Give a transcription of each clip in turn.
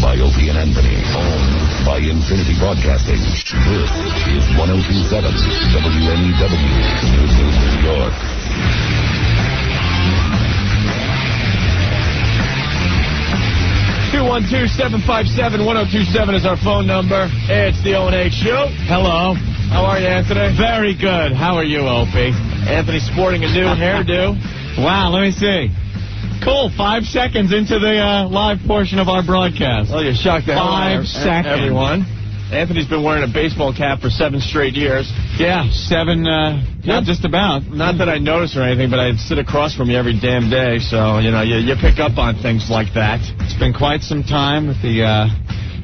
by Opie and Anthony. Owned by Infinity Broadcasting. This is 1027 WNEW, New York. (212-757-1027) is our phone number. It's the O&H Show. Hello. How are you, Anthony? Very good. How are you, Opie? Anthony's sporting a new hairdo. Wow, let me see. Cool. 5 seconds into the live portion of our broadcast. Oh, you're shocked that 5 seconds. Everyone. Anthony's been wearing a baseball cap for 7 straight years. Yeah, 7, not just about. Not that I notice or anything, but I sit across from you every damn day, so, you pick up on things like that. It's been quite some time with the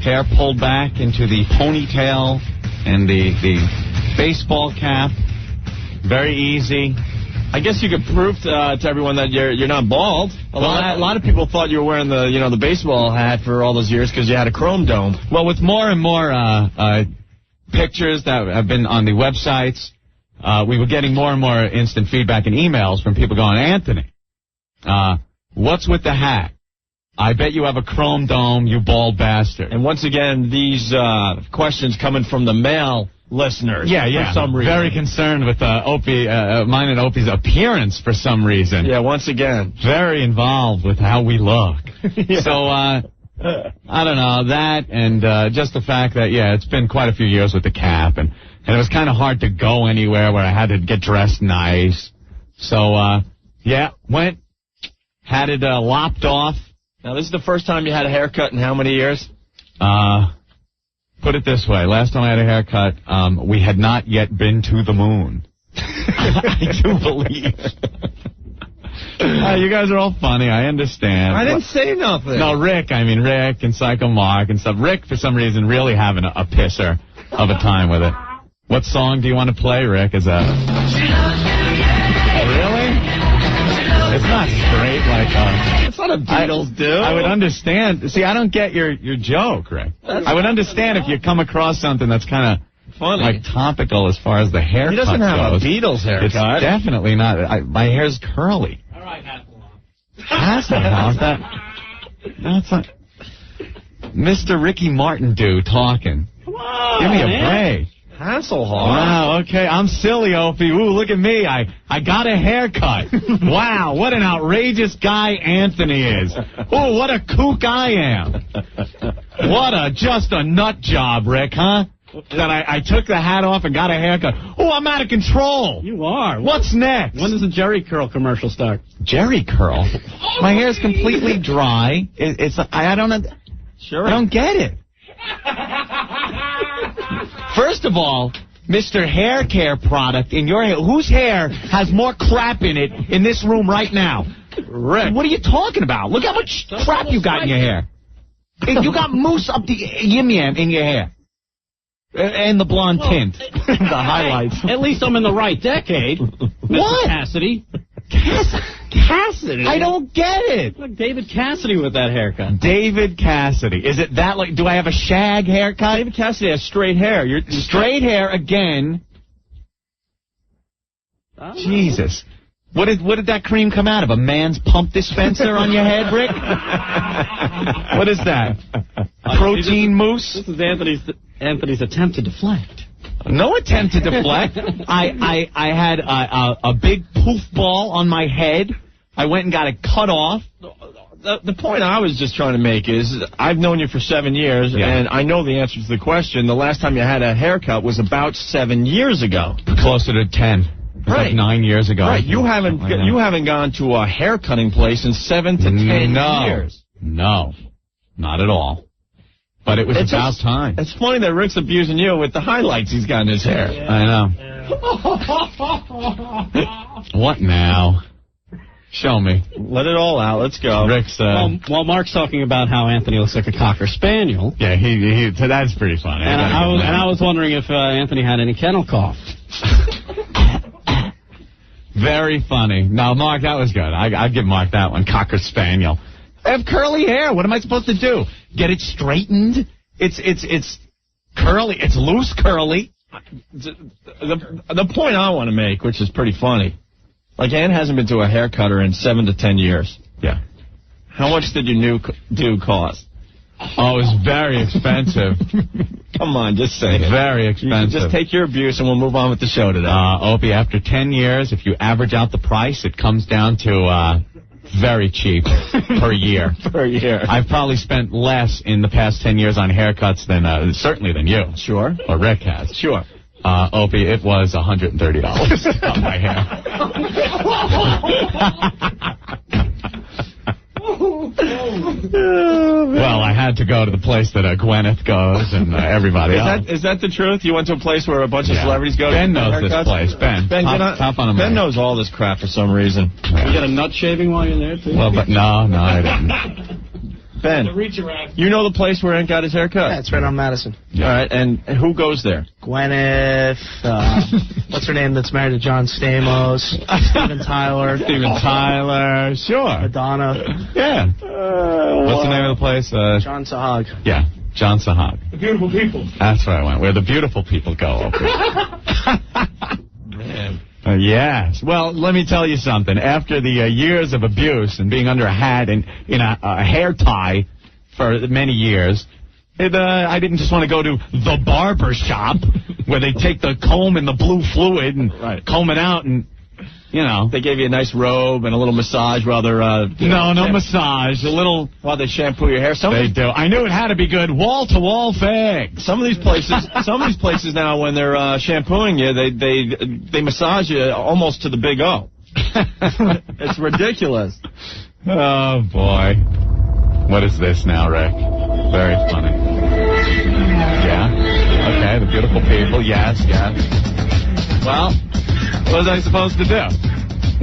hair pulled back into the ponytail and the baseball cap. Very easy. I guess you could prove to everyone that you're not bald. A lot of people thought you were wearing the baseball hat for all those years because you had a chrome dome. Well, with more and more pictures that have been on the websites, we were getting more and more instant feedback and emails from people going, Anthony, what's with the hat? I bet you have a chrome dome, you bald bastard. And once again, these questions coming from the male listeners. Yeah. For some reason. Very concerned with mine and Opie's appearance for some reason. Yeah, once again. Very involved with how we look. Yeah. So, I don't know, that and just the fact that, it's been quite a few years with the cap, and it was kind of hard to go anywhere where I had to get dressed nice. So, went, had it lopped off. Now, this is the first time you had a haircut in how many years? Put it this way. Last time I had a haircut, we had not yet been to the moon. I do believe. You guys are all funny. I understand. I didn't say nothing. No, Rick and Psycho Mark and stuff. Rick, for some reason, really having a pisser of a time with it. What song do you want to play, Rick? Is that... Really? It's not straight like it's not a Beatles do. I would understand. See, I don't get your joke, Rick. I would understand if you come across something that's kind of funny, like topical as far as the haircut goes. He doesn't have a Beatles haircut. It's definitely not. My hair's curly. All right, Hasselhoff. Hasselhoff? That's not... Mr. Ricky Martin dude talking. Come on, give me a man. break. Hasselhoff. Wow, okay, I'm silly, Opie. Ooh, look at me. I got a haircut. Wow, what an outrageous guy Anthony is. Ooh, what a kook I am. Just a nut job, Rick, huh? That I took the hat off and got a haircut. Oh, I'm out of control. You are. What's next? When does the Jerry Curl commercial start? Jerry Curl? My hair's completely dry. I don't get it. First of all, Mr. Hair Care product in your hair. Whose hair has more crap in it in this room right now? Rick. What are you talking about? Look how much crap you got in your hair. You got mousse up the yim-yam in your hair. And the blonde tint. The highlights. At least I'm in the right decade. What? Cassidy. Cassidy? I don't get it. Look, David Cassidy with that haircut. David Cassidy. Is it that like, do I have a shag haircut? David Cassidy has straight hair. You're straight hair again. Jesus. What did that cream come out of? A man's pump dispenser on your head, Rick? What is that? Protein mousse? This is Anthony's attempt to deflect. No attempt to deflect. I had a big poof ball on my head. I went and got it cut off. The point I was just trying to make is I've known you for 7 years, and I know the answer to the question. The last time you had a haircut was about 7 years ago. Closer to 10. Right. Like 9 years ago. Right. You haven't gone to a hair cutting place in 7 to 10 years. No. Not at all. But it was about time. It's funny that Rick's abusing you with the highlights he's got in his hair. Yeah, I know. What now? Show me. Let it all out. Let's go. Rick's, while Mark's talking about how Anthony looks like a Cocker Spaniel. Yeah, that's pretty funny. And I was wondering if Anthony had any kennel cough. Very funny. No, Mark, that was good. I'd give Mark that one. Cocker Spaniel. I have curly hair. What am I supposed to do? Get it straightened? It's curly. It's loose curly. The point I want to make, which is pretty funny, like Ann hasn't been to a hair cutter in 7 to 10 years. Yeah. How much did your new do cost? Oh, it was very expensive. Come on, just say it. Very expensive. Just take your abuse and we'll move on with the show today. Opie, after 10 years, if you average out the price, it comes down to very cheap per year. Per year. I've probably spent less in the past 10 years on haircuts than certainly than you. Sure. Or Rick has. Sure. Opie, it was $130 on my hair. Well, I had to go to the place that Gwyneth goes and everybody else. Is that the truth? You went to a place where a bunch of celebrities go? Ben knows this place. Ben knows all this crap for some reason. Yeah. You got a nut shaving while you're there, too? Well, but no, I didn't. Ben, you know the place where Ant got his haircut? Yeah, it's right on Madison. Yeah. All right, and who goes there? Gwyneth, what's her name that's married to John Stamos, Steven Tyler. Sure. Madonna. Yeah. What's the name of the place? John Sahag. Yeah, John Sahag. The beautiful people. That's where I went, where the beautiful people go. Man. Yes. Well, let me tell you something. After the years of abuse and being under a hat and in a hair tie for many years, I didn't just want to go to the barber shop where they take the comb and the blue fluid and comb it out and, you know. They gave you a nice robe and a little massage while they're... no massage. A little... While they shampoo your hair. They do. I knew it had to be good. Wall-to-wall fix. Some of these places now, when they're shampooing you, they massage you almost to the big O. It's ridiculous. Oh, boy. What is this now, Rick? Very funny. Yeah. Okay, the beautiful people. Yes. Well, what was I supposed to do?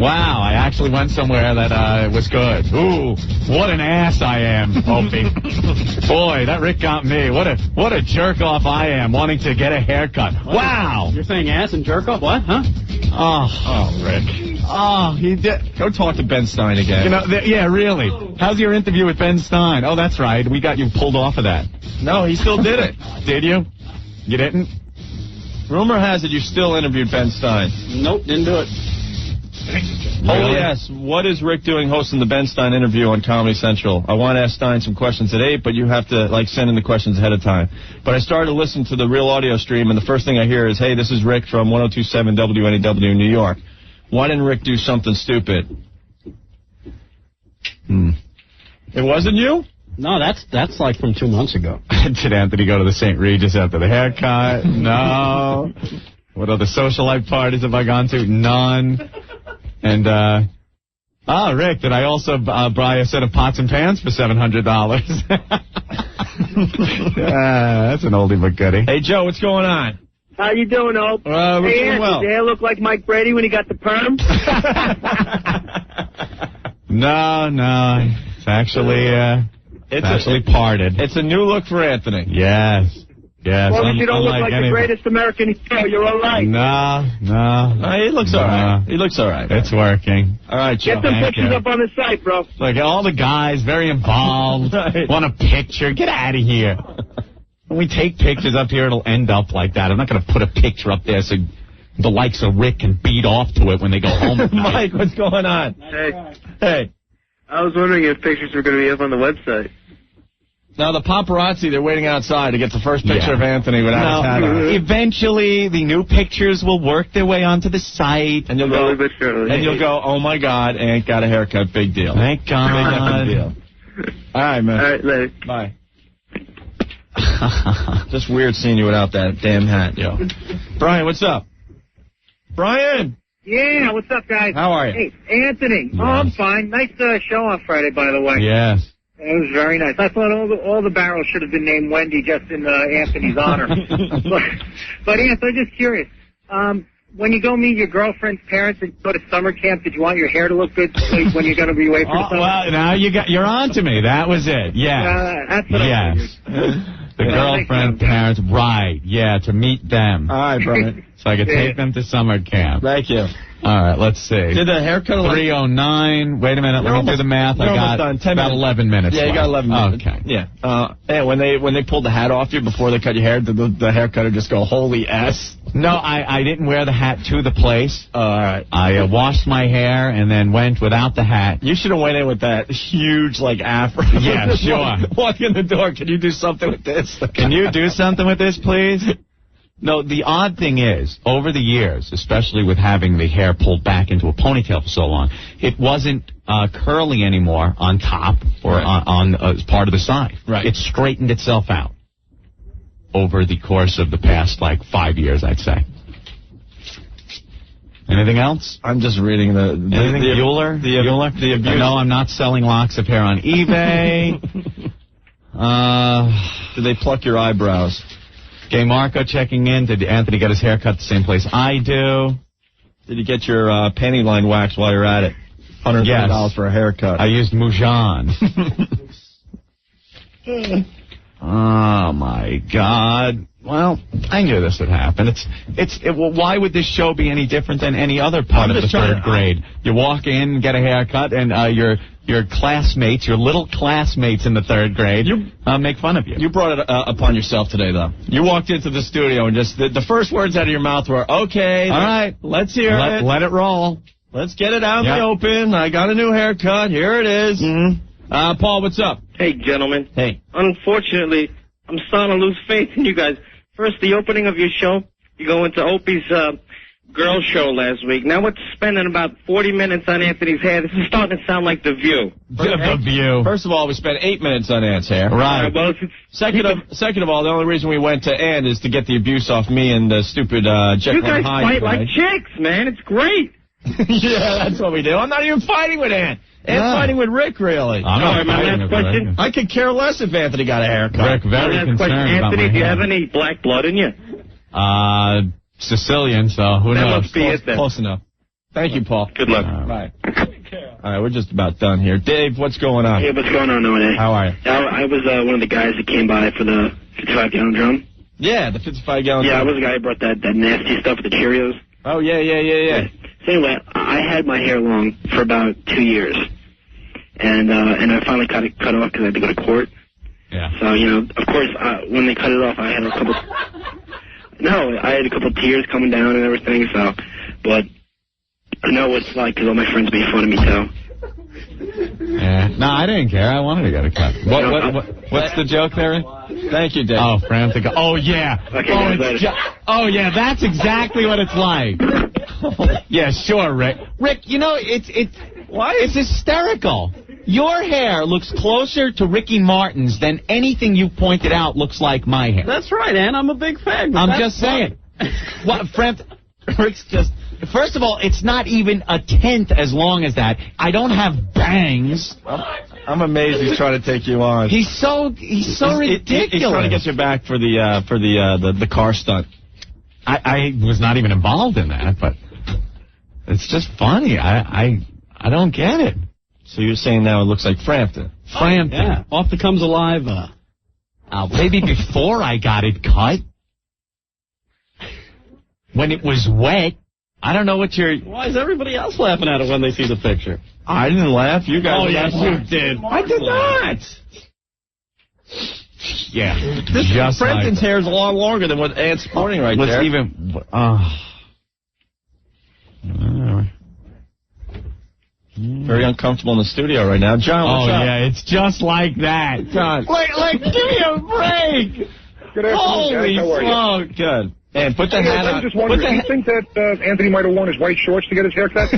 Wow, I actually went somewhere that was good. Ooh, what an ass I am, Opie. Boy, that Rick got me. What a jerk off I am, wanting to get a haircut. Wow. You're saying ass and jerk off? What? Huh? Oh, Rick. Oh, he did. Go talk to Ben Stein again. You know, yeah, really. How's your interview with Ben Stein? Oh, that's right. We got you pulled off of that. No, he still did it. Did you? You didn't? Rumor has it you still interviewed Ben Stein. Nope, didn't do it. Really? Oh, yes. What is Rick doing hosting the Ben Stein interview on Comedy Central? I want to ask Stein some questions at 8, but you have to, send in the questions ahead of time. But I started to listen to the real audio stream, and the first thing I hear is, hey, this is Rick from 102.7 WNEW New York. Why didn't Rick do something stupid? It wasn't you? No, that's like from 2 months ago. Did Anthony go to the St. Regis after the haircut? No. What other social life parties have I gone to? None. And, Rick, did I also buy a set of pots and pans for $700? That's an oldie but goodie. Hey, Joe, what's going on? How you doing, Ope? We're doing well. Does your hair look like Mike Brady when he got the perm? No. It's actually parted. It's a new look for Anthony. Yes. As long as you don't look like the greatest American hero, you're all right. No. He looks all right. He looks all right. It's working. All right, Joe. Get some pictures up on the site, bro. Look, all the guys, very involved, want a picture. Get out of here. When we take pictures up here, it'll end up like that. I'm not going to put a picture up there so the likes of Rick can beat off to it when they go home at night. Mike, what's going on? Hey. I was wondering if pictures were going to be up on the website. Now, the paparazzi, they're waiting outside to get the first picture of Anthony without his hat on. Eventually, the new pictures will work their way onto the site. And you'll go, oh, my God, Ant got a haircut. Big deal. Thank God. Big deal. All right, man. All right, later. Bye. Just weird seeing you without that damn hat, yo. Brian, what's up? Brian! Yeah, what's up, guys? How are you? Hey, Anthony. Yes. Oh, I'm fine. Nice show on Friday, by the way. Yes. It was very nice. I thought all the barrels should have been named Wendy just in Anthony's honor. but Anthony, I'm just curious. When you go meet your girlfriend's parents and go to summer camp, did you want your hair to look good when you're going to be away for the summer? Well, now you're on to me. That was it. Yeah. That's what I figured. The girlfriend, parents, right. Yeah, to meet them. All right, Brian. So I could take them to summer camp. Thank you. All right, let's see. Did the haircut 3:09. Wait a minute. Let me do the math. I got about 11 minutes. Yeah, you got 11 minutes. Okay. Yeah. And when they pulled the hat off you before they cut your hair, did the haircutter just go, holy S? No, I didn't wear the hat to the place. All right. I washed my hair and then went without the hat. You should have went in with that huge, afro. Yeah, sure. Walk in the door. Can you do something with this? Can you do something with this, please? No, the odd thing is, over the years, especially with having the hair pulled back into a ponytail for so long, it wasn't curly anymore on top or on as part of the side. Right. It straightened itself out over the course of the past, 5 years, I'd say. Anything else? I'm just reading anything? Bueller? The abuse. No, I'm not selling locks of hair on eBay. Did they pluck your eyebrows? Gay Marco checking in. Did Anthony get his hair cut the same place I do? Did you get your panty line waxed while you're at it? $120 for a haircut. I used Moujon. Oh, my God. Well, I knew this would happen. Well, why would this show be any different than any other part of the third grade? You walk in, get a haircut, and your classmates, your little classmates in the third grade, make fun of you. You brought it upon yourself today, though. You walked into the studio and just the first words out of your mouth were, okay, all right, let's hear it. Let it roll. Let's get it out in the open. I got a new haircut. Here it is. Mm-hmm. Paul, what's up? Hey, gentlemen. Hey. Unfortunately, I'm starting to lose faith in you guys. First, the opening of your show, you go into Opie's girl show last week. Now we're spending about 40 minutes on Anthony's hair. This is starting to sound like The View. The View. First of all, we spent 8 minutes on Ant's hair. Right. Well, Second of all, the only reason we went to Ant is to get the abuse off me and the stupid Jekyll you guys and Hyde fight guy. like chicks, man. It's great. Yeah, that's what we do. I'm not even fighting with Ant. Ant's fighting with Rick, really. I'm not my fighting last with question. Rick. I could care less if Anthony got a haircut. Rick, very My last concerned question. about Anthony, my do you hair. have any black blood in you? Sicilian, so who That knows? must be it then. Close enough. Thank you, Paul. Good luck. Bye. All right, we're just about done here. Dave, what's going on? Hey, what's going on, Owen? How are you? I was one of the guys that came by for the 55-gallon drum. Yeah, the 55-gallon Yeah, drum. I was the guy who brought that nasty stuff with the Cheerios. Oh, yeah. So anyway, I had my hair long for about 2 years. And I finally cut off because I had to go to court. Yeah. So, of course, when they cut it off, I had a couple... No, I had a couple tears coming down and everything, so... But I know what it's like because all my friends made fun of me, too. Yeah. No, I didn't care. I wanted to get a cut. What's the joke there, Rick? Thank you, Dave. Oh, frantic. Oh, yeah. Okay, yeah, that's exactly what it's like. Yeah, sure, Rick. Rick, it's hysterical. Your hair looks closer to Ricky Martin's than anything you pointed out looks like my hair. That's right, and I'm a big fan. I'm just saying. What, Rick's just... First of all, it's not even a tenth as long as that. I don't have bangs. I'm amazed he's trying to take you on. He's so ridiculous. He's trying to get you back for the car stunt. I was not even involved in that, but it's just funny. I don't get it. So you're saying now it looks like Frampton. Frampton. Yeah, off the Comes Alive. Maybe before I got it cut. When it was wet. I don't know what you're... Why is everybody else laughing at it when they see the picture? I didn't laugh. You guys yes, you did. I did not. Yeah. Frampton's hair is a lot longer than what Ant's sporting right there. Very uncomfortable in the studio right now. John, what's up? Yeah, it's just like that. John. Give me a break. Good afternoon, Holy guys. How are you? smoke. Good. And put the hat I on. was just wondering, do you think that Anthony might have worn his white shorts to get his haircut?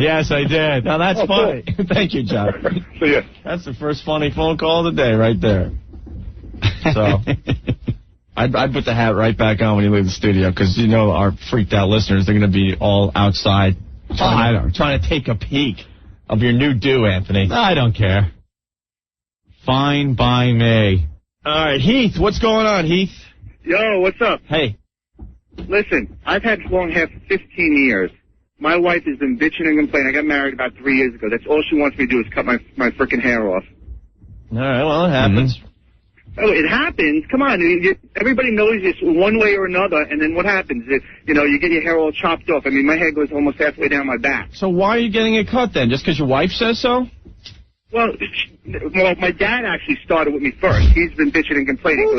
Yes, I did. Now, that's funny. Cool. Thank you, John. See ya. That's the first funny phone call of the day right there. So, I'd put the hat right back on when you leave the studio because, our freaked out listeners, they're going to be all outside trying to take a peek of your new do, Anthony. I don't care. Fine by me. All right, Heath, what's going on, Heath? Yo, what's up? Hey. Listen, I've had long hair for 15 years. My wife has been bitching and complaining. I got married about 3 years ago. That's all she wants me to do is cut my frickin' hair off. All right, well, it happens. Oh, it happens. Come on. Everybody knows this one way or another, and then what happens? You know, you get your hair all chopped off. I mean, my hair goes almost halfway down my back. So why are you getting it cut then? Just because your wife says so? Well, my dad actually started with me first. He's been bitching and complaining.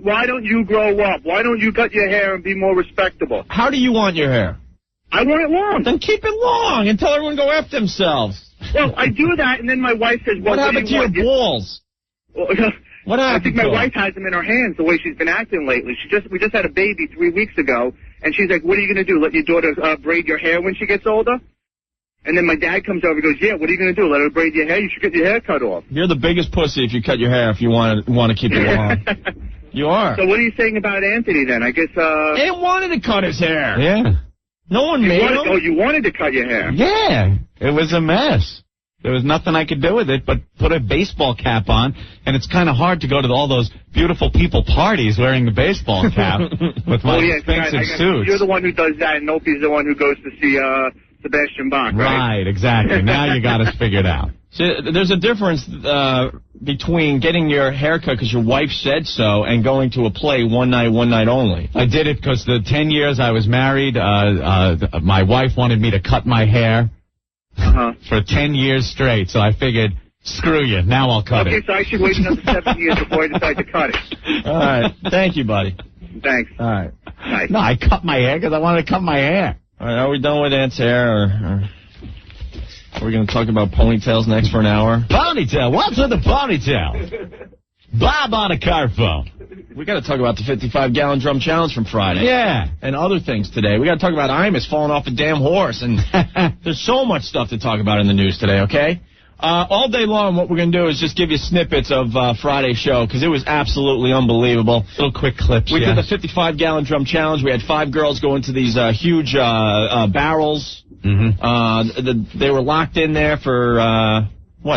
Why don't you grow up? Why don't you cut your hair and be more respectable? How do you want your hair? I want it long. Then keep it long and tell everyone to go F themselves. Well, I do that, and then my wife says, well, what happened to your balls? Well, what happened? I think my wife has them in her hands the way she's been acting lately. We just had a baby 3 weeks ago, and she's like, what are you going to do, let your daughter braid your hair when she gets older? And then my dad comes over and goes, yeah, what are you going to do, let her braid your hair? You should get your hair cut off. You're the biggest pussy if you cut your hair if you want to keep it long. You are. So what are you saying about Anthony then? I guess, He wanted to cut his hair. Yeah. No one made him. Oh, you wanted to cut your hair. Yeah. It was a mess. There was nothing I could do with it but put a baseball cap on, and it's kind of hard to go to all those beautiful people parties wearing the baseball cap with my expensive suits. You're the one who does that, and Opie's the one who goes to see Sebastian Bach, right? Right, exactly. Now you got us figured out. See, there's a difference between getting your hair cut because your wife said so and going to a play one night only. I did it because the 10 years I was married, my wife wanted me to cut my hair. For 10 years straight, so I figured, screw you, now I'll cut it. Okay, so I should wait another 7 years before I decide to cut it. All right. Thank you, buddy. Thanks. All right. Bye. No, I cut my hair because I wanted to cut my hair. All right, are we done with Ant's hair, or are we going to talk about ponytails next for an hour? Ponytail? What's with the ponytail? Bob on a car phone. We got to talk about the 55-gallon drum challenge from Friday. Yeah. And other things today. We got to talk about Imus falling off a damn horse. And there's so much stuff to talk about in the news today, okay? All day long, what we're going to do is just give you snippets of Friday's show, because it was absolutely unbelievable. Little quick clips, We did the 55-gallon drum challenge. We had 5 girls go into these huge barrels. Mm-hmm. They were locked in there for,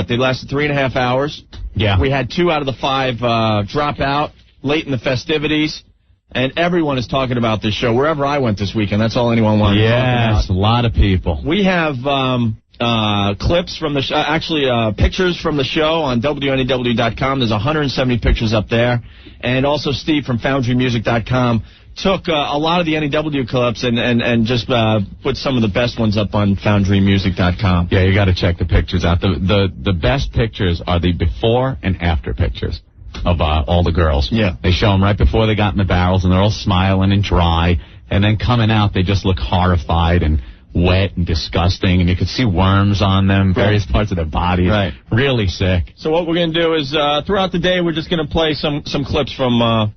they lasted 3.5 hours. Yeah. We had 2 out of the 5 drop out late in the festivities, and everyone is talking about this show. Wherever I went this weekend, that's all anyone wanted to talk about. Yes, a lot of people. We have clips from the show, pictures from the show on WNEW.com. There's 170 pictures up there. And also Steve from FoundryMusic.com took a lot of the NEW clips and just put some of the best ones up on FoundryMusic.com. Yeah, you got to check the pictures out. The best pictures are the before and after pictures of all the girls. Yeah. They show them right before they got in the barrels, and they're all smiling and dry. And then coming out, they just look horrified and wet and disgusting, and you could see worms on them, various parts of their bodies. Right. Really sick. So what we're going to do is, throughout the day, we're just going to play some clips from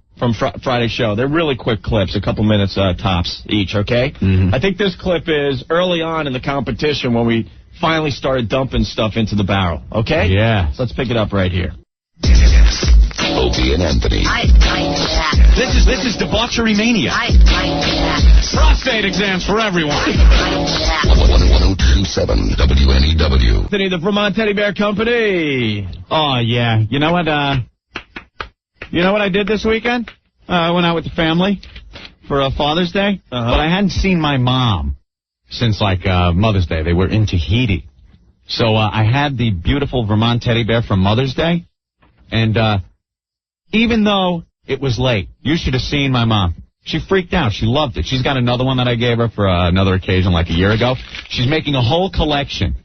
Friday's show. They're really quick clips, a couple minutes tops each, okay? Mm-hmm. I think this clip is early on in the competition when we finally started dumping stuff into the barrel, okay? Yeah. So let's pick it up right here. Opie and Anthony. This is debauchery mania. Prostate exams for everyone. 1027 WNEW. Anthony, the Vermont Teddy Bear Company. Oh, yeah. You know what I did this weekend? I went out with the family for Father's Day, but I hadn't seen my mom since, Mother's Day. They were in Tahiti. So I had the beautiful Vermont Teddy Bear from Mother's Day, and even though it was late, you should have seen my mom. She freaked out. She loved it. She's got another one that I gave her for another occasion like a year ago. She's making a whole collection.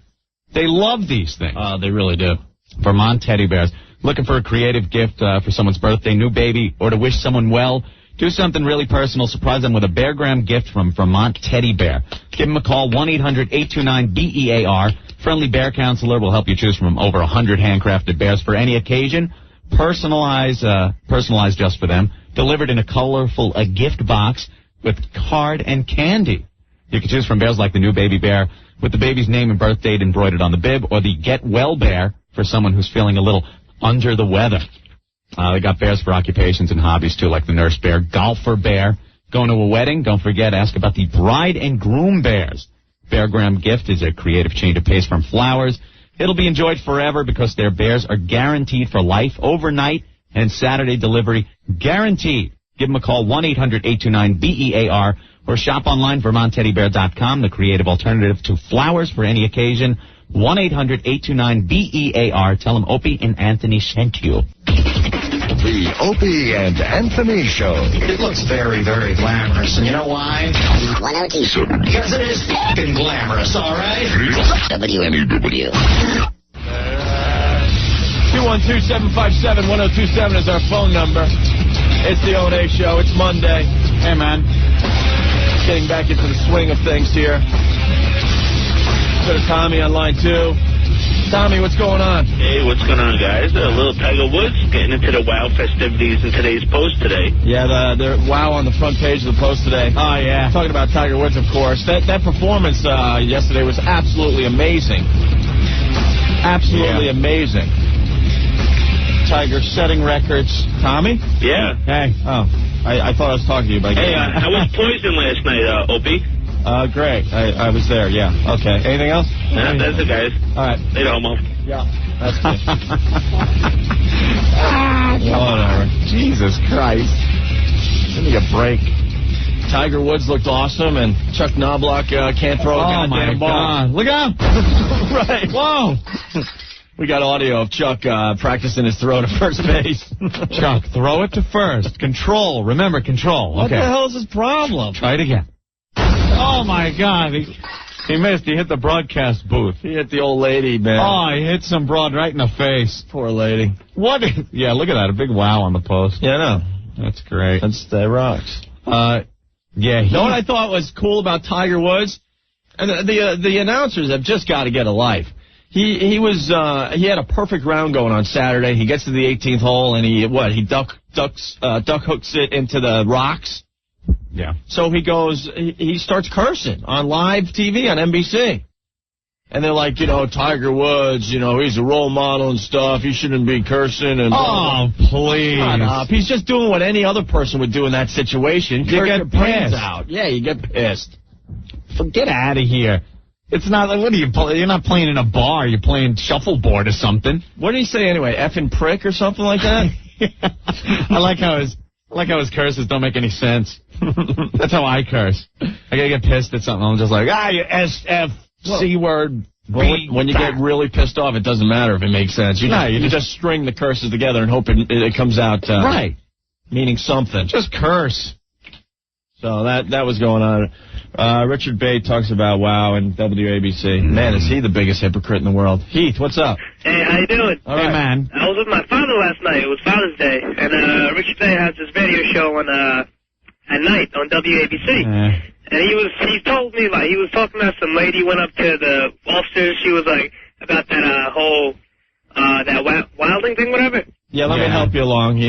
They love these things. They really do. Vermont Teddy Bears. Looking for a creative gift for someone's birthday, new baby, or to wish someone well? Do something really personal. Surprise them with a Bear Graham gift from Vermont Teddy Bear. Give them a call, 1-800-829-BEAR. Friendly bear counselor will help you choose from over 100 handcrafted bears for any occasion. Personalized just for them. Delivered in a colorful gift box with card and candy. You can choose from bears like the new baby bear with the baby's name and birth date embroidered on the bib, or the Get Well Bear for someone who's feeling a little under the weather. They got bears for occupations and hobbies, too, like the nurse bear, golfer bear. Going to a wedding? Don't forget, ask about the bride and groom bears. Bear Graham gift is a creative change of pace from flowers. It'll be enjoyed forever because their bears are guaranteed for life, overnight, and Saturday delivery guaranteed. Give them a call, 1-800-829-BEAR, or shop online, VermontTeddyBear.com, the creative alternative to flowers for any occasion. 1-800-829-BEAR. Tell them Opie and Anthony sent you. The Opie and Anthony Show. It looks very, very glamorous, and you know why? 102. Because it is fucking glamorous, all right? WNEW. 212-757-1027 is our phone number. It's the O&A Show. It's Monday. Hey, man. Getting back into the swing of things here. Go to Tommy on line 2. Tommy, what's going on? Hey, what's going on, guys? A little Tiger Woods getting into the WOW festivities in today's Post today. Yeah, the WOW on the front page of the Post today. Oh, yeah. Talking about Tiger Woods, of course. That performance yesterday was absolutely amazing. Absolutely amazing. Tiger setting records. Tommy? Yeah. Hey. Oh, I thought I was talking to you. But Hey, I was poisoned last night, Opie. Great. I was there, yeah. Okay. Anything else? Nah, that's it, guys. All right. Later, homo. Yeah, that's good. Whatever. Jesus Christ. Give me a break. Tiger Woods looked awesome, and Chuck Knobloch can't throw a goddamn ball. God. Look out. Right. Whoa. We got audio of Chuck practicing his throw to first base. Chuck, throw it to first. Control. Remember, control. What Okay. the hell is his problem? Try it again. Oh, my God. He missed. He hit the broadcast booth. He hit the old lady, man. Oh, he hit some broad right in the face. Poor lady. What? Yeah, look at that. A big wow on the Post. Yeah, I know. That's great. That rocks. Yeah. You know what I thought was cool about Tiger Woods? And the announcers have just got to get a life. He had a perfect round going on Saturday. He gets to the 18th hole and he duck hooks it into the rocks. Yeah. So he starts cursing on live TV on NBC. And they're like, Tiger Woods, he's a role model and stuff. He shouldn't be cursing. And please. Shut up. He's just doing what any other person would do in that situation. You get pissed. Out. Yeah, you get pissed. Get out of here. It's not like, what are you playing? You're not playing in a bar. You're playing shuffleboard or something. What did he say anyway? Effing prick or something like that? I like how his curses don't make any sense. That's how I curse. I gotta get pissed at something. I'm just like, you SF C word. When you get really pissed off, it doesn't matter if it makes sense. You just string the curses together and hope it comes out right, meaning something. Just curse. So that was going on. Richard Bay talks about WOW and WABC. Man, is he the biggest hypocrite in the world. Heath, what's up? Hey, how you doing? All right, man. I was with my father last night. It was Father's Day, and Richard Bay has his radio show on at night on WABC. And he told me, like, he was talking about some lady went up to the officers. She was like about that whole that wilding thing, whatever. Yeah, let me help you along.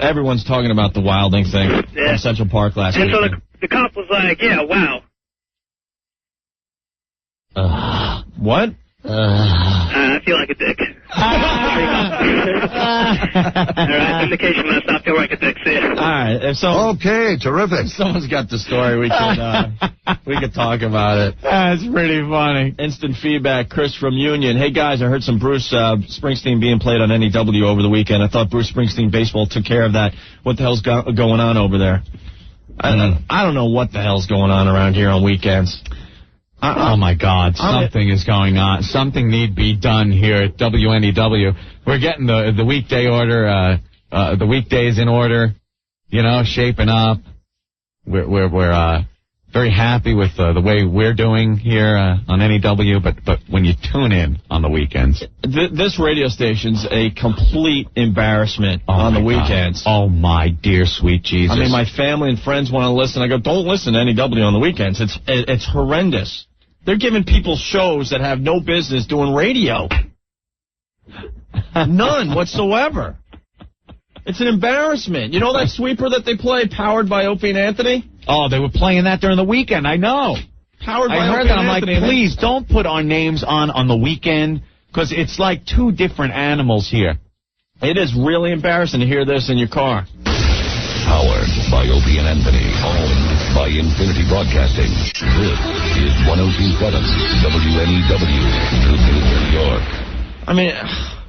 Everyone's talking about the wilding thing in Central Park last week. And so the cop was like, yeah, wow. What? I feel like a dick. All right, indication when I stop feeling like a dick. See ya. All right. Okay, terrific. If someone's got the story, we could talk about it. That's pretty funny. Instant feedback. Chris from Union. Hey, guys, I heard some Bruce Springsteen being played on NEW over the weekend. I thought Bruce Springsteen Baseball took care of that. What the hell's going on over there? I don't know what the hell's going on around here on weekends. Oh, my God. Something is going on. Something need be done here at WNEW. We're getting the weekday order, the weekdays in order, shaping up. We're very happy with the way we're doing here on NEW, but when you tune in on the weekends. This radio station's a complete embarrassment on the weekends. God. Oh, my dear sweet Jesus. I mean, my family and friends want to listen. I go, don't listen to NEW on the weekends. It's horrendous. They're giving people shows that have no business doing radio. None whatsoever. It's an embarrassment. You know that sweeper that they play, powered by Opie and Anthony? Oh, they were playing that during the weekend. I know. Powered by I heard Opie that. and I'm like, Anthony. please don't put our names on the weekend, because it's like two different animals here. It is really embarrassing to hear this in your car. Powered by Opie and Anthony. Owned by Infinity Broadcasting. This is 102.7 WNEW, New York. I mean,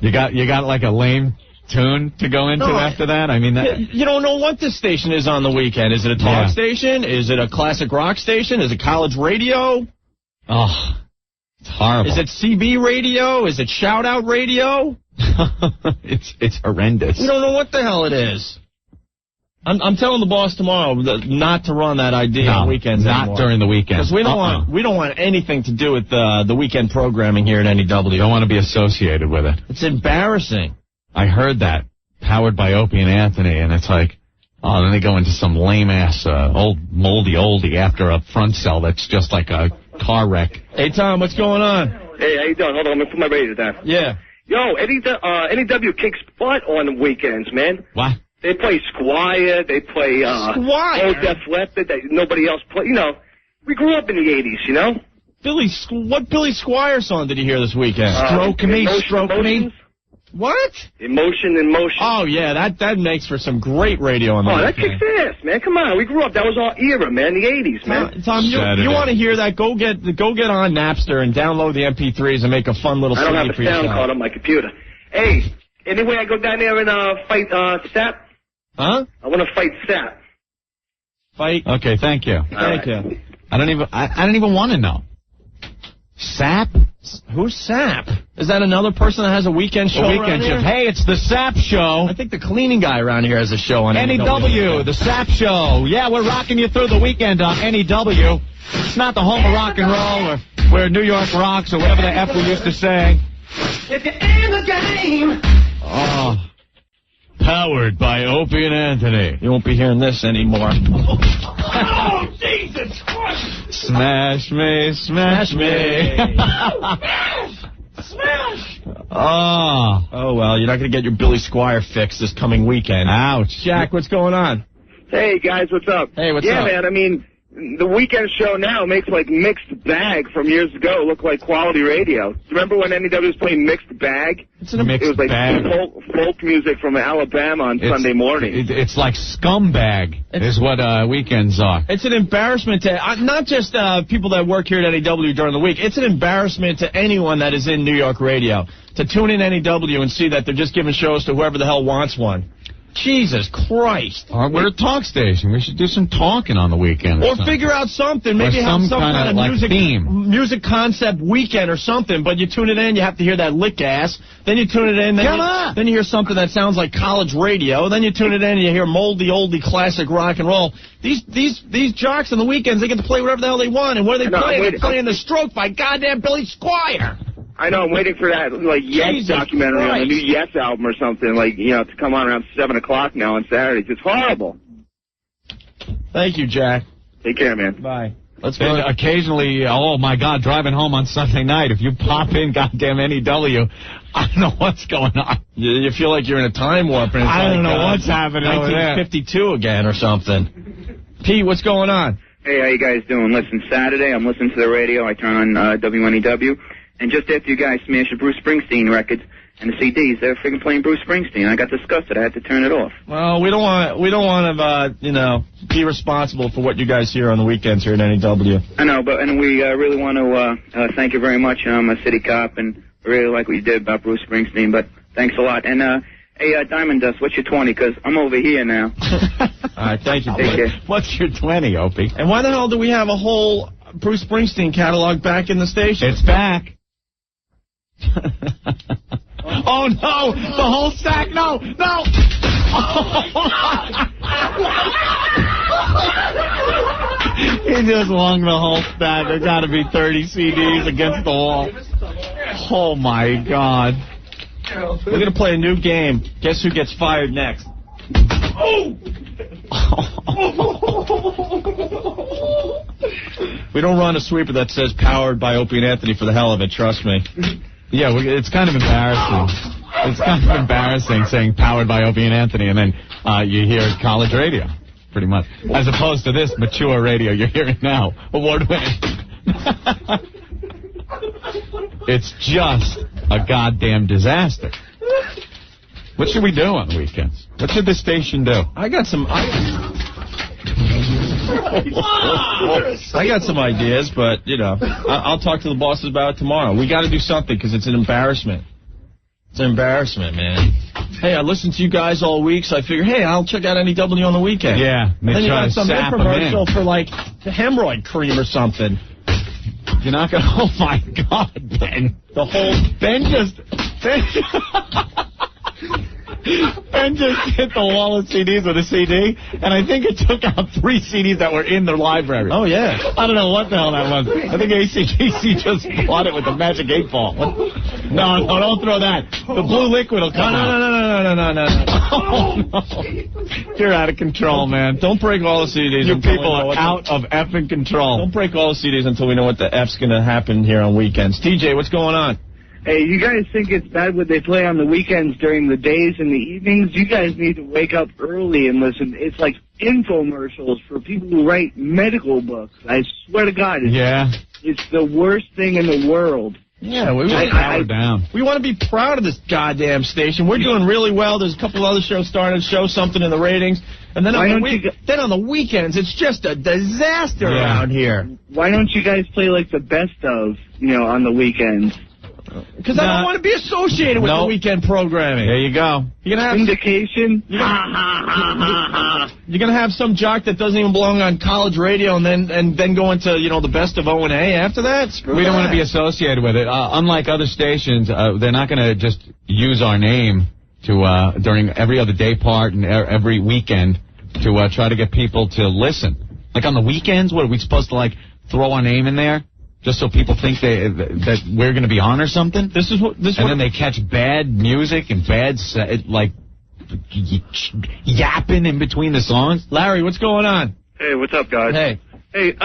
you got like a lame tune to go into after that? I mean, you don't know what this station is on the weekend. Is it a talk station? Is it a classic rock station? Is it college radio? Oh, it's horrible. Is it CB radio? Is it shout out radio? It's horrendous. We don't know what the hell it is. I'm telling the boss tomorrow not to run that idea on weekends not anymore. during the weekend. Because we don't want anything to do with the weekend programming here at NEW. Don't want to be associated with it. It's embarrassing. I heard that. Powered by Opie and Anthony, and it's like, oh, then they go into some lame-ass old moldy oldie after a front cell that's just like a car wreck. Hey, Tom, what's going on? Hey, how you doing? Hold on, I'm going to put my radio down. Yeah. Yo, NEW kicks butt on the weekends, man. What? They play Squire, they play Squire? Old Def Leppard that nobody else play. You know, we grew up in the 80s, you know? What Billy Squire song did you hear this weekend? Stroke me. What? Emotion in Motion. Oh, yeah, that makes for some great radio on the that kicks ass, man. Come on, we grew up. That was our era, man, the 80s, man. Tom, you want to hear that? Go get on Napster and download the MP3s and make a fun little CD for yourself. I don't have a sound card on my computer. Hey, anyway, I go down there and fight Sap. Huh? I want to fight Sap. Fight? Okay, thank you. Thank you. I don't even want to know. Sap? Who's Sap? Is that another person that has a weekend show around here? Hey, it's the Sap Show. I think the cleaning guy around here has a show on NEW, the Sap Show. Yeah, we're rocking you through the weekend on NEW. It's not the home of rock and roll or where New York rocks or whatever the F we used to say. If you're in the game. Oh. Powered by Opie and Anthony. You won't be hearing this anymore. Oh, Jesus Christ! Smash me, smash me. Smash! Oh, well, you're not going to get your Billy Squire fix this coming weekend. Ouch. Jack, what's going on? Hey, guys, what's up? Hey, what's up? Yeah, man, I mean, the weekend show now makes, like, Mixed Bag from years ago look like quality radio. Remember when NEW was playing Mixed Bag? It's a mixed bag. It was like folk music from Alabama on Sunday morning. It's like scumbag is what weekends are. It's an embarrassment to not just people that work here at NEW during the week. It's an embarrassment to anyone that is in New York radio to tune in NEW and see that they're just giving shows to whoever the hell wants one. Jesus Christ. We're a talk station. We should do some talking on the weekend. Or figure out something. Maybe have some kind of music concept weekend or something. But you tune it in, you have to hear that lick ass. Then you tune it in, then you hear something that sounds like college radio. Then you tune it in and you hear moldy, oldie, classic rock and roll. These jocks on the weekends, they get to play whatever the hell they want. And what are they playing? They're playing The Stroke by goddamn Billy Squire. I know, I'm waiting for that, like, Yes documentary on the new Yes album or something, like, you know, to come on around 7 o'clock now on Saturdays. It's horrible. Thank you, Jack. Take care, man. Bye. Let's go. Occasionally, oh, my God, driving home on Sunday night, if you pop in goddamn NEW, I don't know what's going on. You feel like you're in a time warp. And I don't know what's happening over there. 1952 again or something. Pete, what's going on? Hey, how you guys doing? Listen, Saturday, I'm listening to the radio. I turn on WNEW. And just after you guys smashed the Bruce Springsteen records and the CDs, they're freaking playing Bruce Springsteen. I got disgusted. I had to turn it off. Well, we don't want to be responsible for what you guys hear on the weekends here at NEW. I know, and we really want to thank you very much. I'm a city cop, and I really like what you did about Bruce Springsteen. But thanks a lot. And hey, Diamond Dust, what's your 20? Because I'm over here now. All right, thank you. Take care. What's your 20, Opie? And why the hell do we have a whole Bruce Springsteen catalog back in the station? It's back. Oh, no! The whole stack! No! No! He just lung the whole stack. There's got to be 30 CDs against the wall. Oh, my God. We're going to play a new game. Guess who gets fired next? Oh! We don't run a sweeper that says powered by Opie and Anthony for the hell of it, trust me. Yeah, it's kind of embarrassing. It's kind of embarrassing saying powered by Opie and Anthony, and then you hear college radio, pretty much. As opposed to this mature radio you're hearing now, award-winning. It's just a goddamn disaster. What should we do on the weekends? What should this station do? I got some ideas, but, I'll talk to the bosses about it tomorrow. We got to do something because it's an embarrassment. It's an embarrassment, man. Hey, I listened to you guys all week, so I figured, hey, I'll check out NEW on the weekend. Yeah. Then you got some infomercial for, like, the hemorrhoid cream or something. You're not going to... Oh, my God, Ben. Ben just... Ben just hit the wall of CDs with a CD, and I think it took out 3 CDs that were in the library. Oh, yeah. I don't know what the hell that was. I think AC/DC just bought it with the magic 8-ball. No, don't throw that. The blue liquid will come out. No. Oh, no. You're out of control, man. Don't break all the CDs. You people are out of effing control. Don't break all the CDs until we know what the F's going to happen here on weekends. TJ, what's going on? Hey, you guys think it's bad what they play on the weekends during the days and the evenings? You guys need to wake up early and listen. It's like infomercials for people who write medical books. I swear to God. It's the worst thing in the world. Yeah, we want to be proud of this goddamn station. We're doing really well. There's a couple other shows starting to show something in the ratings. And then on the weekends, it's just a disaster around here. Why don't you guys play like the best of, on the weekends? Because I don't want to be associated with the weekend programming. There you go. You're gonna have syndication. You're gonna have some jock that doesn't even belong on college radio, and then go into the best of O&A after that. We don't want to be associated with it. Unlike other stations, they're not going to just use our name to during every other day part and every weekend to try to get people to listen. Like on the weekends, what are we supposed to throw our name in there? Just so people think that we're going to be on or something? And then they catch bad music and bad, yapping in between the songs. Larry, what's going on? Hey, what's up, guys? Hey. Hey,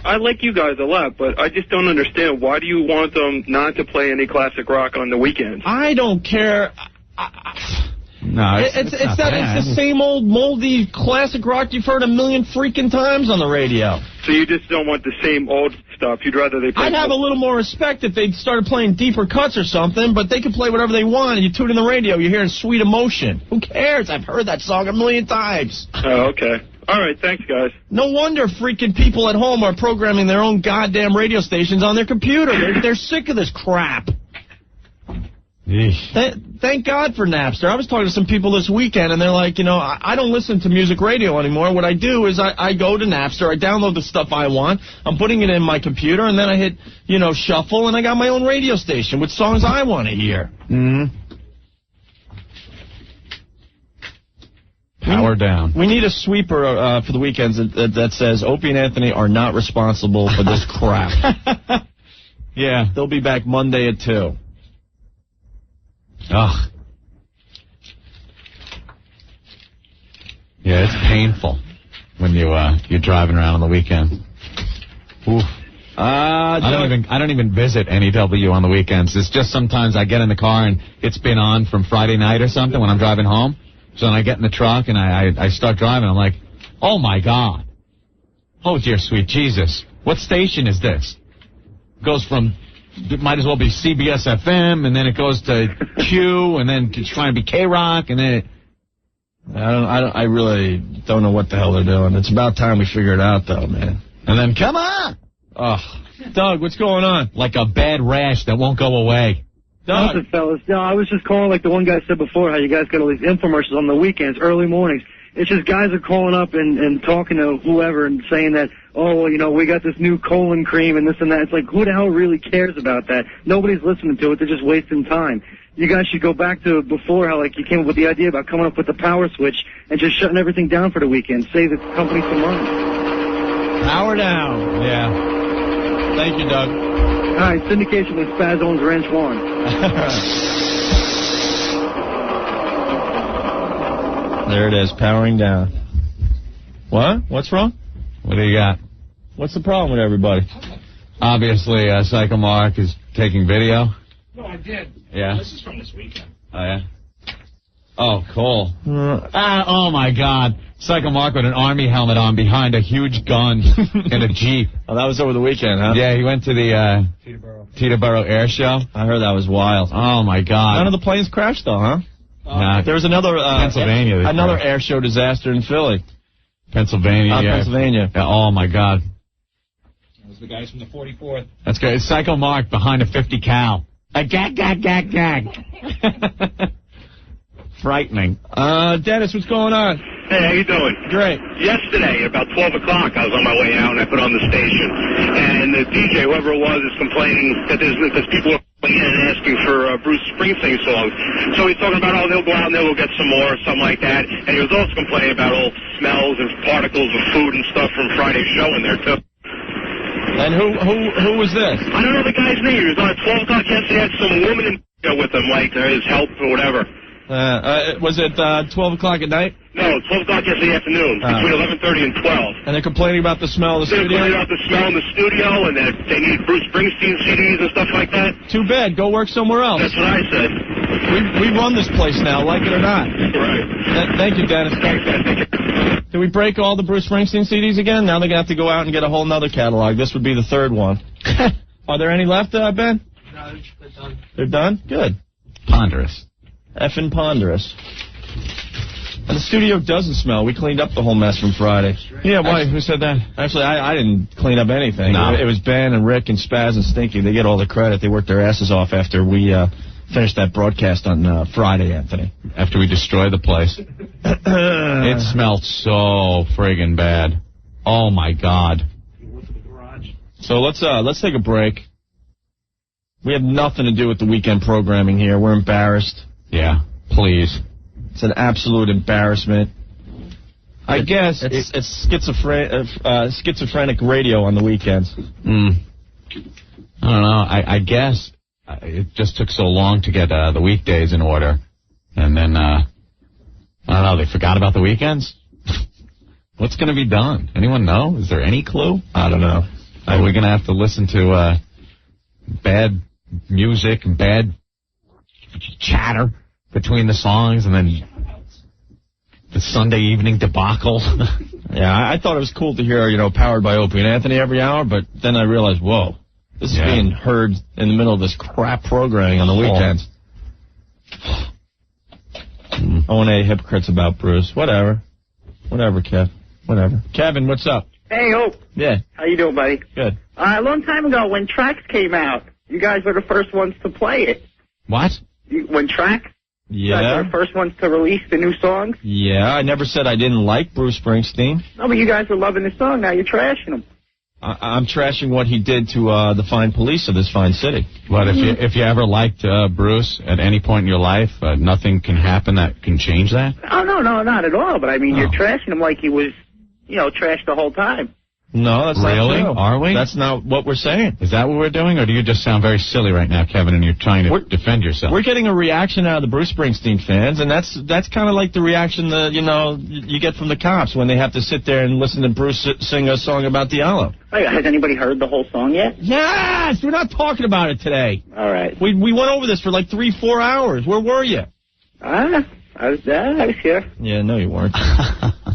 I like you guys a lot, but I just don't understand. Why do you want them not to play any classic rock on the weekends? I don't care. No, it's the same old moldy classic rock you've heard a million freaking times on the radio. So you just don't want the same old stuff? You'd rather they play... I'd have a little more respect if they started playing deeper cuts or something, but they can play whatever they want. And you tune in the radio, you're hearing Sweet Emotion. Who cares? I've heard that song a million times. Oh, okay. All right, thanks, guys. No wonder freaking people at home are programming their own goddamn radio stations on their computer. They're sick of this crap. Thank God for Napster. I was talking to some people this weekend, and they're like, I don't listen to music radio anymore. What I do is I go to Napster, I download the stuff I want, I'm putting it in my computer, and then I hit, shuffle, and I got my own radio station with songs I want to hear. Mm-hmm. Power down. We need a sweeper for the weekends that says Opie and Anthony are not responsible for this crap. Yeah. They'll be back Monday at 2. Ugh. Yeah, it's painful when you're driving around on the weekend. Oof. I don't even visit NEW on the weekends. It's just sometimes I get in the car and it's been on from Friday night or something when I'm driving home. So then I get in the truck and I start driving. I'm like, oh my God. Oh dear sweet Jesus. What station is this? It goes from, it might as well be CBS FM, and then it goes to Q, and then it's trying to be K-Rock, and then I really don't know what the hell they're doing. It's about time we figure it out, though, man. And then, come on! Oh, Doug, what's going on? Like a bad rash that won't go away. Doug. Listen, fellas, I was just calling like the one guy said before, how you guys got all these infomercials on the weekends, early mornings. It's just guys are calling up and talking to whoever and saying that, we got this new colon cream and this and that. It's like, who the hell really cares about that? Nobody's listening to it. They're just wasting time. You guys should go back to before how, you came up with the idea about coming up with the power switch and just shutting everything down for the weekend. Save the company some money. Power down. Yeah. Thank you, Doug. All right, syndication with Spaz owns Ranch 1. There it is, powering down. What? What's wrong? What do you got? What's the problem with everybody? Obviously, Psycho Mark is taking video. No, I did. Yeah. This is from this weekend. Oh, yeah? Oh, cool. Oh, my God. Psycho Mark with an army helmet on behind a huge gun in a Jeep. Oh, that was over the weekend, huh? Yeah, he went to the Teterboro Air Show. I heard that was wild. Oh, my God. None of the planes crashed, though, huh? Nah, there was another Pennsylvania. Another air show disaster in Philly. Pennsylvania. Yeah. Pennsylvania. Yeah, oh, my God. That was the guys from the 44th. That's great. It's Psycho Mark behind a 50 cal. A gag. Frightening. Dennis, what's going on? Hey, how you doing? Great. Yesterday, about 12 o'clock, I was on my way out, and I put on the station. And the DJ, whoever it was, is complaining that there's because people are in and asking for Bruce Springsteen songs. So he's talking about, they'll go out and they'll get some more or something like that. And he was also complaining about all smells and particles of food and stuff from Friday's show in there, too. And who was this? I don't know the guy's name. He was on at 12 o'clock yesterday. He had some woman with him, like his help or whatever. Was it 12 o'clock at night? No, 12 o'clock yesterday afternoon, between 11:30 and 12. And they're complaining about the smell of the studio? They're complaining about the smell in the studio, and that they need Bruce Springsteen CDs and stuff like that. Too bad. Go work somewhere else. That's what I said. We run this place now, like it or not. Right. Thank you, Dennis. Thanks, man. Thank you. Do we break all the Bruce Springsteen CDs again? Now they're going to have to go out and get a whole nother catalog. This would be the third one. Are there any left, Ben? No, they're done. They're done? Good. Ponderous. Effing ponderous. And the studio doesn't smell. We cleaned up the whole mess from Friday. Yeah, why? Who said that? Actually, I didn't clean up anything. No. It was Ben and Rick and Spaz and Stinky. They get all the credit. They worked their asses off after we finished that broadcast on Friday, Anthony. After we destroyed the place. It smelled so friggin' bad. Oh, my God. So let's take a break. We have nothing to do with the weekend programming here. We're embarrassed. Yeah, please. It's an absolute embarrassment. I guess it's schizophrenic radio on the weekends. I don't know. I guess it just took so long to get the weekdays in order. And then, I don't know, they forgot about the weekends? What's going to be done? Anyone know? Is there any clue? I don't know. Are we going to have to listen to bad music and bad chatter between the songs and then the Sunday evening debacle? Yeah, I thought it was cool to hear, Powered by Opie and Anthony every hour, but then I realized, whoa, this is being heard in the middle of this crap programming on the weekends. O&A hypocrites about Bruce. Whatever, Kev. Whatever. Kevin, what's up? Hey, Hope. Yeah. How you doing, buddy? Good. A long time ago, when Tracks came out, you guys were the first ones to play it. What? When Tracks? You guys Yeah. were the first ones to release the new songs? Yeah, I never said I didn't like Bruce Springsteen. No, but you guys were loving the song. Now you're trashing him. I'm trashing what he did to the fine police of this fine city. But if you ever liked Bruce at any point in your life, nothing can happen that can change that? Oh, no, not at all. But, I mean, you're trashing him like he was, trashed the whole time. No, that's not Really? true. Are we? That's not what we're saying. Is that what we're doing, or do you just sound very silly right now, Kevin, and you're trying to defend yourself? We're getting a reaction out of the Bruce Springsteen fans, and that's kind of like the reaction that, you get from the cops when they have to sit there and listen to Bruce sing a song about Diallo. Hey, has anybody heard the whole song yet? Yes! We're not talking about it today. All right. We went over this for like 3-4 hours. Where were you? I was here. Yeah, no, you weren't.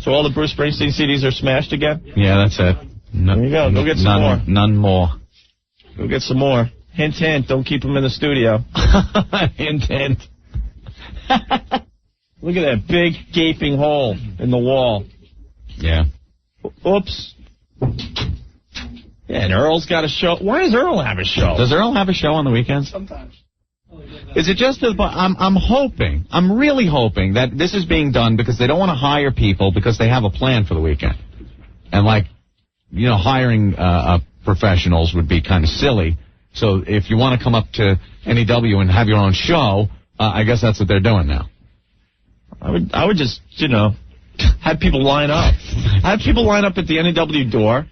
So all the Bruce Springsteen CDs are smashed again? Yeah, that's it. There you go. Go get some more. None more. Go get some more. Hint, hint. Don't keep them in the studio. Hint, hint. Look at that big gaping hole in the wall. Yeah. Oops. Yeah, and Earl's got a show. Why does Earl have a show? Does Earl have a show on the weekends? Sometimes. Is it just I'm really hoping that this is being done because they don't want to hire people because they have a plan for the weekend. And hiring professionals would be kind of silly. So if you want to come up to NEW and have your own show, I guess that's what they're doing now. I would just, have people line up. Have people line up at the NEW door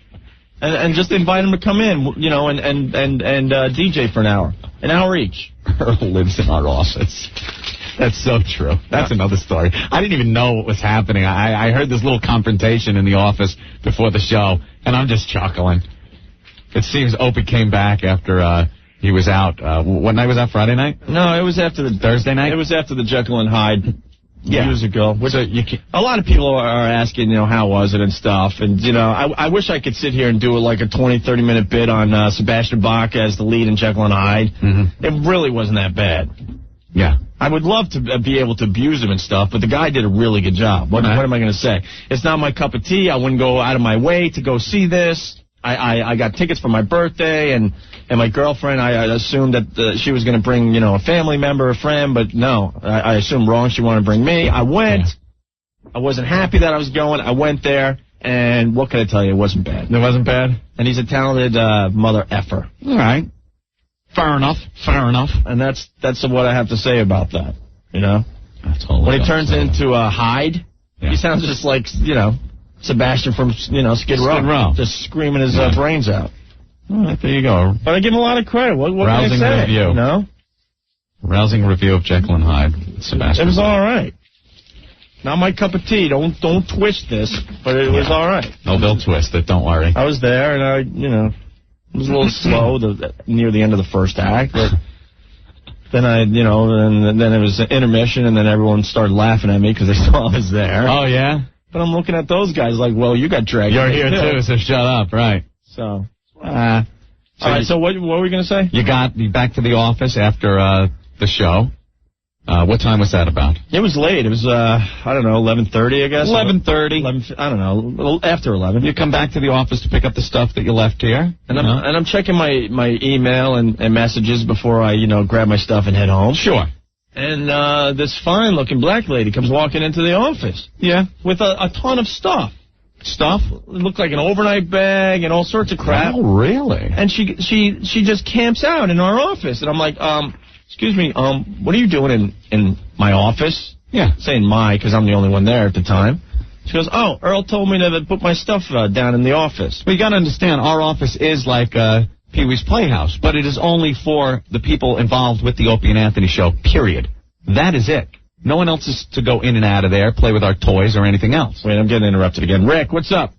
and just invite them to come in, and DJ for an hour each. Earl lives in our office. That's so true. That's another story. I didn't even know what was happening. I heard this little confrontation in the office before the show, and I'm just chuckling. It seems Opie came back after he was out. What night was that, Friday night? No, it was after the Thursday night? It was after the Jekyll and Hyde years ago. So a lot of people are asking, how was it and stuff. And, I wish I could sit here and do like a 20, 30-minute bit on Sebastian Bach as the lead in Jekyll and Hyde. Mm-hmm. It really wasn't that bad. Yeah. I would love to be able to abuse him and stuff, but the guy did a really good job. What am I going to say? It's not my cup of tea. I wouldn't go out of my way to go see this. I got tickets for my birthday, and my girlfriend, I assumed that she was going to bring, a family member, a friend, but no. I assumed wrong. She wanted to bring me. I went. Yeah. I wasn't happy that I was going. I went there, and what can I tell you? It wasn't bad. It wasn't bad? And he's a talented mother effer. All right. Fair enough. And that's what I have to say about that, you know? That's all. When he turns into Hyde, he sounds just like, Sebastian from, Skid Row. Just screaming his brains out. All right, there you go. But I give him a lot of credit. What Rousing can I say? review. You know? Rousing review of Jekyll and Hyde. Sebastian. It was all right. Not my cup of tea. Don't twist this, but it was all right. No, they'll twist it. Don't worry. I was there, and I, it was a little slow near the end of the first act, but then and then it was an intermission, and then everyone started laughing at me because they saw I was there. Oh, yeah? But I'm looking at those guys like, well, you got dragged. You're here, too, so shut up, right. So, all right, so what were we going to say? You got back to the office after the show. What time was that about? It was late. It was, 11:30, I guess. 11:30. I don't know, after 11. You come back to the office to pick up the stuff that you left here. And I'm checking my email and messages before I, grab my stuff and head home. Sure. And this fine-looking black lady comes walking into the office. Yeah. With a ton of stuff. Stuff? It looked like an overnight bag and all sorts of crap. Oh, really? And she just camps out in our office. And I'm like, excuse me, what are you doing in my office? Yeah. Saying my, because I'm the only one there at the time. She goes, oh, Earl told me to put my stuff down in the office. Well, you got to understand, our office is like Pee-wee's Playhouse, but it is only for the people involved with the Opie and Anthony show, period. That is it. No one else is to go in and out of there, play with our toys or anything else. Wait, I'm getting interrupted again. Rick, what's up?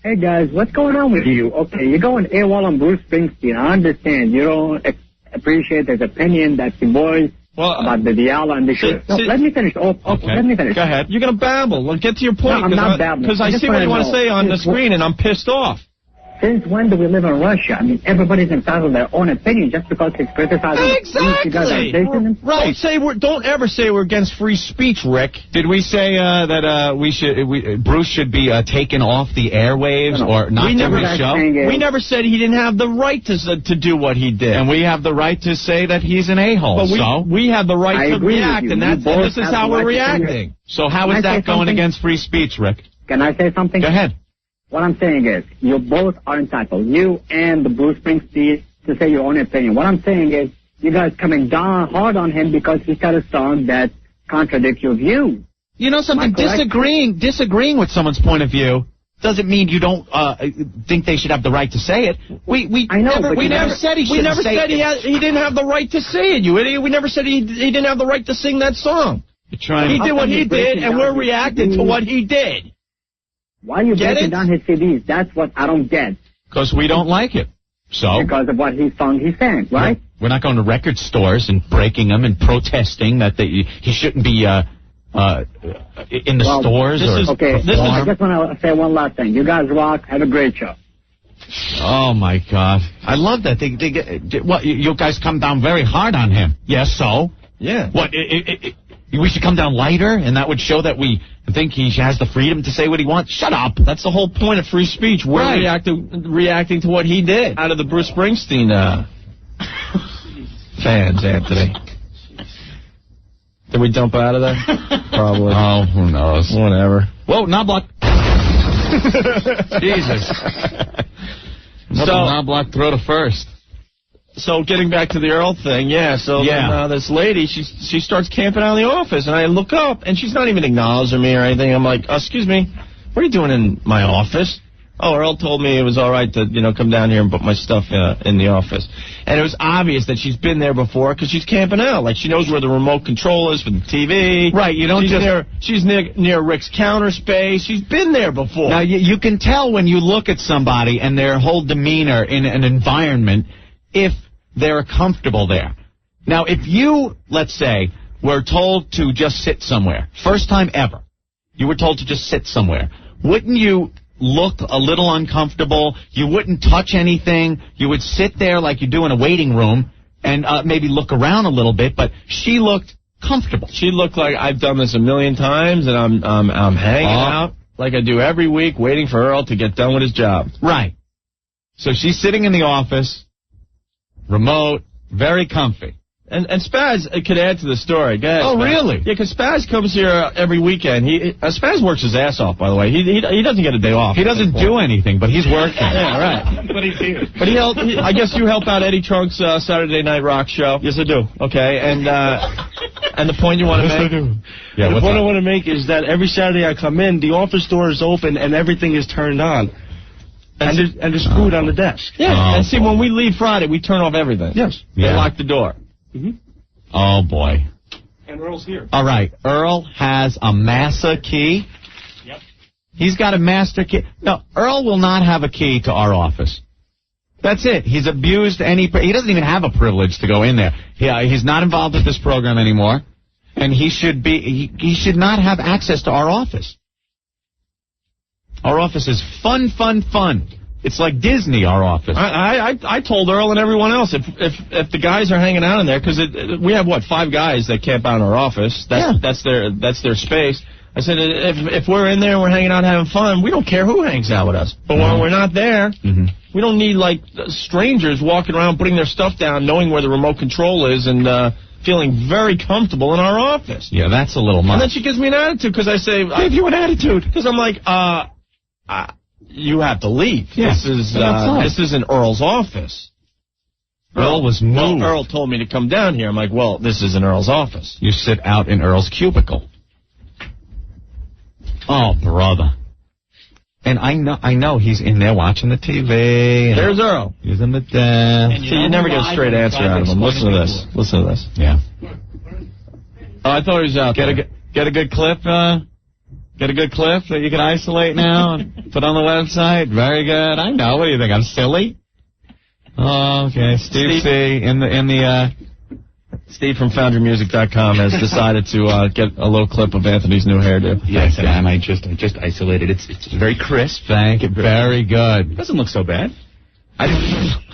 Hey, guys, what's going on with you? Okay, you're going AWOL on Bruce Springsteen. I understand. You don't appreciate his opinion that the boys about the Diallo and the show. No, let me finish. Okay. Let me finish. Go ahead. You're going to babble. Well, get to your point. No, I'm not babbling. Because I see what you want to say on the screen, and I'm pissed off. Since when do we live in Russia? I mean, everybody's entitled to their own opinion just because it's criticizing. Exactly. Right. Don't ever say we're against free speech, Rick. Did we say that Bruce should be taken off the airwaves or not do his show? We never said he didn't have the right to do what he did. And we have the right to say that he's an a-hole. But we have the right to react, and this is how we're reacting. So how is that going against free speech, Rick? Can I say something? Go ahead. What I'm saying is, you both are entitled, you and the Bruce Springsteen, to say your own opinion. What I'm saying is, you guys coming down hard on him because he's got a song that contradicts your view. You know something? Disagreeing with someone's point of view doesn't mean you don't think they should have the right to say it. We never said he shouldn't say it. He didn't have the right to say it, you idiot. We never said he didn't have the right to sing that song. He did what he did, and we're reacting to what he did. Why are you breaking down his CDs? That's what I don't get. Because we don't like it. So? Because of what he sang, right? We're not going to record stores and breaking them and protesting that he shouldn't be in the stores. I just want to say one last thing. You guys rock. Have a great show. Oh, my God. I love that. You guys come down very hard on him. Yes, so? Yeah. What, we should come down lighter, and that would show that we think he has the freedom to say what he wants? Shut up. That's the whole point of free speech. We're reacting to what he did. Out of the Bruce Springsteen fans, Anthony. Did we dump out of there? Probably. Oh, who knows? Whatever. Whoa, Knobloch. Jesus. Knobloch, throw to first. So getting back to the Earl thing, then, this lady, she starts camping out of the office, and I look up, and she's not even acknowledging me or anything. I'm like, excuse me, what are you doing in my office? Oh, Earl told me it was all right to, come down here and put my stuff in the office. And it was obvious that she's been there before because she's camping out. Like, she knows where the remote control is for the TV. Right, you don't she's near Rick's counter space. She's been there before. Now, you can tell when you look at somebody and their whole demeanor in an environment if they're comfortable there. Now, if you, let's say, were told to just sit somewhere, first time ever, you were told to just sit somewhere, wouldn't you look a little uncomfortable? You wouldn't touch anything. You would sit there like you do in a waiting room and maybe look around a little bit, but she looked comfortable. She looked like I've done this a million times, and I'm hanging out like I do every week, waiting for Earl to get done with his job. Right. So she's sitting in the office, remote, very comfy. And Spaz could add to the story. Go ahead, Oh, Spaz. really? Yeah, because Spaz comes here every weekend. Spaz works his ass off, by the way. He doesn't get a day off. He doesn't do anything, but he's working. Yeah, right. But he's here. But I guess you help out Eddie Trunk's Saturday Night Rock show. Yes, I do. Okay, and the point you want to make? Yeah, the what's point up? I want to make is that every Saturday I come in, the office door is open and everything is turned on. And there's food on the desk. Yeah, and see, when we leave Friday, we turn off everything. Yes. They Yeah. lock the door. Mm-hmm. Oh, boy. And Earl's here. All right, Earl has a massa key. Yep. He's got a master key. No, Earl will not have a key to our office. That's it. He's abused he doesn't even have a privilege to go in there. He's not involved with this program anymore, and he should not have access to our office. Our office is fun. It's like Disney, our office. I told Earl and everyone else if the guys are hanging out in there, because we have 5 guys that camp out in our office. That's their space. I said if we're in there and we're hanging out having fun, we don't care who hangs out with us. But when we're not there, we don't need strangers walking around putting their stuff down, knowing where the remote control is, and feeling very comfortable in our office. Yeah, that's a little much. And then she gives me an attitude because I say, I give you an attitude because I'm like, you have to leave. Yeah, this isn't Earl's office. Earl was moved. Well, Earl told me to come down here. I'm like, well, this isn't Earl's office. You sit out in Earl's cubicle. Oh, brother. And I know he's in there watching the TV. There's Earl. He's in the desk. See, you never get a straight answer out of him. Listen to this. Listen to this. Yeah. Oh, I thought he was out there. Get a good clip, Get a good clip that you can isolate now and put on the website. Very good. I know. What do you think? I'm silly? Oh, okay. Steve C. in the Steve from FoundryMusic.com has decided to get a little clip of Anthony's new hairdo. Yes, and I just isolated. It's very crisp. Thank you. Very good. Doesn't look so bad.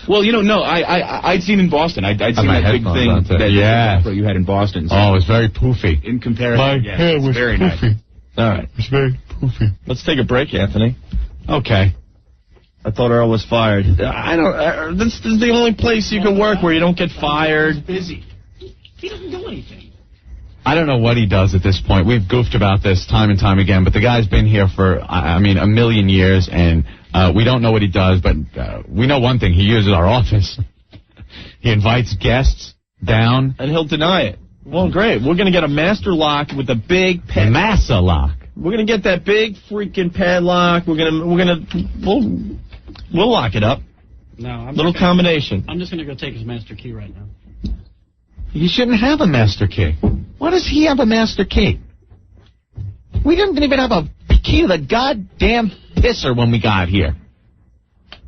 Well, I'd seen in Boston. I'd seen that big thing that you had in Boston. So oh, it was very poofy. In comparison, my hair was very poofy. Nice. All right. It was very poofy. Let's take a break, Anthony. Okay. I thought Earl was fired. I don't. This is the only place you can work where you don't get fired. He's busy. He doesn't do anything. I don't know what he does at this point. We've goofed about this time and time again, but the guy's been here for, a million years, and we don't know what he does, but we know one thing. He uses our office. He invites guests down. And he'll deny it. Well, great. We're going to get a master lock with a big Massa lock. We're going to get that big freaking padlock. We'll lock it up. No, Little combination. I'm just going to go take his master key right now. He shouldn't have a master key. Why does he have a master key? We didn't even have a key to the goddamn pisser when we got here.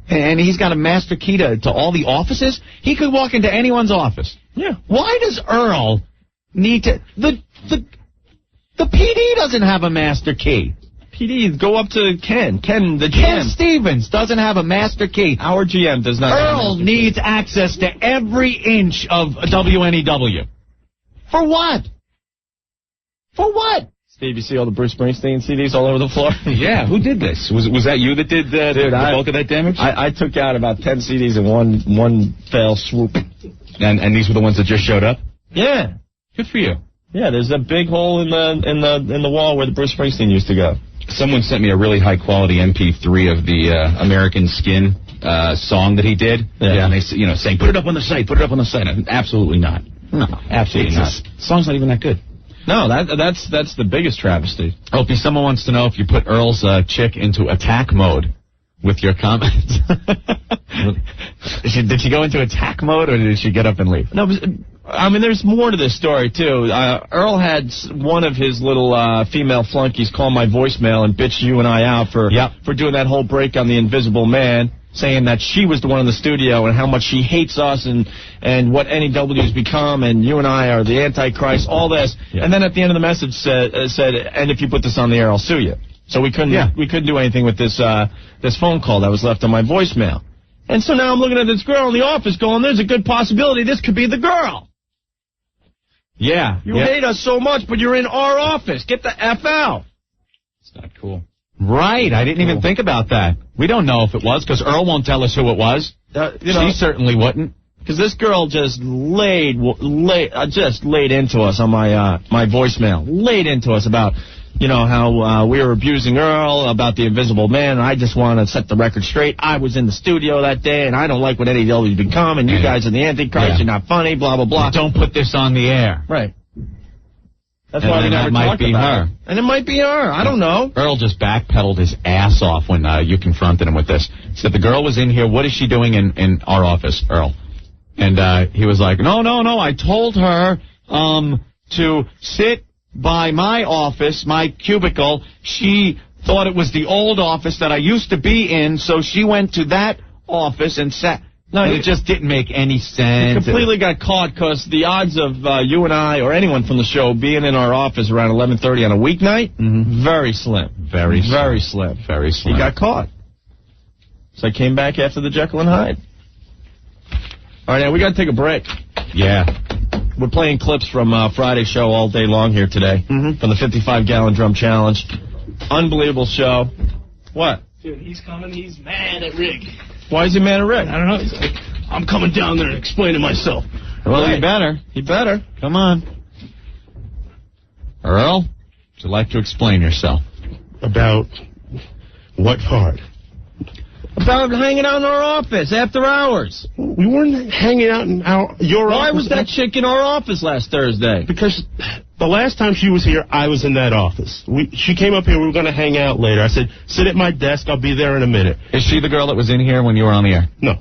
And he's got a master key to all the offices? He could walk into anyone's office. Yeah. Why does Earl need to... The PD doesn't have a master key. PD, go up to Ken. Ken, the GM. Ken Stevens doesn't have a master key. Our GM does not. Earl needs access to every inch of WNEW. For what? For what? Steve, you see all the Bruce Springsteen CDs all over the floor? Yeah, who did this? Was that you that did the bulk of that damage? I took out about 10 CDs in one fell swoop. And these were the ones that just showed up? Yeah. Good for you. Yeah, there's a big hole in the wall where the Bruce Springsteen used to go. Someone sent me a really high quality MP3 of the American Skin song that he did. Yeah. And they saying put it up on the site, put it up on the site. Absolutely not. No, absolutely not. The song's not even that good. No, that's the biggest travesty. Opie, someone wants to know if you put Earl's chick into attack mode with your comments. Did she go into attack mode, or did she get up and leave? No, I mean, there's more to this story, too. Earl had one of his little female flunkies call my voicemail and bitch you and I out for doing that whole break on the Invisible Man, saying that she was the one in the studio and how much she hates us and what NEW's become, and you and I are the Antichrist, all this. Yeah. And then at the end of the message said, and if you put this on the air, I'll sue you. So we couldn't do anything with this phone call that was left on my voicemail. And so now I'm looking at this girl in the office going, there's a good possibility this could be the girl. Yeah. You hate us so much, but you're in our office. Get the F out. It's not cool. Right. I didn't even think about that. We don't know if it was, because Earl won't tell us who it was. She certainly wouldn't. Because this girl just laid into us on my voicemail. Laid into us about, how we were abusing Earl, about the Invisible Man, and I just want to set the record straight. I was in the studio that day, and I don't like what NEW's become, and you guys are the Antichrist, you're not funny, blah, blah, blah. Don't put this on the air. Right. That's why we never talked about it. And it might be her. I don't know. Earl just backpedaled his ass off when you confronted him with this. He said, the girl was in here. What is she doing in our office, Earl? And he was like, no. I told her to sit by my office, my cubicle. She thought it was the old office that I used to be in, so she went to that office and sat. No, it just didn't make any sense. He completely got caught because the odds of you and I or anyone from the show being in our office around 11:30 on a weeknight, very slim. Very slim. He got caught. So I came back after the Jekyll and Hyde. All right, now we got to take a break. Yeah. We're playing clips from Friday's show all day long here today from the 55-gallon drum challenge. Unbelievable show. What? Dude, he's coming. He's mad at Rick. Why is he mad at Rick? I don't know. He's like, I'm coming down there and explaining myself. Well, he better. He better. Come on. Earl, would you like to explain yourself? About what part? About hanging out in our office after hours. We weren't hanging out in your office. Why was that chick in our office last Thursday? Because the last time she was here, I was in that office. She came up here. We were going to hang out later. I said, sit at my desk. I'll be there in a minute. Is she the girl that was in here when you were on the air? No.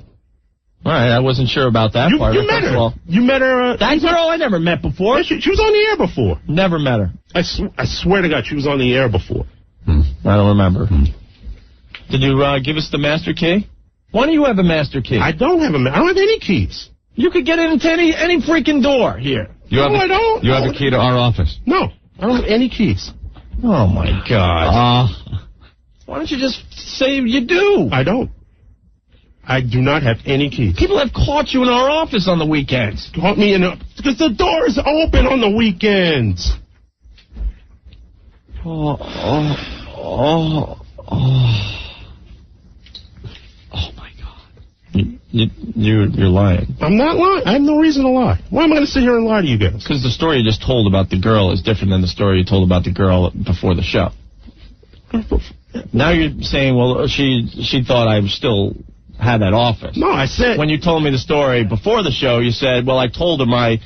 All right, I wasn't sure about that part. You met her. You met her. That girl I never met before. Yeah, she was on the air before. Never met her. I swear to God, she was on the air before. I don't remember. Did you give us the master key? Why do you have a master key? I don't have I don't have any keys. You could get into any freaking door here. I don't. You have a key to our office? No, I don't have any keys. Oh, my God. Why don't you just say you do? I don't. I do not have any keys. People have caught you in our office on the weekends. Caught me because the door is open on the weekends. Oh my God. You're lying. I'm not lying. I have no reason to lie. Why am I going to sit here and lie to you guys? Because the story you just told about the girl is different than the story you told about the girl before the show. Now you're saying, well, she thought I still had that office. No, I said... When you told me the story before the show, you said, well, I told her my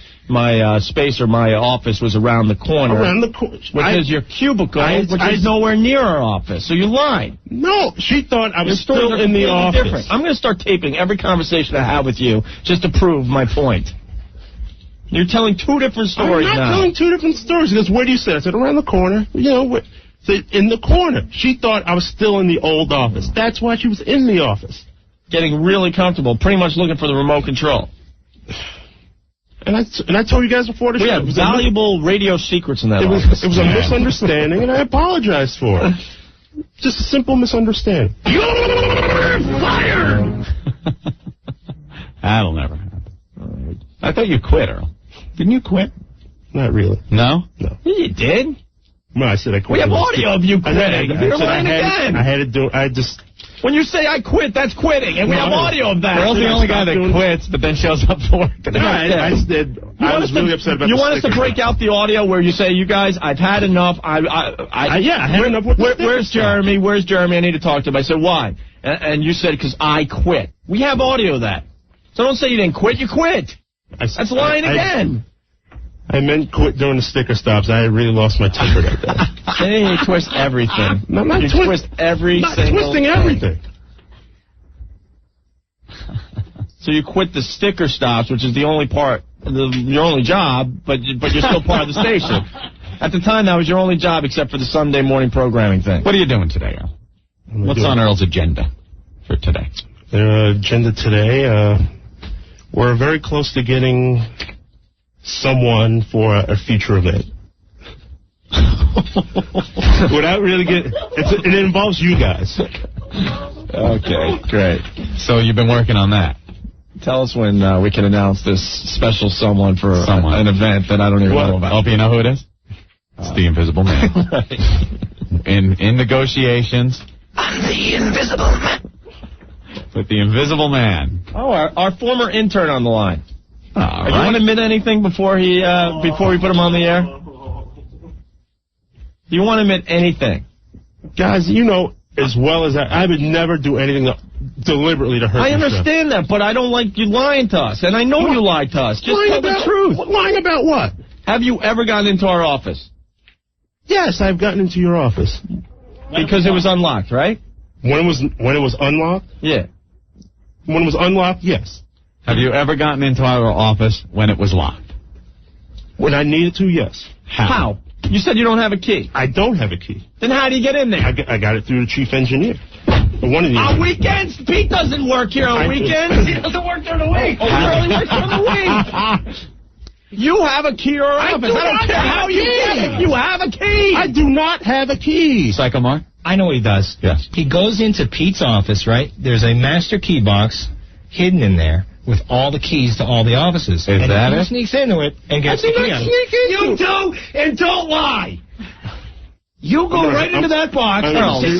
space or my office was around the corner. Around the corner. Which is your cubicle, which is nowhere near our office. So you lied. No, she thought I was still in the office. Different. I'm going to start taping every conversation I have with you just to prove my point. You're telling two different stories now. I'm not telling two different stories. Because where do you sit? I said, around the corner. In the corner. She thought I was still in the old office. That's why she was in the office. Getting really comfortable, pretty much looking for the remote control. And I told you guys before the show. We have valuable radio secrets in that office. It was a misunderstanding, and I apologize for it. Just a simple misunderstanding. You're fired! That'll never happen. I thought you quit, Earl. Didn't you quit? Not really. No? No. You did? No, I said I quit. We have audio of you quitting. You're lying again. I had to do it. When you say I quit, that's quitting, and we have audio of that. Earl's the only guy that quits, but then shows up for work. I was really upset about. You want us to break out the audio where you say, "You guys, I've had enough. I had enough." Where's Jeremy? Where's Jeremy? I need to talk to him. I said, "Why?" And you said, "Because I quit." We have audio of that. So don't say you didn't quit. You quit. That's lying again. I meant quit doing the sticker stops. I really lost my temper that day. Hey, you twist everything. No, I'm not twist every not single twisting thing. everything. So you quit the sticker stops, which is the only part, your only job, but you're still part of the station. At the time, that was your only job except for the Sunday morning programming thing. What are you doing today, Earl? What's on Earl's agenda for today? The agenda today, we're very close to getting someone for a future event. Without really getting... It involves you guys. Okay, great. So you've been working on that. Tell us when we can announce this special someone for an event that I don't even know about. Opie, you know who it is? It's the Invisible Man. In negotiations. I'm the Invisible Man. with the Invisible Man. Oh, our former intern on the line. All right. right. You want to admit anything before we put him on the air? Do you want to admit anything? Guys, you know as well as I would never do anything deliberately to hurt I understand that, but I don't like you lying to us, and I know you lied to us. Just tell the truth. Lying about what? Have you ever gotten into our office? Yes, I've gotten into your office. Because it was unlocked, right? When it was unlocked? Yeah. When it was unlocked, yes. Have you ever gotten into our office when it was locked? When I needed to, yes. How? You said you don't have a key. I don't have a key. Then how do you get in there? I got it through the chief engineer. On weekends? Pete doesn't work here on weekends. He doesn't work during the week. Oh, he only works during the week. You have a key to our office. I don't care how you get it. You have a key. I do not have a key. Psycho Mark? I know what he does. Yes. He goes into Pete's office, right? There's a master key box hidden in there with all the keys to all the offices. Is that it? He sneaks into it and gets the key out. You do, and don't lie. You go right into that box.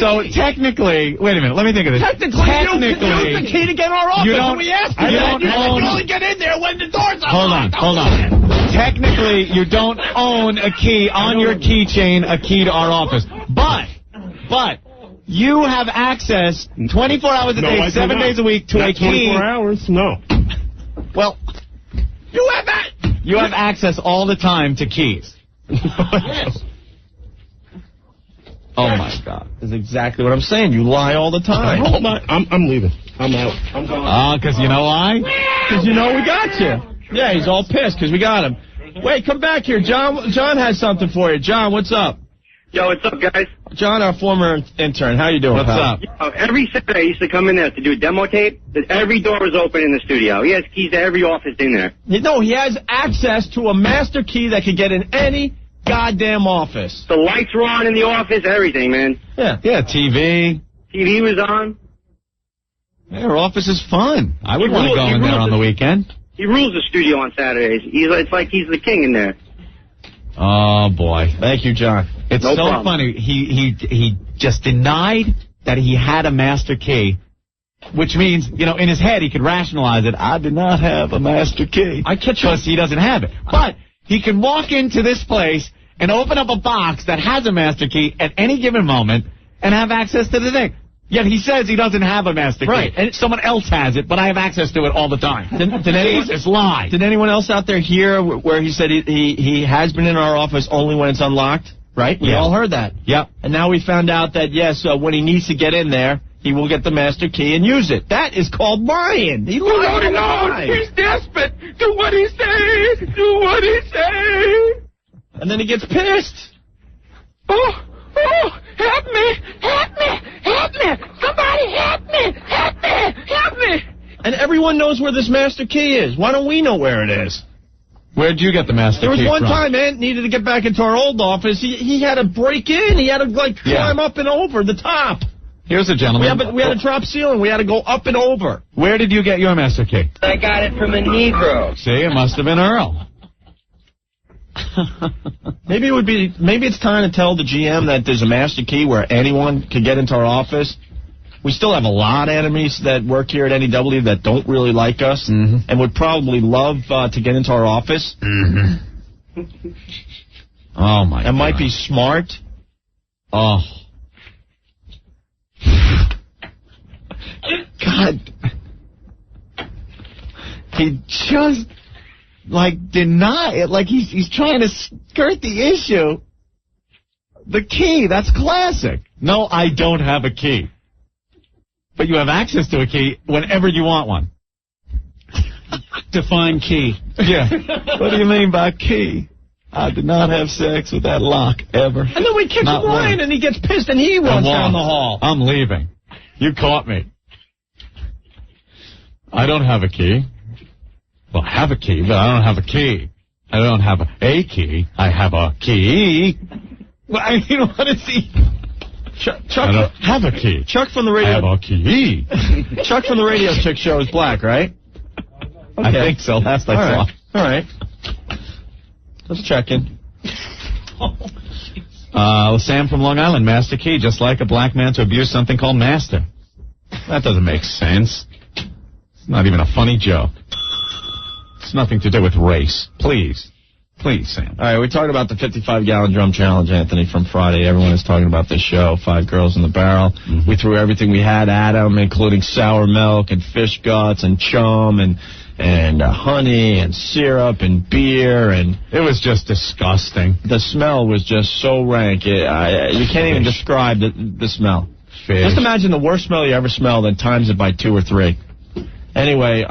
So technically, wait a minute, let me think of this. Technically, you use the key to get in our office. You don't, we asked you you that. don't You own, can only get in there when the door's Hold unlocked. on. Technically, you don't own a key on your keychain, a key to our office. But you have access 24 hours a day, 7 days a week to a key. 24 hours? No. Well, you have that. You have access all the time to keys. Yes. Oh, my God. That's exactly what I'm saying. You lie all the time. I'm leaving. I'm out. I'm gone. Because you know why? Because you know we got you. Yeah, he's all pissed because we got him. Wait, come back here. John has something for you. John, what's up? Yo, what's up, guys? John, our former intern. How you doing, What's pal? up? Yo, every Saturday I used to come in there to do a demo tape. Every door was open in the studio. He has keys to every office in there. No, he has access to a master key that can get in any goddamn office. The lights were on in the office, everything, man. Yeah, TV. TV was on. Yeah, our office is fun. I would want to go in there on the weekend. He rules the studio on Saturdays. It's like he's the king in there. Oh, boy. Thank you, John. It's No so problem. funny. He just denied that he had a master key, which means, in his head he could rationalize it. I do not have a master key. Because he doesn't have it. But he can walk into this place and open up a box that has a master key at any given moment and have access to the thing. Yet he says he doesn't have a master key. Right. And someone else has it, but I have access to it all the time. Jesus, lie. Did anyone else out there hear where he said he has been in our office only when it's unlocked? Right? We all heard that. Yep. And now we found out that, yes, when he needs to get in there, he will get the master key and use it. That is called lying. He lies all the time. He's desperate. Do what he says. Do what he says. And then he gets pissed. Oh, help me. Help me. Help me. Somebody help me. Help me. Help me. And everyone knows where this master key is. Why don't we know where it is? Where'd you get the master key There was one from? time Ant needed to get back into our old office. He had to break in. He had to, climb up and over the top. Here's a gentleman. We had a drop ceiling. We had to go up and over. Where did you get your master key? I got it from a Negro. See, it must have been Earl. Maybe it's time to tell the GM that there's a master key where anyone can get into our office. We still have a lot of enemies that work here at NEW that don't really like us and would probably love to get into our office. Mm-hmm. Oh, my God. And might be smart. Oh. God. He just, deny it. He's trying to skirt the issue. The key, that's classic. No, I don't have a key. But you have access to a key whenever you want one. Define key. Yeah. What do you mean by key? I did not have sex with that lock ever. And then we kick him lying and he gets pissed and he runs down the hall. I'm leaving. You caught me. I don't have a key. Well, I have a key, but I don't have a key. I don't have a key. I have a key. Well, what is he? Chuck, I don't have a key. Chuck from the radio. I have a key. Chuck from the Radio Chick Show is black, right? I think so. Last I saw. All right. Let's check in. Sam from Long Island, master key, just like a black man to abuse something called master. That doesn't make sense. It's not even a funny joke. It's nothing to do with race. Please. Please, Sam. All right, we talked about the 55-gallon drum challenge, Anthony, from Friday. Everyone is talking about this show, 5 Girls in the Barrel. We threw everything we had at them, including sour milk and fish guts and chum and honey and syrup and beer, and it was just disgusting. The smell was just so rank. You can't even describe the smell. Fish. Just imagine the worst smell you ever smelled and times it by 2 or 3. Anyway,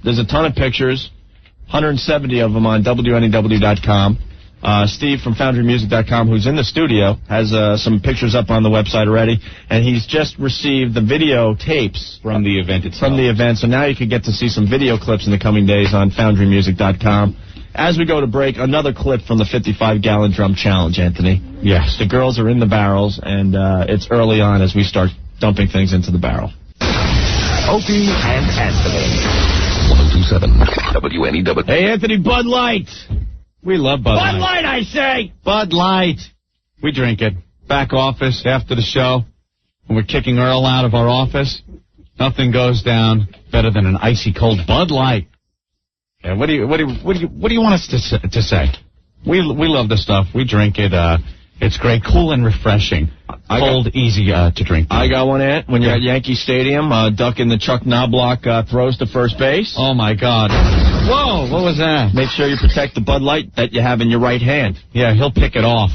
there's a ton of pictures. 170 of them on WNEW.com. Steve from FoundryMusic.com, who's in the studio, has some pictures up on the website already, and he's just received the video tapes from the event itself. From the event, so now you can get to see some video clips in the coming days on FoundryMusic.com. As we go to break, another clip from the 55-gallon drum challenge, Anthony. Yes. The girls are in the barrels, and it's early on as we start dumping things into the barrel. Opie and Anthony. 102.7 WNEW. Hey, Anthony, Bud Light. We love Bud Light. Bud Light, I say. Bud Light. We drink it. Back office after the show. When we're kicking Earl out of our office, nothing goes down better than an icy cold Bud Light. Yeah, what do you want us to say? We love the stuff. We drink it. It's great, cool and refreshing. Cold, easy to drink. I got one, Ant. When you're at Yankee Stadium, ducking the Chuck Knobloch throws to first base. Oh, my God. Whoa, what was that? Make sure you protect the Bud Light that you have in your right hand. Yeah, he'll pick it off.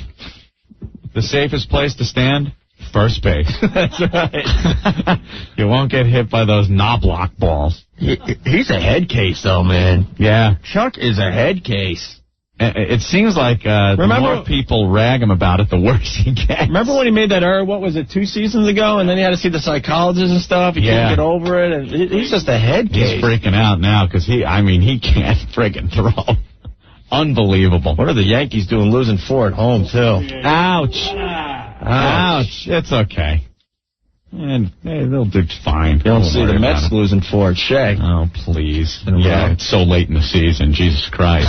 The safest place to stand? First base. That's right. You won't get hit by those Knobloch balls. He's a head case, though, man. Yeah. Chuck is a head case. It seems like the more people rag him about it, the worse he gets. Remember when he made that error, 2 seasons ago, and then he had to see the psychologist and stuff? He couldn't get over it, and he's just a head case. He's freaking out now because he can't friggin' throw. Unbelievable. What are the Yankees doing losing 4 at home, too? Ouch. Ouch. It's okay. And they'll do fine. You don't see the Mets losing 4 at Shea. Oh, please. Yeah, it's so late in the season. Jesus Christ.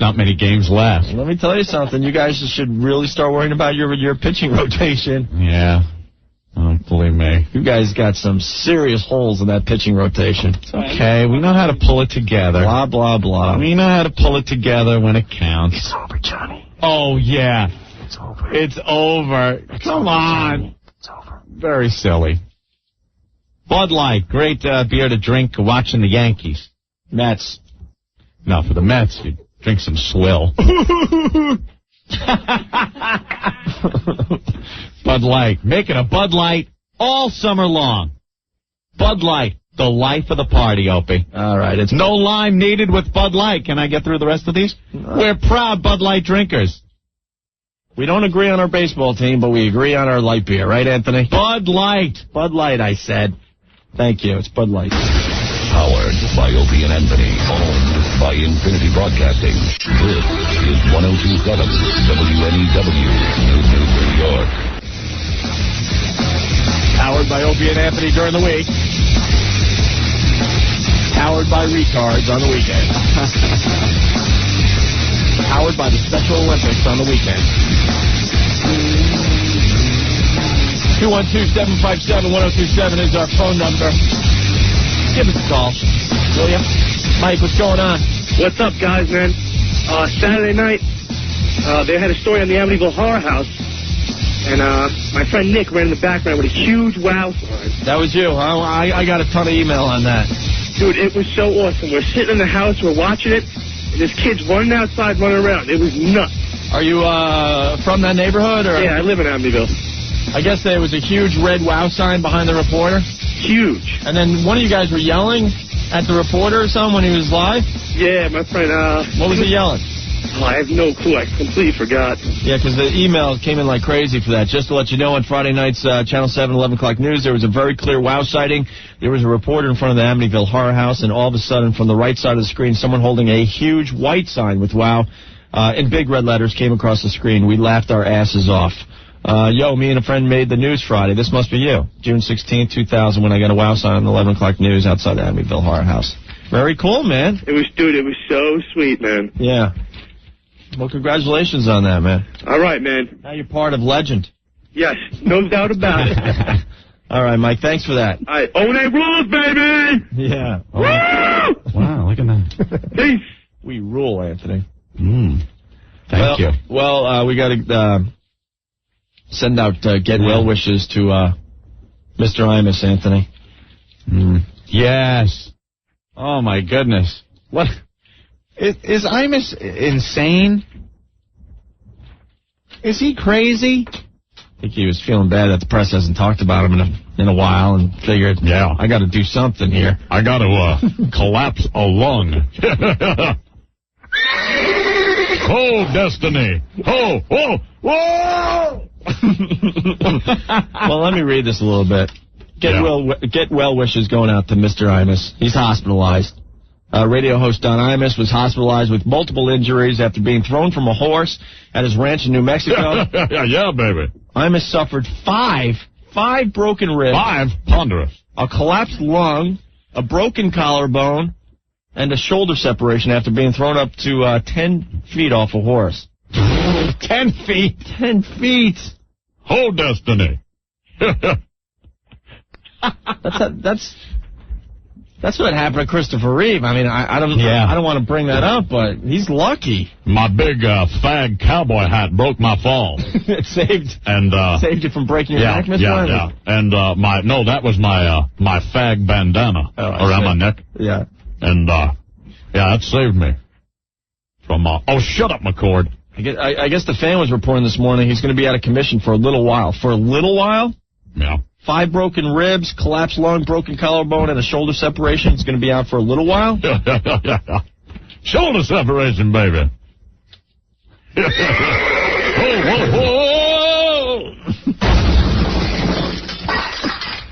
Not many games left. Let me tell you something. You guys should really start worrying about your pitching rotation. Yeah. Oh, believe me. You guys got some serious holes in that pitching rotation. It's okay. We know how to pull it together. Blah, blah, blah. We know how to pull it together when it counts. It's over, Johnny. Oh, yeah. It's over. It's over. Come on. It's over. Very silly. Bud Light, great beer to drink watching the Yankees. Mets. No, for the Mets, you drink some swill. Bud Light. Making a Bud Light all summer long. Bud Light, the life of the party, Opie. All right. It's no lime needed with Bud Light. Can I get through the rest of these? We're proud Bud Light drinkers. We don't agree on our baseball team, but we agree on our light beer, right, Anthony? Bud Light. Bud Light, I said. Thank you. It's Bud Light. Powered by Opie and Anthony. Owned by Infinity Broadcasting. This is 102.7 WNEW, New York. Powered by Opie and Anthony during the week. Powered by retards on the weekend. Powered by the Special Olympics on the weekend. 212-757-1027 is our phone number. Give us a call, will you? Mike, what's going on? What's up, guys, man? Saturday night, they had a story on the Amityville Horror House, and my friend Nick ran in the background with a huge wow sign. That was you, huh? I got a ton of email on that. Dude, it was so awesome. We're sitting in the house, we're watching it, and this kid's running outside, running around. It was nuts. Are you from that neighborhood? Or? Yeah, I live in Amityville. I guess there was a huge red wow sign behind the reporter. Huge. And then one of you guys were yelling at the reporter or something when he was live? Yeah, my friend, what was he yelling? Oh, I have no clue. I completely forgot. Yeah, because the email came in like crazy for that. Just to let you know, on Friday night's Channel 7, 11 o'clock news, there was a very clear wow sighting. There was a reporter in front of the Amityville Horror House, and all of a sudden, from the right side of the screen, someone holding a huge white sign with wow in big red letters came across the screen. We laughed our asses off. Me and a friend made the news Friday. This must be you. June 16, 2000, when I got a wow sign on the 11 o'clock news outside the Amityville Horror House. Very cool, man. It was so sweet, man. Yeah. Well, congratulations on that, man. All right, man. Now you're part of legend. Yes, no doubt about it. All right, Mike, thanks for that. All right, One rules, baby! Yeah. Woo! Wow, look at that. Peace. We rule, Anthony. Thank you. Well, we got to send out get well wishes to Mr. Imus, Anthony. Yes. Oh, my goodness. What? Is Imus insane? Is he crazy? I think he was feeling bad that the press hasn't talked about him in a while and figured, I got to do something here. I got to collapse a lung. Oh, destiny. Oh, whoa, whoa! Well, let me read this a little bit. Get well wishes going out to Mr. Imus. He's hospitalized. Radio host Don Imus was hospitalized with multiple injuries after being thrown from a horse at his ranch in New Mexico. Yeah, baby. Imus suffered five broken ribs. 5? Ponderous. A collapsed lung, a broken collarbone, and a shoulder separation after being thrown up to 10 feet off a horse. 10 feet? 10 feet. Oh, destiny. That's what happened to Christopher Reeve. I mean, I don't want to bring that up, but he's lucky. My big fag cowboy hat broke my fall. It saved you from breaking your neck, Mr. Imus? Yeah. And that was my fag bandana around my neck. Yeah. And that saved me from. Shut up, McCord. I guess the fan was reporting this morning he's going to be out of commission for a little while. For a little while? Yeah. 5 broken ribs, collapsed lung, broken collarbone, and a shoulder separation. It's going to be out for a little while. Shoulder separation, baby. Whoa.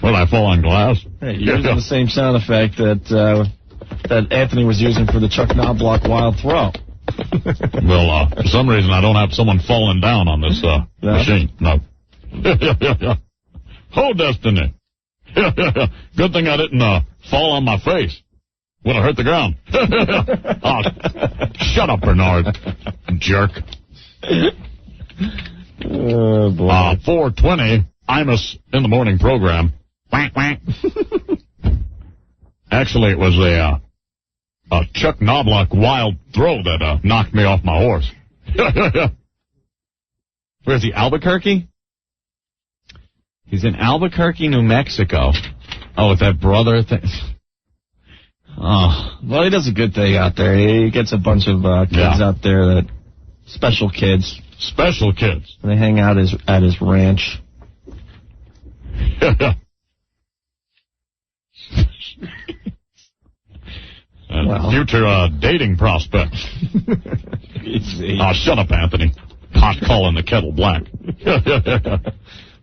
Will I fall on glass? Hey, you're using the same sound effect that Anthony was using for the Chuck Knobloch wild throw. Well, for some reason I don't have someone falling down on this machine. No. Oh, destiny. Good thing I didn't fall on my face. Would have hurt the ground. Shut up, Bernard. Jerk. Oh, boy. 4:20, Imus in the morning program. Quack, quack. Actually, it was a Chuck Knobloch wild throw that knocked me off my horse. Where's he, Albuquerque? He's in Albuquerque, New Mexico. Oh, with that brother thing. Oh, well, he does a good thing out there. He gets a bunch of kids out there special kids. Special kids. And they hang out at his ranch. Future dating prospect. Shut up, Anthony. Pot calling the kettle black.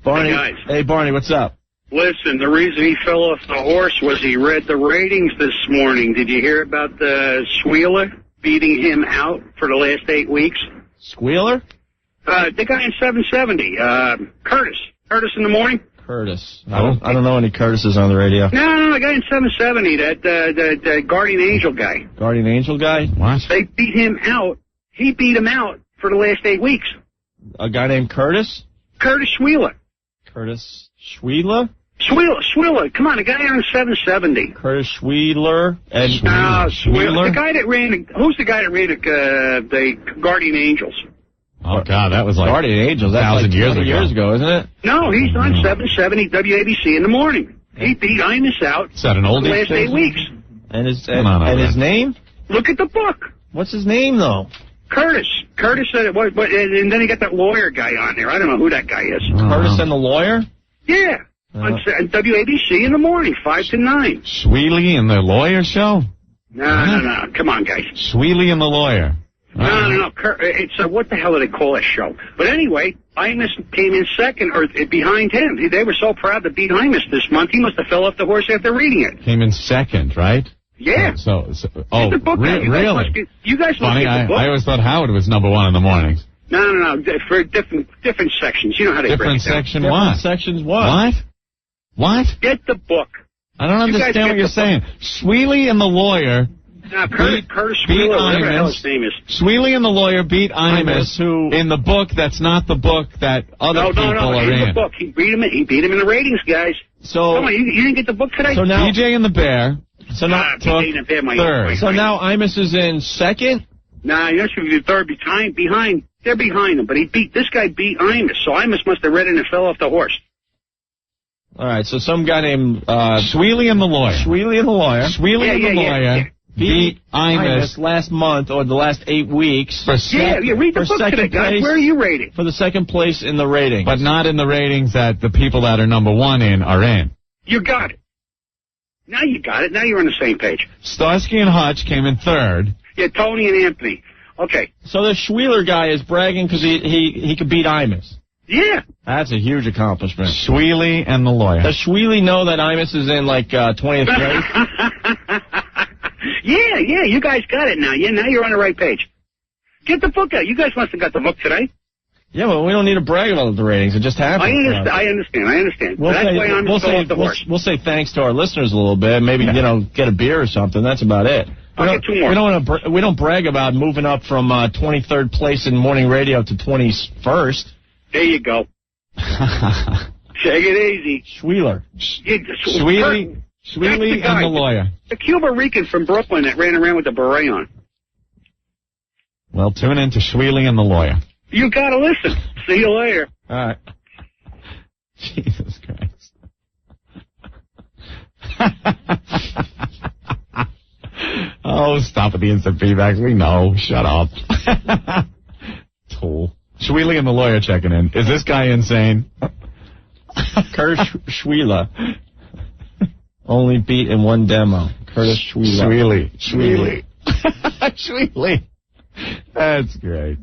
Barney, hey, guys. Hey, Barney, what's up? Listen, the reason he fell off the horse was he read the ratings this morning. Did you hear about the Squealer beating him out for the last 8 weeks? Squealer? The guy in 770, Curtis. Curtis in the morning? Curtis. I don't know any Curtises on the radio. No, the guy in 770, the Guardian Angel guy. Guardian Angel guy? What? They beat him out. He beat him out for the last 8 weeks. A guy named Curtis? Curtis Squealer. Curtis Schweiler? Schweiler. Come on, the guy on 770. Curtis Schweiler and Schweiler. The guy that ran. Who's the guy that ran the Guardian Angels? Oh God, that was like Guardian Angels. That's 1,000 like years ago, isn't it? No, he's on 770 WABC in the morning. He beat Imus out Is that an oldie the last 8 weeks. And his name? Look at the book. What's his name though? Curtis. Curtis said it. And then he got that lawyer guy on there. I don't know who that guy is. Curtis and the lawyer? Yeah. On WABC in the morning, 5 to 9. Sweely and the lawyer show? No. Come on, guys. Sweely and the lawyer. No. It's what the hell do they call that show? But anyway, Imus came in second, or behind him. They were so proud to beat Imus this month. He must have fell off the horse after reading it. Came in second, right? Yeah. Really? You guys Funny, look at the book. I always thought Howard was number 1 in the mornings. No. For different sections. You know how they break it down. Section what? Sections what? What? Get the book. I don't understand what you're saying. Sweely and the lawyer Curtis Wheeler, whatever the hell his name is. Sweely and the lawyer beat Imus, who in the book that's not the book that other people are in. The book. He beat him in the ratings, guys. So come on, you didn't get the book today? So now BJ and the Bear. So now third. So now Imus is in second? Nah, you should be third behind. They're behind him, but this guy beat Imus, so Imus must have read it and fell off the horse. All right, so some guy named Sweely and the lawyer. Sweely and the lawyer. Sweely and the lawyer beat Imus last month or the last 8 weeks. Read the book today, guys. Where are you rated? For the second place in the ratings. But not in the ratings that the people that are number one in are in. You got it. Now you got it. Now you're on the same page. Starsky and Hutch came in third. Yeah, Tony and Anthony. Okay. So the Schweiler guy is bragging because he could beat Imus. Yeah. That's a huge accomplishment. Sweely and the lawyer. Does Sweely know that Imus is in, 20th place? Yeah, you guys got it now. Yeah, now you're on the right page. Get the book out. You guys must have got the book today. Yeah, well, we don't need to brag about the ratings. It just happened. I understand. That's why I'm the horse. We'll say thanks to our listeners a little bit. Maybe, get a beer or something. That's about it. I'll get 2 more. We don't brag about moving up from 23rd place in morning radio to 21st. There you go. Take it easy. Schweiler. Sweely and the lawyer. The Cuba Rican from Brooklyn that ran around with the beret on. Well, tune in to Sweely and the lawyer. You gotta listen. See you later. All right. Jesus Christ. Oh, stop at the instant feedback. We know. Shut up. Tool. Sweely and the lawyer checking in. Is this guy insane? Curtis Schweiler. Only beat in one demo. Curtis Schweiler. Sweely. Sweely. That's great.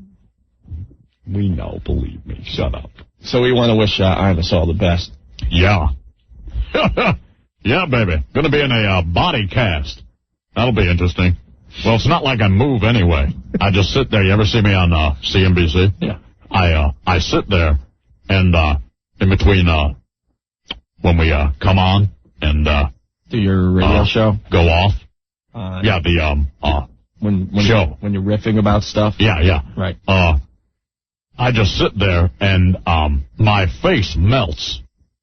We know, believe me. Shut up. So we want to wish Imus all the best. Yeah. Yeah, baby. Gonna be in a body cast. That'll be interesting. Well, it's not like I move anyway. I just sit there. You ever see me on CNBC? Yeah. I sit there, and in between when we come on and do your radio show, go off. Yeah, the when show when you're riffing about stuff. Yeah. Right. I just sit there, and my face melts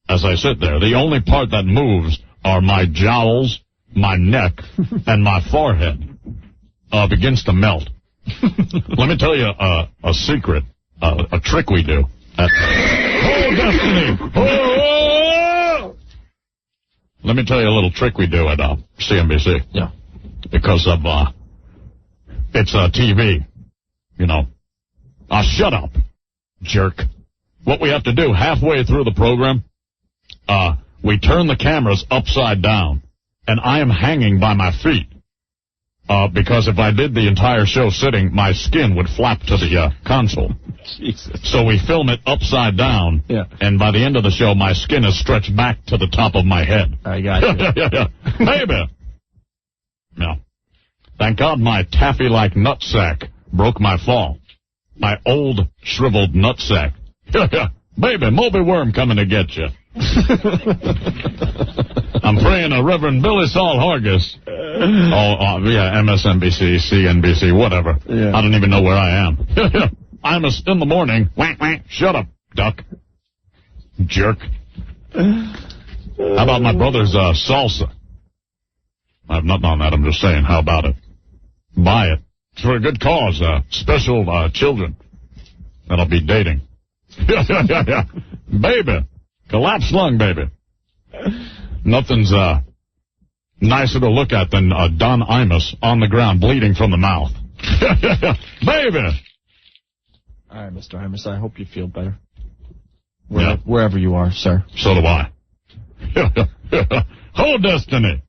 as I sit there. The only part that moves are my jowls, my neck, and my forehead. Begins to melt. Let me tell you a secret, a trick we do. Oh, Destiny! Oh! Let me tell you a little trick we do at CNBC. Yeah. Because of it's TV, shut up, jerk. What we have to do halfway through the program, we turn the cameras upside down, and I am hanging by my feet. Because if I did the entire show sitting, my skin would flap to the console. Jesus. So we film it upside down, and by the end of the show, my skin is stretched back to the top of my head. I got you. Yeah. Baby! Yeah. Thank God my taffy-like nutsack broke my fall. My old, shriveled nutsack. Baby, Moby Worm coming to get you. I'm praying to Reverend Billy Saul Hargis. MSNBC, CNBC, whatever. Yeah. I don't even know where I am. I'm in the morning. Whack, whack. Shut up, duck. Jerk. How about my brother's salsa? I have nothing on that. I'm just saying. How about it? Buy it. It's for a good cause. Special children that'll be dating. Yeah. Baby. Collapsed lung, baby. Nothing's nicer to look at than Don Imus on the ground bleeding from the mouth. Baby! All right, Mr. Imus, I hope you feel better. Wherever you are, sir. So do I. Oh, Destiny!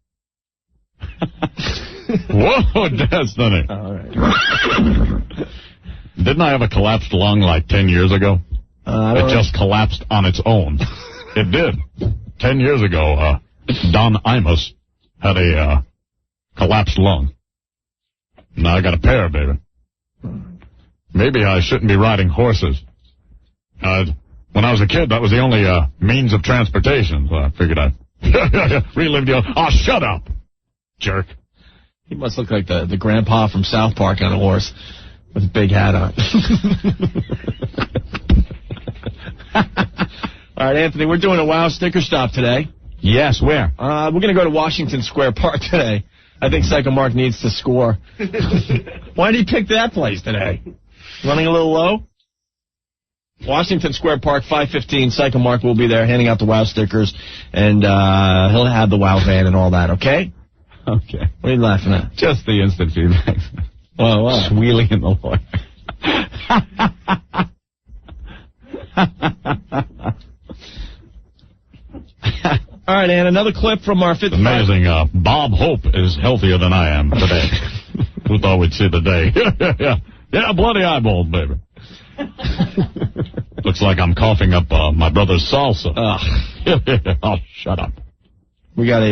Whoa, Destiny! All right. Didn't I have a collapsed lung like 10 years ago? It just collapsed on its own. It did. 10 years ago, Don Imus had a collapsed lung. Now I got a pair, baby. Maybe I shouldn't be riding horses. When I was a kid, that was the only means of transportation, so I figured I'd relive the old... Oh, shut up, jerk. He must look like the grandpa from South Park on a horse with a big hat on. All right, Anthony, we're doing a WOW sticker stop today. Yes, where? We're going to go to Washington Square Park today. I think Psycho Mark needs to score. Why did he pick that place today? Running a little low? Washington Square Park, 5:15. Psycho Mark will be there handing out the WOW stickers, and he'll have the WOW van and all that, okay? Okay. What are you laughing at? Just the instant feedback. What? Squealing in the lawyer. All right, and another clip from our 55. Amazing. Bob Hope is healthier than I am today. Who thought we'd see the day? Yeah, bloody eyeballs, baby. Looks like I'm coughing up my brother's salsa. Oh, shut up. We got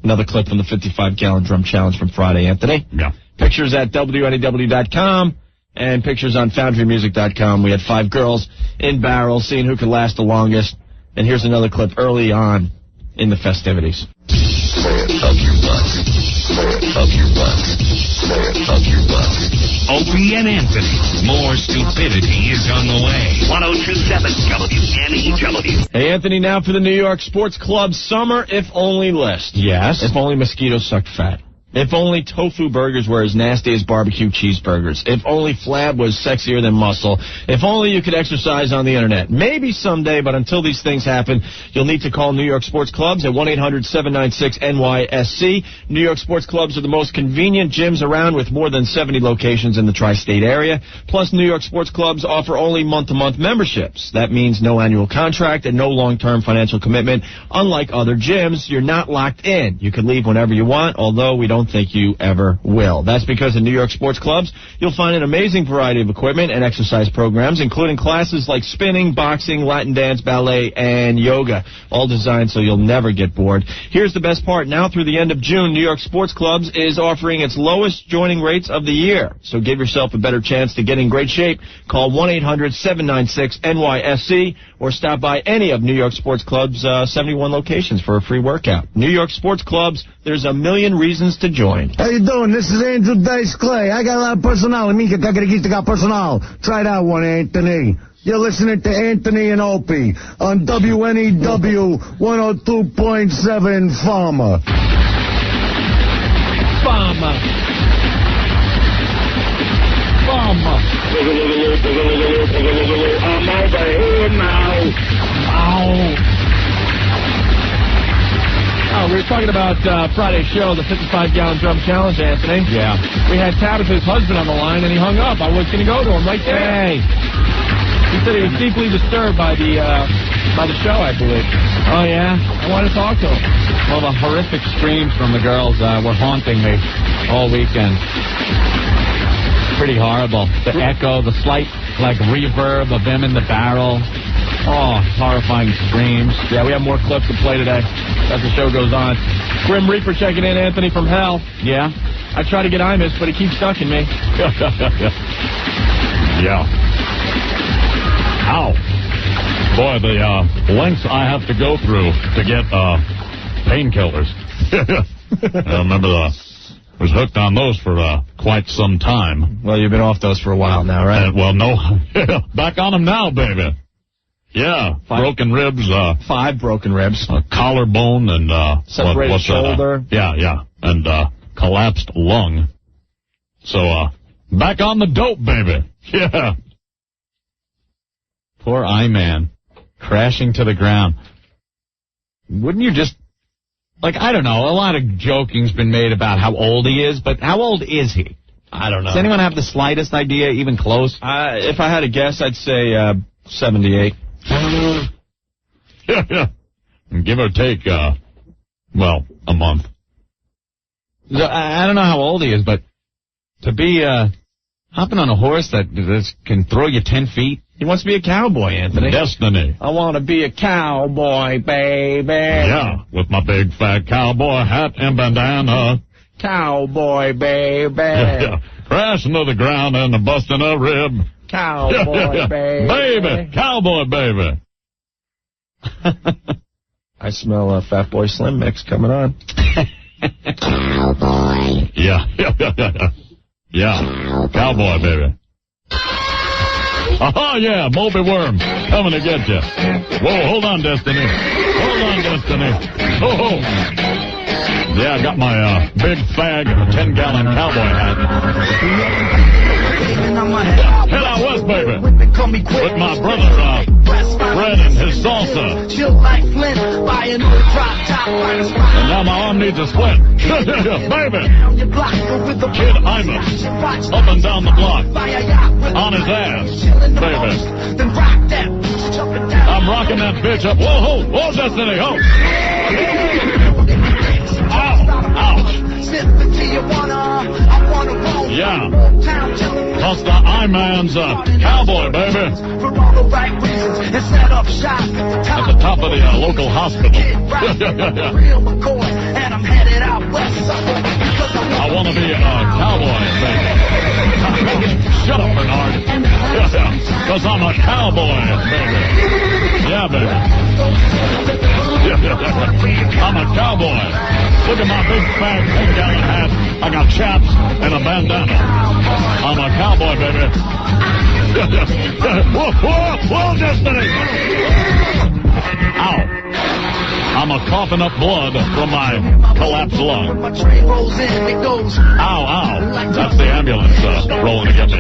another clip from the 55-gallon drum challenge from Friday, Anthony. Yeah. Pictures at WNEW.com and pictures on FoundryMusic.com. We had 5 girls in barrels seeing who could last the longest. And here's another clip early on in the festivities. Say it up your butt. Say it up your butt. Say it up your butt. Opie and Anthony. More stupidity is on the way. 102.7 WNEW. Hey, Anthony, now for the New York Sports Club Summer If Only list. Yes. If only mosquitoes sucked fat. If only tofu burgers were as nasty as barbecue cheeseburgers. If only flab was sexier than muscle. If only you could exercise on the internet. Maybe someday, but until these things happen, you'll need to call New York Sports Clubs at 1-800-796-NYSC. New York Sports Clubs are the most convenient gyms around with more than 70 locations in the tri-state area. Plus, New York Sports Clubs offer only month-to-month memberships. That means no annual contract and no long-term financial commitment. Unlike other gyms, you're not locked in. You can leave whenever you want, although we don't think you ever will. That's because in New York Sports Clubs, you'll find an amazing variety of equipment and exercise programs, including classes like spinning, boxing, Latin dance, ballet, and yoga, all designed so you'll never get bored. Here's the best part. Now through the end of June, New York Sports Clubs is offering its lowest joining rates of the year. So give yourself a better chance to get in great shape. Call 1-800-796-NYSC or stop by any of New York Sports Club's 71 locations for a free workout. New York Sports Clubs, there's a million reasons to join. How you doing? This is Andrew Dice Clay. I got a lot of personal. Mica got personal. Try that one, Anthony. You're listening to Anthony and Opie on WNEW 102.7 Farmer. Farmer. I'm over here now. Ow. Oh, we were talking about Friday's show, the 55-gallon drum challenge, Anthony. Yeah. We had Tabitha's husband on the line, and he hung up. I was going to go to him right there. Hey. He said he was deeply disturbed by the show, I believe. Oh, yeah? I wanted to talk to him. Well, the horrific screams from the girls were haunting me all weekend. Pretty horrible. The echo, the slight, reverb of them in the barrel. Oh, horrifying screams. Yeah, we have more clips to play today as the show goes on. Grim Reaper checking in, Anthony from hell. Yeah? I try to get Imus, but he keeps ducking me. Yeah. Ow. Boy, the lengths I have to go through to get painkillers. I remember was hooked on those for quite some time. Well, you've been off those for a while now, right? Well, no. Back on them now, baby. Yeah, broken ribs. 5 broken ribs. Collarbone and separated shoulder. Yeah, and collapsed lung. So back on the dope, baby. Yeah. Poor I-Man, crashing to the ground. Wouldn't you just, I don't know, a lot of joking's been made about how old he is, but how old is he? I don't know. Does anyone have the slightest idea, even close? If I had a guess, I'd say 78. Yeah. Give or take, a month. So, I don't know how old he is, but to be hopping on a horse that can throw you 10 feet. He wants to be a cowboy, Anthony. Destiny. I want to be a cowboy, baby. Yeah, with my big fat cowboy hat and bandana. Cowboy, baby. Yeah. Crashing to the ground and busting a rib. Cowboy, baby. Baby. Cowboy, baby. I smell a Fat Boy Slim mix coming on. Cowboy. Yeah. Yeah. Cowboy, baby. Oh, yeah, Moby Worm, coming to get you. Whoa, hold on, Destiny. Hold on, Destiny. Oh. Yeah, I got my big fag 10-gallon cowboy hat. Head out west, baby. With my brother, Fred and his salsa. And now my arm needs a split. Baby. Kid Imus, up and down the block. On his ass. Baby. I'm rocking that bitch up. Whoa, whoa, Destiny, ho. Yeah. Plus the I-Man's cowboy, baby. At the top of the local hospital. I want to be a cowboy, baby. Shut up, Bernard. Because I'm a cowboy, baby. Yeah, baby. I'm a cowboy. Look at my big fat 10-gallon hat. I got chaps and a bandana. I'm a cowboy, baby. Whoa, Destiny! Ow. I'm coughing up blood from my collapsed lung. Ow. That's the ambulance rolling to get me.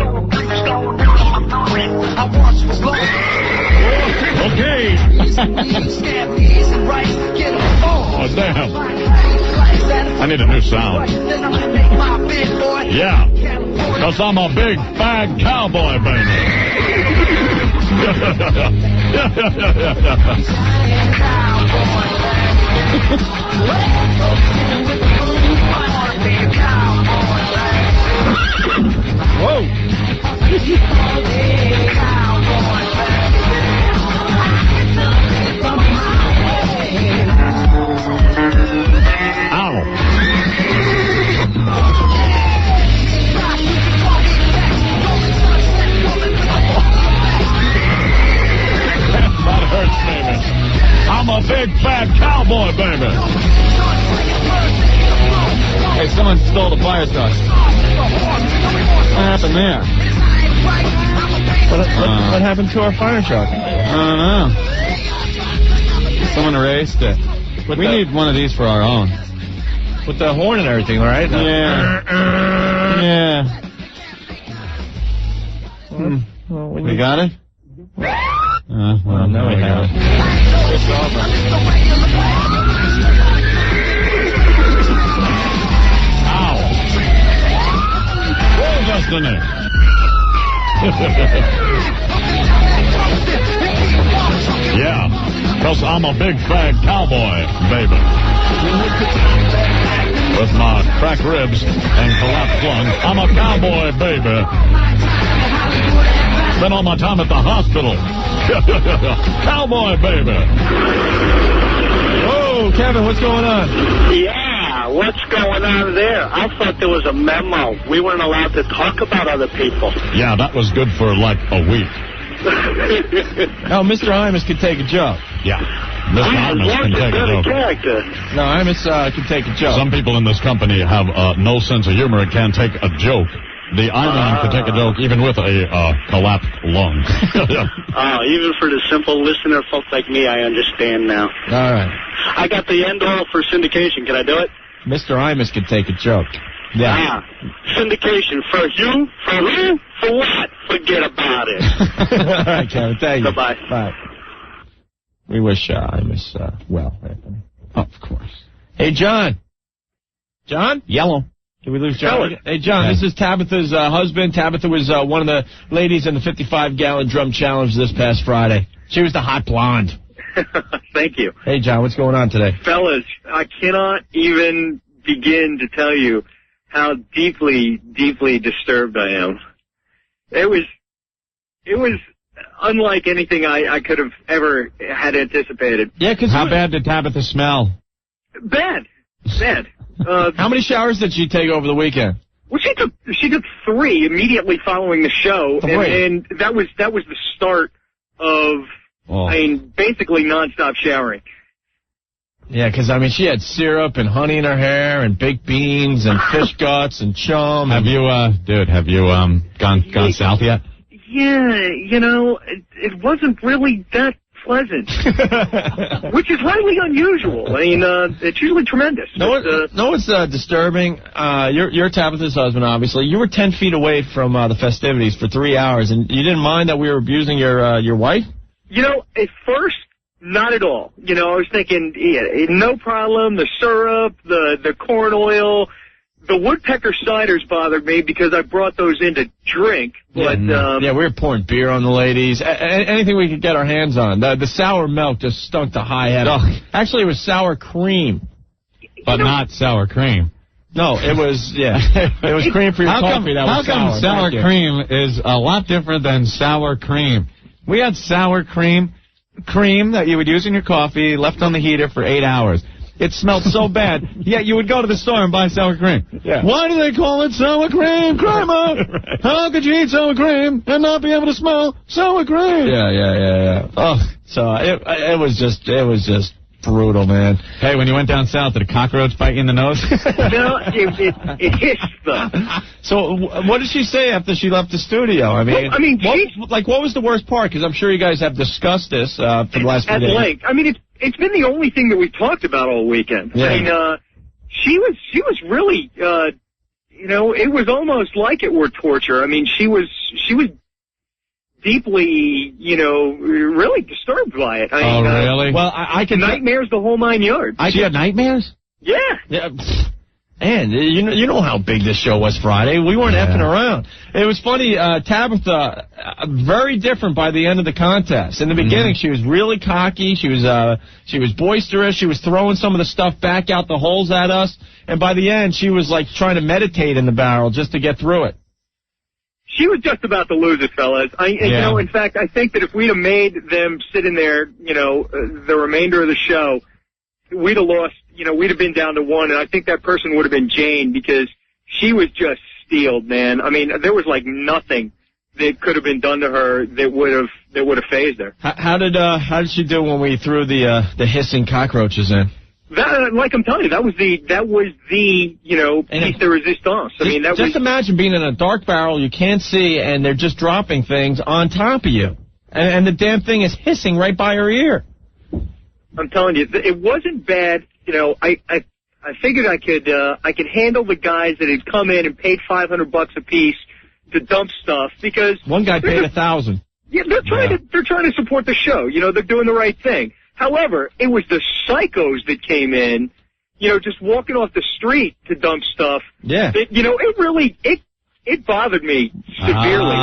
Okay. Oh, damn. I need a new sound. Yeah. Because I'm a big, fag cowboy, baby. Whoa. Ow. That hurts, baby. I'm a big fat cowboy, baby. Hey, someone stole the fire truck. What happened there? What happened to our fire truck? I don't know. Someone erased it. We need one of these for our own. With the horn and everything, right? Yeah. Yeah. We got it? Well, no, we have it. Ow. Whoa, Destiny. Yeah, because I'm a big fag cowboy, baby. With my cracked ribs and collapsed lung, I'm a cowboy, baby. Spent all my time at the hospital. Cowboy, baby. Whoa, Kevin, what's going on? Yeah, what's going on there? I thought there was a memo. We weren't allowed to talk about other people. Yeah, that was good for like a week. No, Mr. Imus can take a joke. Yeah. Mr. Imus can take a joke. No, Imus can take a joke. Some people in this company have no sense of humor and can't take a joke. The I-Man can take a joke even with a collapsed lung. Even for the simple listener folk like me, I understand now. All right. I got the end all for syndication. Can I do it? Mr. Imus can take a joke. Yeah. Syndication for you? For who? For what? Forget about it. All right, Kevin. Thank you. Goodbye. Bye. We wish Imus well, Anthony. Oh, of course. Hey, John. John? Yellow. Did we lose John? Hey, John, this is Tabitha's husband. Tabitha was one of the ladies in the 55-gallon drum challenge this past Friday. She was the hot blonde. Thank you. Hey, John, what's going on today? Fellas, I cannot even begin to tell you how deeply, deeply disturbed I am. It was unlike anything I could have ever had anticipated. Yeah, because how bad did Tabitha smell? Bad. How many showers did she take over the weekend? Well, she took 3 immediately following the show, and that was the start of, basically nonstop showering. Yeah, because, I mean, she had syrup and honey in her hair and baked beans and fish guts and chum. Have you gone south yet? Yeah, it wasn't really that pleasant, which is highly unusual. I mean, it's usually tremendous. What's disturbing? You're Tabitha's husband, obviously. You were 10 feet away from the festivities for 3 hours, and you didn't mind that we were abusing your wife? At first, not at all. I was thinking, yeah, no problem. The syrup, the corn oil, the woodpecker ciders bothered me because I brought those in to drink. But we were pouring beer on the ladies. Anything we could get our hands on. The sour milk just stunk to high heaven. Actually, it was sour cream, but not sour cream. No, it was it was cream for your coffee. How come sour cream is a lot different than sour cream? We had sour cream that you would use in your coffee, left on the heater for 8 hours. It smelled so bad. Yeah, you would go to the store and buy sour cream. Yeah. Why do they call it sour cream, Kramer? Right. How could you eat sour cream and not be able to smell sour cream? Yeah. Oh, so it was just brutal, man. Hey, when you went down south, did a cockroach bite you in the nose? No, it hissed though. So what did she say after she left the studio? I mean, what was the worst part? Because I'm sure you guys have discussed this for the last few days. At length. I mean, it's been the only thing that we talked about all weekend. Yeah. I mean, she was really, it was almost like it were torture. I mean, she was deeply, really disturbed by it. I mean, really? Well, I can nightmares the whole 9 yards. She had nightmares? Yeah. Yeah. And you know how big this show was Friday. We weren't effing around. It was funny. Tabitha, very different by the end of the contest. In the beginning, she was really cocky. She was boisterous. She was throwing some of the stuff back out the holes at us. And by the end, she was like trying to meditate in the barrel just to get through it. She was just about to lose it, fellas. In fact, I think that if we'd have made them sit in there, the remainder of the show, we'd have lost, we'd have been down to one, and I think that person would have been Jane because she was just steeled, man. I mean, there was like nothing that could have been done to her that would have phased her. How did she do when we threw the hissing cockroaches in? That, like I'm telling you, that was the piece de resistance. I mean, just imagine being in a dark barrel you can't see, and they're just dropping things on top of you, and the damn thing is hissing right by her ear. I'm telling you, it wasn't bad. I figured I could handle the guys that had come in and paid $500 a piece to dump stuff because one guy paid $1,000. Yeah, they're trying to support the show. They're doing the right thing. However, it was the psychos that came in, just walking off the street to dump stuff. Yeah. It bothered me severely.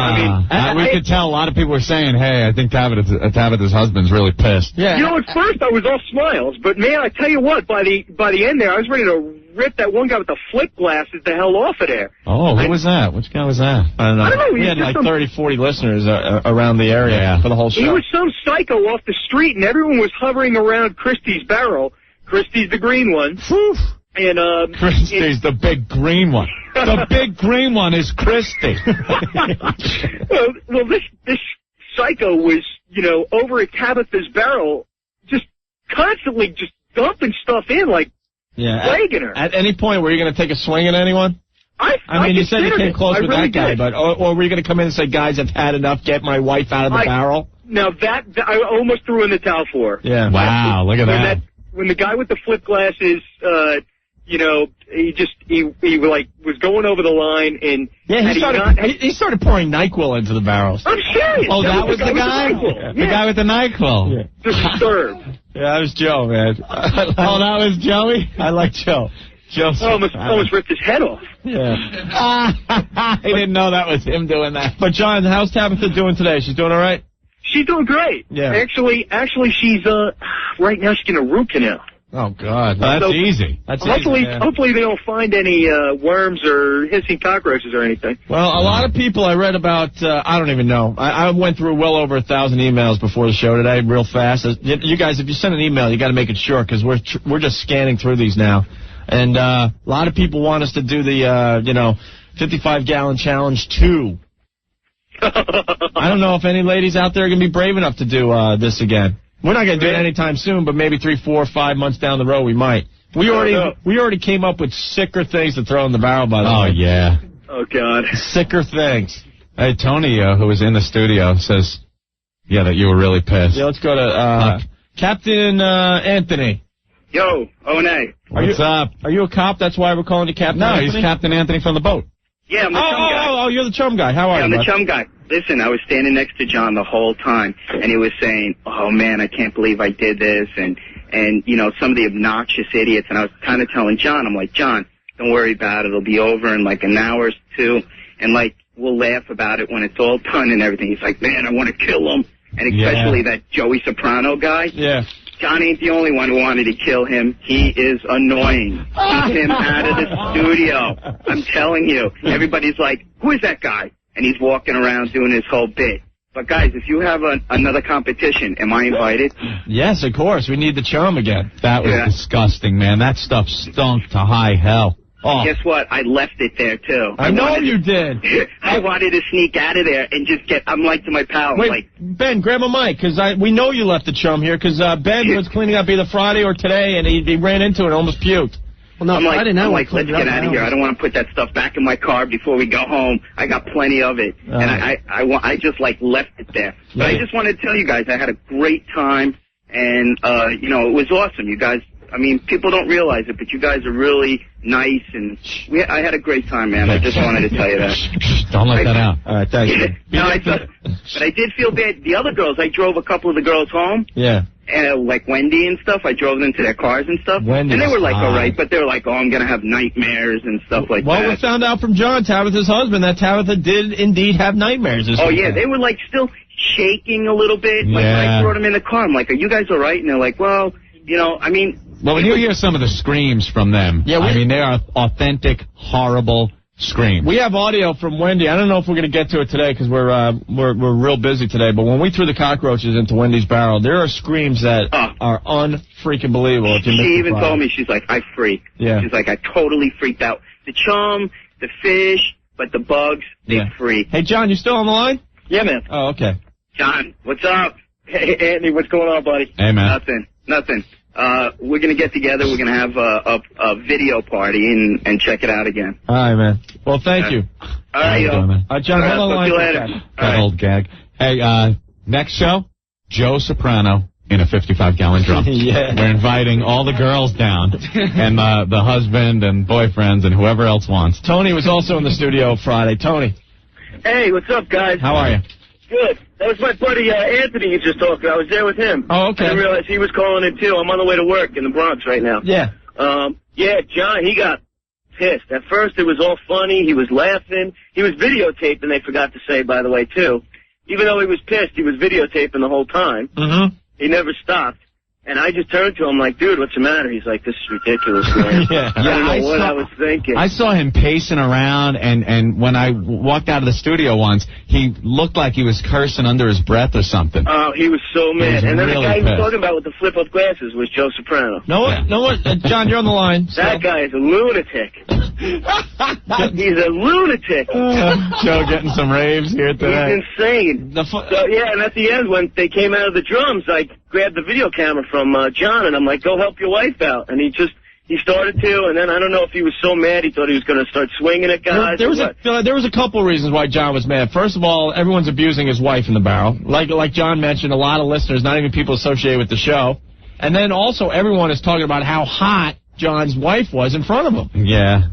We could tell a lot of people were saying, hey, I think Tabitha's husband's really pissed. Yeah. At first I was all smiles, but man, I tell you what, by the end there, I was ready to rip that one guy with the flip glasses the hell off of there. Oh, who was that? Which guy was that? I don't know. I don't know. We had like 30, 40 listeners around the area for the whole show. He was some psycho off the street, and everyone was hovering around Christie's barrel. Christie's the green one. And Christie's the big green one. The big green one is Christie. well, this psycho was, over at Tabitha's barrel, just constantly just dumping stuff in, like plaguing her. At any point, were you going to take a swing at anyone? I mean, you said you came close with that guy, but or were you going to come in and say, guys, I've had enough, get my wife out of the barrel? Now, that I almost threw in the towel for. Yeah. Wow, look at that. When the guy with the flip glasses, he was going over the line, and he started pouring NyQuil into the barrels. I'm serious. Oh, that was the guy? The guy with the NyQuil. Yeah. Disturbed. Yeah, that was Joe, man. Oh, that was Joey? I like Joe. Joe almost ripped his head off. Yeah. I didn't know that was him doing that. But John, how's Tabitha doing today? She's doing all right? She's doing great. Yeah. Actually, she's right now she's getting a root canal. Oh God, that's easy. Hopefully they don't find any worms or hissing cockroaches or anything. Well, a lot of people I read about. I don't even know. I went through well over 1,000 emails before the show today, real fast. You guys, if you send an email, you got to make it short because we're just scanning through these now, and a lot of people want us to do the 55-gallon challenge 2. I don't know if any ladies out there are going to be brave enough to do this again. We're not going to do it anytime soon, but maybe 3, 4, 5 months down the road we might. We already came up with sicker things to throw in the barrel, by the way. Oh, yeah. Oh, God. Sicker things. Hey, Tony, who was in the studio, says, yeah, that you were really pissed. Yeah, let's go to Captain Anthony. Yo, O&A. What's up? Are you a cop? That's why we're calling you Captain Anthony? No, he's Captain Anthony from the boat. Yeah, I'm the chum guy. Oh, you're the chum guy. How are you, I'm the chum guy. Listen, I was standing next to John the whole time, and he was saying, oh, man, I can't believe I did this, and you know, some of the obnoxious idiots, and I was kind of telling John, I'm like, John, don't worry about it. It'll be over in like an hour or two, and like, we'll laugh about it when it's all done and everything. He's like, man, I want to kill him, and especially that Joey Soprano guy. Yeah. John ain't the only one who wanted to kill him. He is annoying. Keep him out of the studio. I'm telling you. Everybody's like, who is that guy? And he's walking around doing his whole bit. But, guys, if you have another competition, am I invited? Yes, of course. We need the chum again. That was disgusting, man. That stuff stunk to high hell. Oh. Guess what? I left it there, too. I know you did. I wanted to sneak out of there and just I'm like to my pal. Wait, like, Ben, grab a mic, because we know you left the chum here, because Ben was cleaning up either Friday or today, and he ran into it and almost puked. Well, no, I'm like, let's cleaned get out of here. I don't want to put that stuff back in my car before we go home. I got plenty of it. And I just, like, left it there. But I just wanted to tell you guys I had a great time, and, you know, it was awesome. You guys, I mean, people don't realize it, but you guys are really nice, and I had a great time, man. I just wanted to tell you that. Don't let that out. All right, thank you. No, but I did feel bad. The other girls, I drove a couple of the girls home. Yeah. Like Wendy and stuff, I drove them to their cars and stuff. And they were like, all right, but they were like, oh, I'm going to have nightmares and stuff like that. Well, we found out from John, Tabitha's husband, that Tabitha did indeed have nightmares. Oh, yeah, they were like still shaking a little bit. Like when I brought them in the car, I'm like, are you guys all right? And they're like, well, you know, I mean. Well, when you hear some of the screams from them, I mean, they are authentic, horrible screams. We have audio from Wendy. I don't know if we're going to get to it today because we're real busy today. But when we threw the cockroaches into Wendy's barrel, there are screams that are unfreaking believable. She even told me, she's like, I freaked. Yeah. She's like, I totally freaked out. The chum, the fish, but the bugs, they freak. Hey, John, you still on the line? Yeah, man. Oh, okay. John, what's up? Hey, Anthony, what's going on, buddy? Hey, man. Nothing. We're going to get together. We're going to have a video party and check it out again. All right, man. Well, thank you. All right, yo. John, hold on the line. Talk to you later. That old gag. Hey, next show, Joe Soprano in a 55-gallon drum. Yeah. We're inviting all the girls down, and the husband and boyfriends and whoever else wants. Tony was also in the studio Friday. Tony. Hey, what's up, guys? How are you? Good. That was my buddy Anthony you just talked about. I was there with him. Oh, okay. I didn't realize he was calling in, too. I'm on the way to work in the Bronx right now. Yeah. Yeah, John, he got pissed. At first, it was all funny. He was laughing. He was videotaping, they forgot to say, by the way, too. Even though he was pissed, he was videotaping the whole time. Mm-hmm. He never stopped. And I just turned to him like, dude, what's the matter? He's like, this is ridiculous, man. I don't know what I was thinking. I saw him pacing around, and when I walked out of the studio once, he looked like he was cursing under his breath or something. Oh, he was so mad. And then really the guy he was pissed. talking about with the flip-up glasses was Joe Soprano. No what? John, you're on the line. That guy is a lunatic. He's a lunatic. Joe getting some raves here today. He's insane. Yeah, and at the end, when they came out of the drums, I grabbed the video camera from John, and I'm like, go help your wife out. And he started to, and then I don't know if he was so mad he thought he was going to start swinging at guys. There was a couple reasons why John was mad. First of all, everyone's abusing his wife in the barrel. Like John mentioned, a lot of listeners, not even people associated with the show. And then also everyone is talking about how hot John's wife was in front of him. Yeah.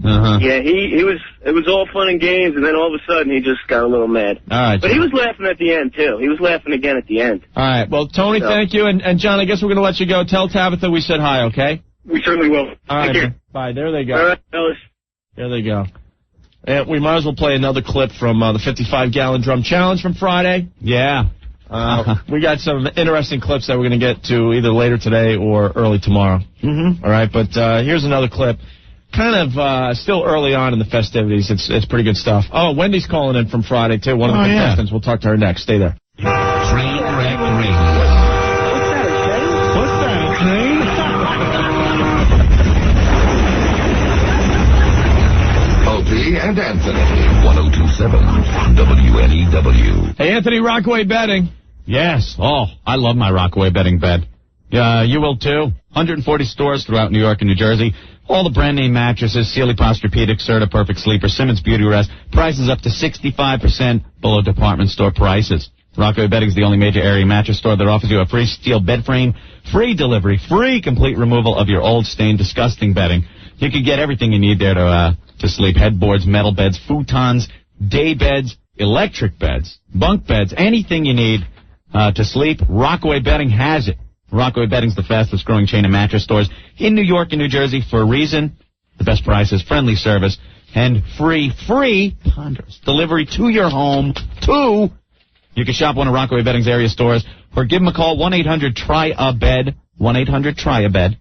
Uh-huh. Yeah, it was all fun and games, and then all of a sudden he just got a little mad. All right. But he was laughing at the end, too. He was laughing again at the end. All right. Well, Tony, thank you. And John, I guess we're going to let you go. Tell Tabitha we said hi, okay? We certainly will. All right. Take care. Bye. There they go. All right, fellas. There they go. And we might as well play another clip from the 55-gallon drum challenge from Friday. Yeah. We got some interesting clips that we're going to get to either later today or early tomorrow. Mm-hmm. All right, but here's another clip. Kind of still early on in the festivities. It's pretty good stuff. Oh, Wendy's calling in from Friday, too. One of the contestants. We'll talk to her next. Stay there. Trainwreck Radio. What's that, Train? Opie and Anthony, 102.7 WNEW. Hey, Anthony, Rockaway betting. Yes. Oh, I love my Rockaway bedding bed. You will too. 140 stores throughout New York and New Jersey. All the brand name mattresses, Sealy Posturepedic, Serta Perfect Sleeper, Simmons Beauty Rest. Prices up to 65% below department store prices. Rockaway Bedding is the only major area mattress store that offers you a free steel bed frame, free delivery, free complete removal of your old, stained, disgusting bedding. You can get everything you need there to sleep. Headboards, metal beds, futons, day beds, electric beds, bunk beds, anything you need to sleep. Rockaway Bedding has it. Rockaway Bedding's the fastest growing chain of mattress stores in New York and New Jersey for a reason. The best prices, friendly service, and free ponderous delivery to your home, too. You can shop one of Rockaway Bedding's area stores or give them a call, 1-800-TRY-A-BED, 1-800-TRY-A-BED.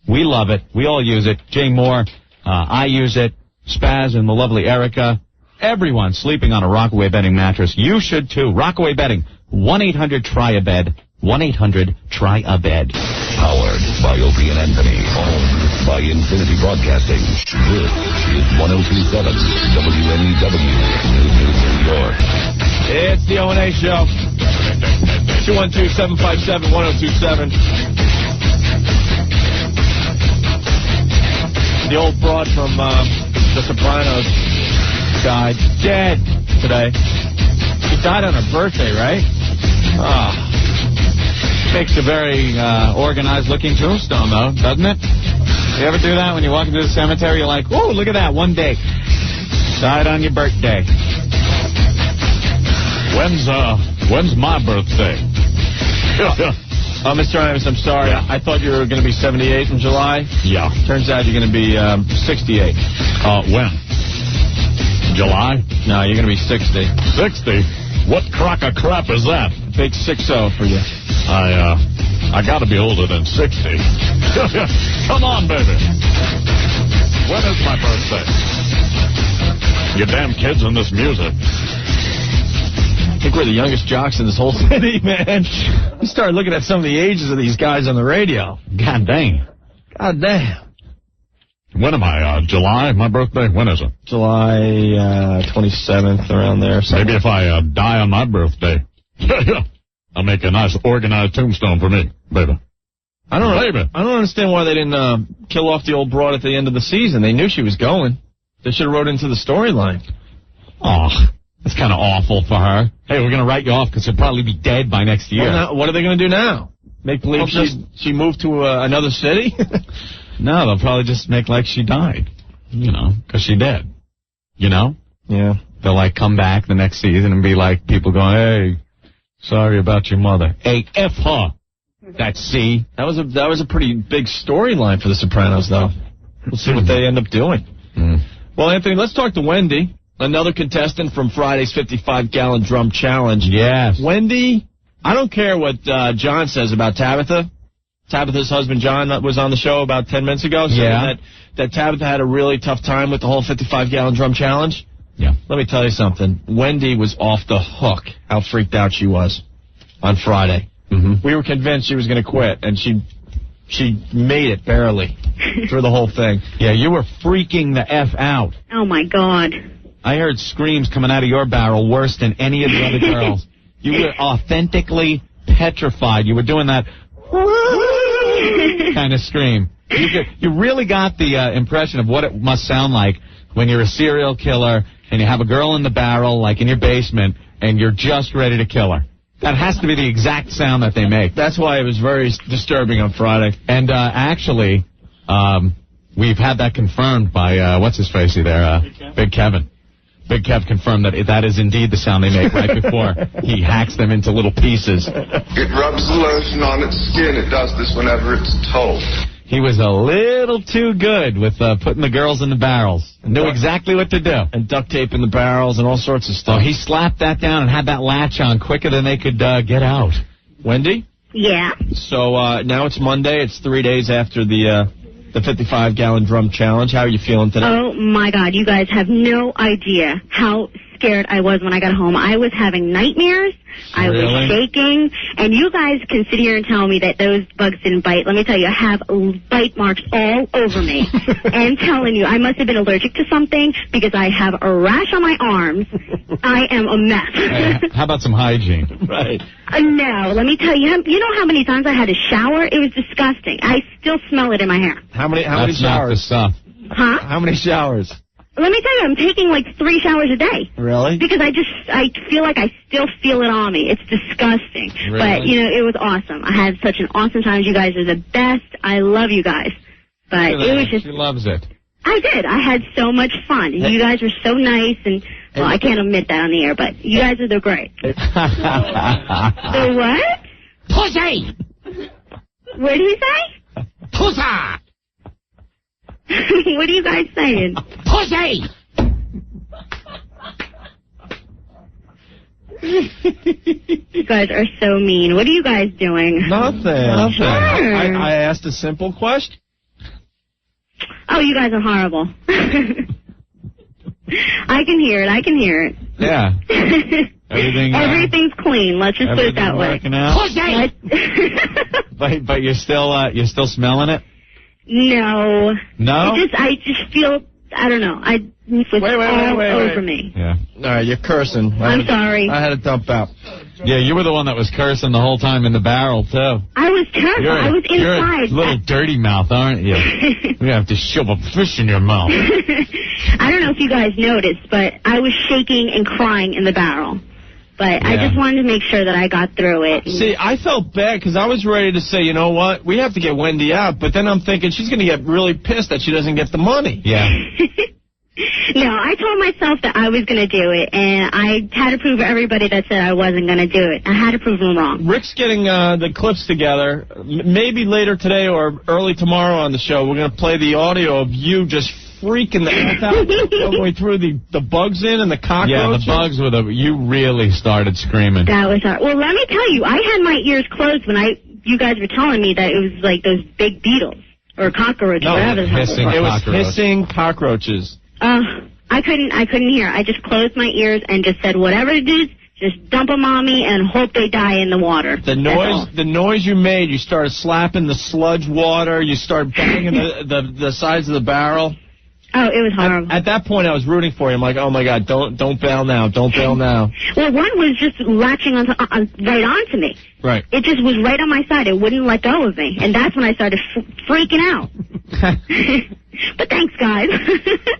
We love it. We all use it. Jay Moore, I use it. Spaz and the lovely Erica. Everyone sleeping on a Rockaway Bedding mattress. You should, too. Rockaway Bedding, 1-800-TRY-A-BED, 1-800-TRY-A-BED. Powered by Opie and Anthony. Owned by Infinity Broadcasting. This is 102.7 WNEW, New York. It's the O&A Show. 212-757-1027. The old broad from The Sopranos died dead today. She died on her birthday, right? Makes a very organized-looking tombstone, though, doesn't it? You ever do that when you walk into the cemetery? You're like, "Whoa, look at that, one day. Died on your birthday." When's my birthday? Mr. Imus, I'm sorry. Yeah. I thought you were going to be 78 in July. Yeah. Turns out you're going to be 68. When? July? No, you're going to be 60. 60? What crock of crap is that? Big 6-0 for you. I got to be older than 60. Come on, baby. When is my birthday? You damn kids and this music. I think we're the youngest jocks in this whole city, man. You start looking at some of the ages of these guys on the radio. God dang. God damn. When am I? July? My birthday? When is it? July 27th, around there. Maybe if I die on my birthday, I'll make a nice organized tombstone for me, baby. I don't understand why they didn't kill off the old broad at the end of the season. They knew she was going. They should have wrote into the storyline. Oh, that's kind of awful for her. Hey, we're going to write you off because she'll probably be dead by next year. Well, now, what are they going to do now? Make believe she moved to another city? No, they'll probably just make like she died, because she did. Yeah. They'll, come back the next season and be like, people going, "Hey, sorry about your mother. Hey, F her." That's C. That was a pretty big storyline for The Sopranos, though. We'll see what they end up doing. Well, Anthony, let's talk to Wendy, another contestant from Friday's 55-gallon drum challenge. Yes. Wendy, I don't care what John says about Tabitha. Tabitha's husband, John, was on the show about 10 minutes ago, saying that Tabitha had a really tough time with the whole 55-gallon drum challenge. Yeah. Let me tell you something. Wendy was off the hook how freaked out she was on Friday. We were convinced she was going to quit, and she made it barely through the whole thing. Yeah, you were freaking the F out. Oh, my God. I heard screams coming out of your barrel worse than any of the other girls. You were authentically petrified. You were doing that kind of scream. You really got the impression of what it must sound like when you're a serial killer and you have a girl in the barrel, like in your basement, and you're just ready to kill her. That has to be the exact sound that they make. That's why it was very disturbing on Friday. And actually, we've had that confirmed by, what's-his-facey there, Big Kevin. Big Kev confirmed that is indeed the sound they make right before he hacks them into little pieces. It rubs the lotion on its skin. It does this whenever it's told. He was a little too good with putting the girls in the barrels. Knew exactly what to do. And duct tape in the barrels and all sorts of stuff. Oh, he slapped that down and had that latch on quicker than they could get out. Wendy? Yeah? So now it's Monday. It's 3 days after the 55-gallon drum challenge. How are you feeling today? Oh, my God. You guys have no idea how scared I was when I got home. I was having nightmares. I was shaking. And you guys can sit here and tell me that those bugs didn't bite. Let me tell you, I have bite marks all over me. And telling you, I must have been allergic to something because I have a rash on my arms. I am a mess. Hey, how about some hygiene? Right. No, let me tell you, you know how many times I had to shower? It was disgusting. I still smell it in my hair. How many That's showers? not the stuff. Huh? How many showers? Let me tell you, I'm taking like 3 showers a day. Really? Because I feel like I still feel it on me. It's disgusting. Really? But, you know, it was awesome. I had such an awesome time. You guys are the best. I love you guys. But it was just... She loves it. I did. I had so much fun. And you guys were so nice. And, well, I can't admit that on the air, but you guys are the great. The what? Pussy! What did he say? Pussy! What are you guys saying? Pussy! You guys are so mean. What are you guys doing? Nothing. Sure. I asked a simple question. Oh, you guys are horrible. I can hear it. Yeah. Everything's clean. Let's just put it that way. Working out? But you're still smelling it? No. No? I just feel, I don't know. It was all over me. Yeah. All right, you're cursing. I'm sorry. I had to dump out. Yeah, you were the one that was cursing the whole time in the barrel, too. I was terrible. I was inside. You're a little dirty mouth, aren't you? We have to shove a fish in your mouth. I don't know if you guys noticed, but I was shaking and crying in the barrel. But I just wanted to make sure that I got through it. See, I felt bad because I was ready to say, you know what, we have to get Wendy out. But then I'm thinking she's going to get really pissed that she doesn't get the money. Yeah. No, I told myself that I was going to do it, and I had to prove to everybody that said I wasn't going to do it. I had to prove them wrong. Rick's getting the clips together. Maybe later today or early tomorrow on the show, we're going to play the audio of you just freaking the F out going through the bugs in and the cockroaches. Yeah, the bugs were you really started screaming. That was hard. Well, let me tell you, I had my ears closed when you guys were telling me that it was like those big beetles or cockroaches. No, whatever the hell it was hissing cockroaches. I couldn't hear. I just closed my ears and just said, whatever it is, just dump them on me and hope they die in the water. The noise you made, you started slapping the sludge water, you started banging the sides of the barrel. Oh, it was horrible. At that point, I was rooting for you. I'm like, oh my God, don't bail now, don't bail now. Well, one was just latching right onto me. Right. It just was right on my side. It wouldn't let go of me, and that's when I started freaking out. But thanks, guys.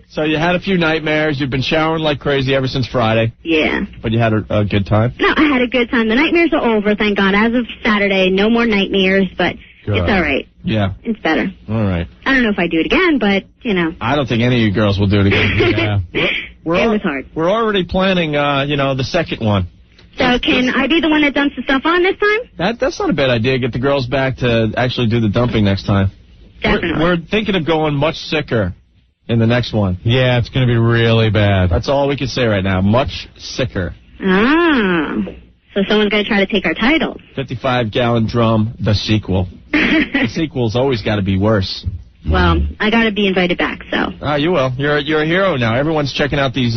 So you had a few nightmares. You've been showering like crazy ever since Friday. Yeah. But you had a good time? No, I had a good time. The nightmares are over, thank God. As of Saturday, no more nightmares, but good. It's all right. Yeah. It's better. All right. I don't know if I do it again, but, you know. I don't think any of you girls will do it again. Yeah. It was hard. We're already planning, the second one. So can I be the one that dumps the stuff on this time? That's not a bad idea. Get the girls back to actually do the dumping next time. Definitely. We're thinking of going much sicker in the next one. Yeah, it's going to be really bad. That's all we can say right now. Much sicker. Ah. So someone's going to try to take our titles. 55-gallon drum, the sequel. The sequel's always got to be worse. Well, I got to be invited back, so. You will. You're a hero now. Everyone's checking out these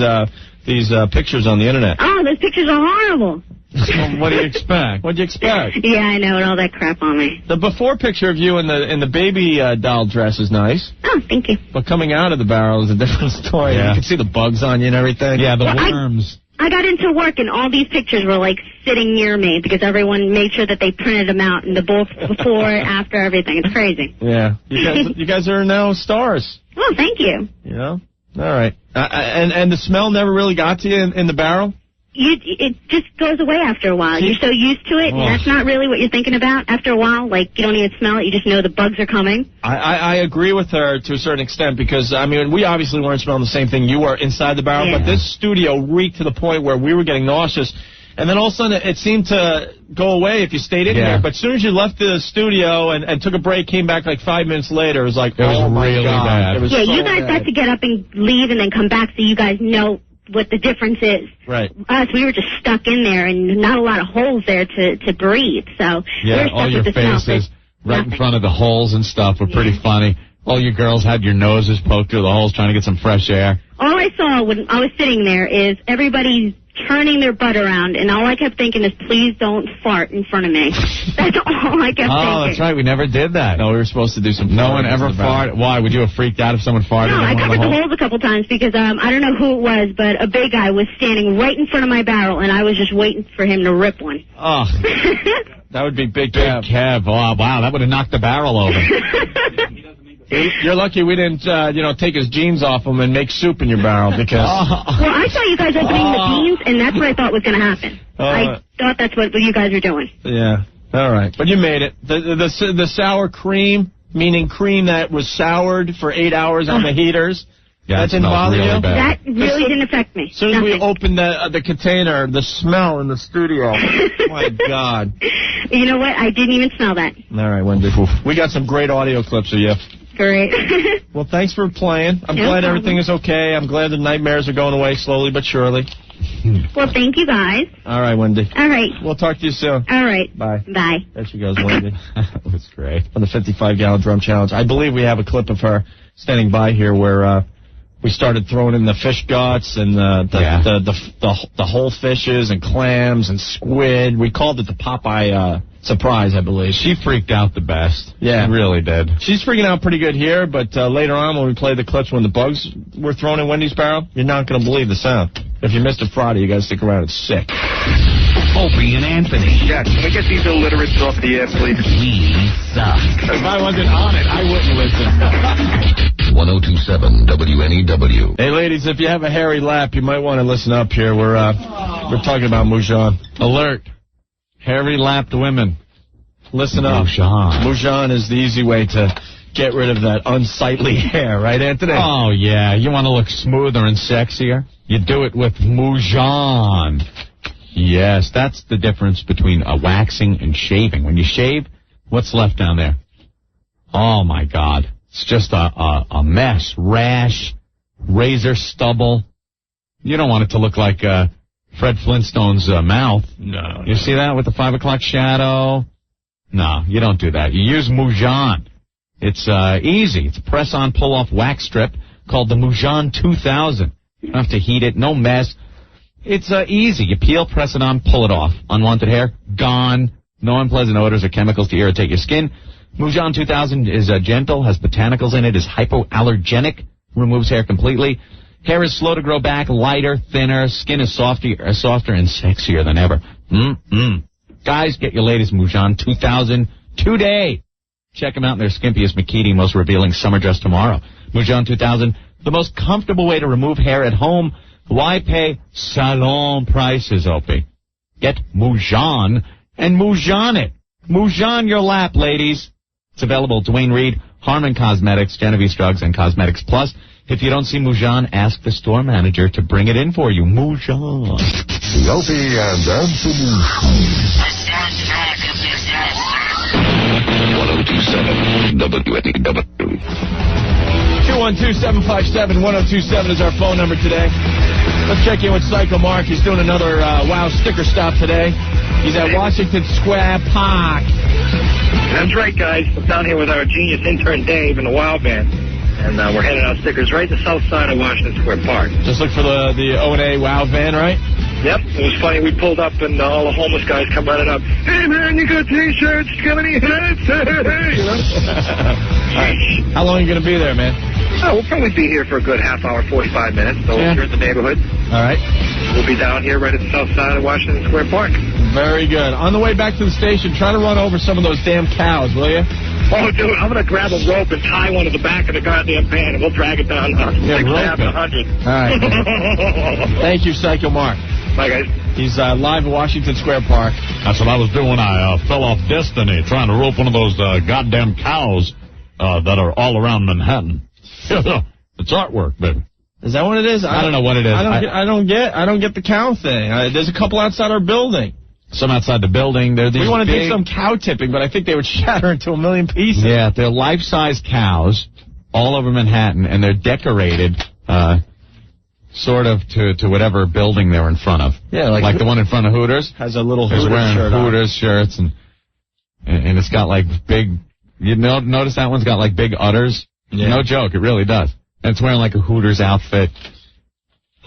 pictures on the internet. Oh, those pictures are horrible. Well, what do you expect? What do you expect? Yeah, I know, and all that crap on me. The before picture of you in the baby doll dress is nice. Oh, thank you. But coming out of the barrel is a different story. Yeah. You can see the bugs on you and everything. Yeah, the worms. I got into work, and all these pictures were, like, sitting near me because everyone made sure that they printed them out, and the both before, after, everything. It's crazy. Yeah. You guys are now stars. Well, thank you. You know? All right. And the smell never really got to you in the barrel? It just goes away after a while. You're so used to it, and that's not really what you're thinking about. After a while, like, you don't even smell it. You just know the bugs are coming. I agree with her to a certain extent because, I mean, we obviously weren't smelling the same thing you were inside the barrel, but this studio reeked to the point where we were getting nauseous. And then all of a sudden, it seemed to go away if you stayed in there. But as soon as you left the studio and took a break, came back like 5 minutes later, it was like, oh, my really God. bad. It was you guys got to get up and leave and then come back so you guys know what the difference is. Right. Us, we were just stuck in there and not a lot of holes there to breathe. So we were stuck all your with the faces smell, right in front of the holes and stuff were pretty funny. All you girls had your noses poked through the holes trying to get some fresh air. All I saw when I was sitting there is everybody turning their butt around, and all I kept thinking is, please don't fart in front of me. That's all I kept thinking. Oh, that's right. We never did that. No, we were supposed to do some. No one ever farted. Why? Would you have freaked out if someone farted? No, I covered the holes a couple times because I don't know who it was, but a big guy was standing right in front of my barrel, and I was just waiting for him to rip one. Oh. That would be Big Kev. Oh, wow, that would have knocked the barrel over. You're lucky we didn't, take his jeans off him and make soup in your barrel because. Well, I saw you guys opening the beans, and that's what I thought was going to happen. I thought that's what you guys were doing. Yeah. All right, but you made it. The sour cream, meaning cream that was soured for 8 hours on the heaters. Yeah, that didn't bother really you? Bad. That really didn't affect me. As soon as we opened the container, the smell in the studio. My God. You know what? I didn't even smell that. All right, Wendy. We got some great audio clips of you. Great. Well, thanks for playing. I'm glad everything is okay. I'm glad the nightmares are going away slowly but surely. Well, thank you, guys. All right, Wendy. All right. We'll talk to you soon. All right. Bye. Bye. There she goes, Wendy. That was great. On the 55-gallon drum challenge. I believe we have a clip of her standing by here where we started throwing in the fish guts and the whole fishes and clams and squid. We called it the Popeye surprise, I believe. She freaked out the best. Yeah. She really did. She's freaking out pretty good here, but later on when we play the clips when the bugs were thrown in Wendy's barrel, you're not going to believe the sound. If you missed it Friday, you got to stick around. It's sick. Opie and Anthony. Yeah, can we get these illiterates off the air, please? We suck. If I wasn't on it, I wouldn't listen. 1027 WNEW. Hey, ladies, if you have a hairy lap, you might want to listen up here. We're talking about Moujon. Alert. Hairy-lapped women. Listen up. Moujon is the easy way to get rid of that unsightly hair, right, Anthony? Oh, yeah. You want to look smoother and sexier? You do it with Moujon. Yes, that's the difference between waxing and shaving. When you shave, what's left down there? Oh, my God. It's just a mess. Rash, razor stubble. You don't want it to look like Fred Flintstone's mouth. No. You see that with the 5 o'clock shadow? No, you don't do that. You use Moujon. It's easy. It's a press-on, pull-off wax strip called the Moujon 2000. You don't have to heat it. No mess. It's easy. You peel, press it on, pull it off. Unwanted hair, gone. No unpleasant odors or chemicals to irritate your skin. Moujon 2000 is gentle, has botanicals in it, is hypoallergenic, removes hair completely. Hair is slow to grow back, lighter, thinner. Skin is softer and sexier than ever. Guys, get your latest Moujon 2000 today. Check them out in their skimpiest bikini, most revealing summer dress tomorrow. Moujon 2000, the most comfortable way to remove hair at home. Why pay salon prices, Opie? Get Moujon and Moujon it. Moujon your lap, ladies. It's available at Dwayne Reed, Harmon Cosmetics, Genevieve's Drugs, and Cosmetics Plus. If you don't see Moujon, ask the store manager to bring it in for you. Moujon. The Opie and Anthony Show. 1027 WNEW. 212-757-1027 is our phone number today. Let's check in with Psycho Mark. He's doing another WOW sticker stop today. He's at Washington Square Park. That's right, guys. I'm down here with our genius intern Dave in the WOW van. And we're handing out stickers right to the south side of Washington Square Park. Just look for the O&A WOW van, right? Yep. It was funny. We pulled up and all the homeless guys come running up. Hey, man, you got T-shirts? Got any hats? Hey, you know? All right. How long are you going to be there, man? Oh, we'll probably be here for a good half hour, 45 minutes. So if you're in the neighborhood. All right. We'll be down here right at the south side of Washington Square Park. Very good. On the way back to the station, try to run over some of those damn cows, will you? Oh, dude, I'm going to grab a rope and tie one to the back of the goddamn van, and we'll drag it down. Yeah, 6 100. All right. Thank you, Psycho Mark. Bye, guys. He's live at Washington Square Park. That's what I was doing. I fell off Destiny trying to rope one of those goddamn cows that are all around Manhattan. It's artwork, baby. Is that what it is? I don't know what it is. I don't get the cow thing. There's a couple outside our building. Some outside the building. They're these we want to do some cow tipping, but I think they would shatter into a million pieces. Yeah, they're life-size cows all over Manhattan, and they're decorated sort of to whatever building they're in front of. Yeah, like the one in front of Hooters. Has a little Hooters wearing shirt Hooters on. Shirts, and it's got like big. You notice that one's got like big udders. Yeah. No joke, it really does. And it's wearing like a Hooters outfit.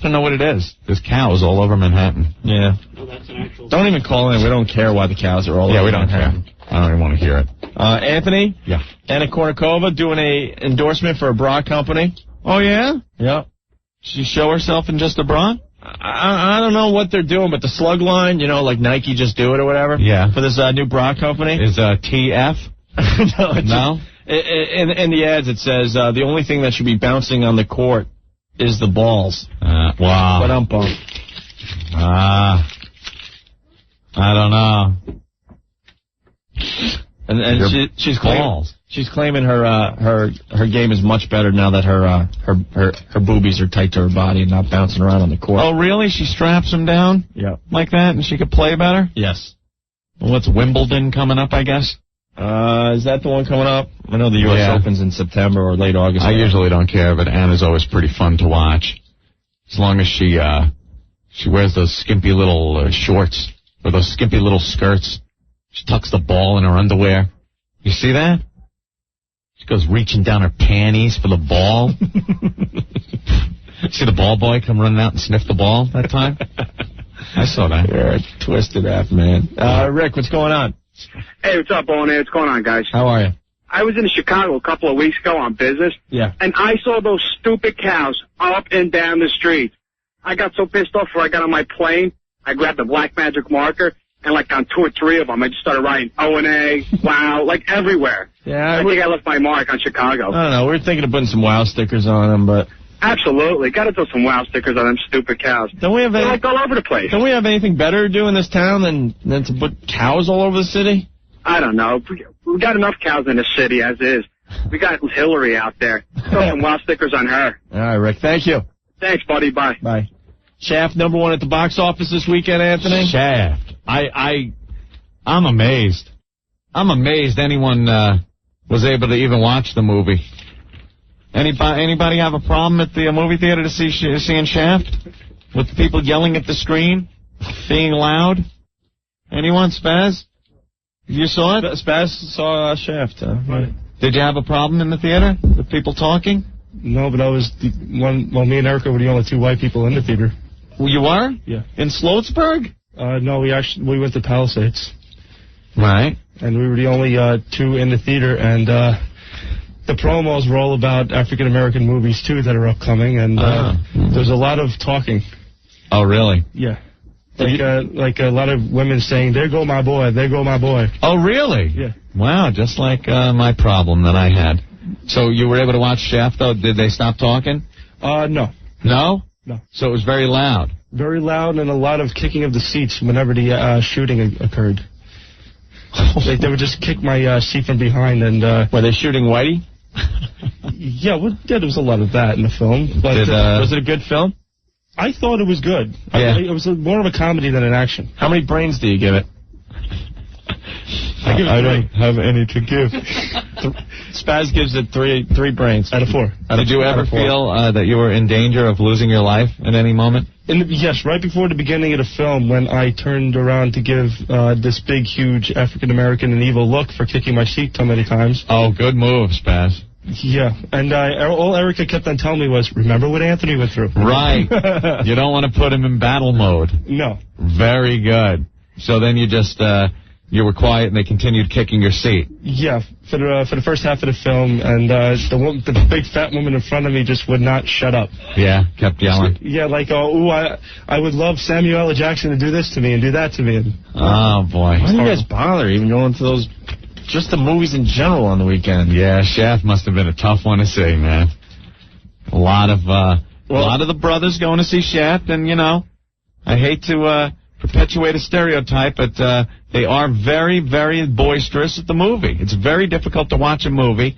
don't know what it is. There's cows all over Manhattan. Yeah. No, that's an actual... Don't even call in. We don't care why the cows are all over Yeah, we don't Manhattan. care. I don't even want to hear it. Anthony? Yeah. Anna Kournikova doing a endorsement for a bra company. Oh, yeah? Yep. She show herself in just a bra? I don't know what they're doing, but the slug line, you know, like Nike Just Do It or whatever. Yeah. For this new bra company. Is TF? No? In the ads, it says the only thing that should be bouncing on the court is the balls. Wow. But I'm bummed. I don't know. And she's claiming her game is much better now that her boobies are tight to her body and not bouncing around on the court. Oh, really? She straps them down? Yeah. Like that, and she could play better? Yes. Well, what's Wimbledon coming up, I guess? Is that the one coming up? I know the U.S. Open's in September or late August. I usually don't care, but Anna's always pretty fun to watch. As long as she wears those skimpy little shorts or those skimpy little skirts. She tucks the ball in her underwear. You see that? She goes reaching down her panties for the ball. See the ball boy come running out and sniff the ball that time? I saw that. You're a twisted F, man. Rick, what's going on? Hey, what's up, Owen? What's going on, guys? How are you? I was in Chicago a couple of weeks ago on business. Yeah. And I saw those stupid cows up and down the street. I got so pissed off before I got on my plane, I grabbed a black magic marker, and like on 2 or 3 of them, I just started writing O&A, wow, like everywhere. Yeah. I think I left my mark on Chicago. I don't know. We were thinking of putting some WOW stickers on them, but... Absolutely. Got to throw some WOW stickers on them stupid cows. Don't we have They're like all over the place. Don't we have anything better to do in this town than to put cows all over the city? I don't know. We got enough cows in the city as is. We got Hillary out there. Throw some WOW stickers on her. All right, Rick. Thank you. Thanks, buddy. Bye. Bye. Shaft #1 at the box office this weekend, Anthony? Shaft. I'm amazed. I'm amazed anyone was able to even watch the movie. Anybody have a problem at the movie theater to seeing Shaft? With the people yelling at the screen? Being loud? Anyone? Spaz? You saw it? Spaz saw Shaft. Right. Did you have a problem in the theater with people talking? No, but I was me and Erica were the only 2 white people in the theater. Well, you were? Yeah. In Sloatsburg? No, we went to Palisades. Right. And we were the only 2 in the theater, and the promos were all about African American movies too that are upcoming, and there's a lot of talking. Oh, really? Yeah. Like a lot of women saying, "There go my boy, there go my boy." Oh, really? Yeah. Wow, just like my problem that I had. So you were able to watch Shaft, though? Did they stop talking? No. No? No. So it was very loud? Very loud, and a lot of kicking of the seats whenever the shooting occurred. They would just kick my seat from behind, and... Were they shooting Whitey? Yeah, there was a lot of that in the film. But was it a good film? I thought it was good. Yeah. It was more of a comedy than an action. How many brains do you give it? I don't have any to give. Spaz gives it three brains. Out of 4. Did you ever feel that you were in danger of losing your life at any moment? Yes, right before the beginning of the film, when I turned around to give this big, huge African-American an evil look for kicking my seat so many times. Oh, good move, Spaz. Yeah, and all Erica kept on telling me was, remember what Anthony went through. Right. You don't want to put him in battle mode. No. Very good. So then you just... you were quiet and they continued kicking your seat. Yeah, for the first half of the film, and the big fat woman in front of me just would not shut up. Yeah, kept yelling. Yeah, like, I would love Samuel L. Jackson to do this to me and do that to me. And, oh, boy. Why do you guys bother even going to those, just the movies in general on the weekend? Yeah, Shaft must have been a tough one to see, man. A lot of the brothers going to see Shaft, and, you know, I hate to perpetuate a stereotype, but they are very, very boisterous at the movie. It's very difficult to watch a movie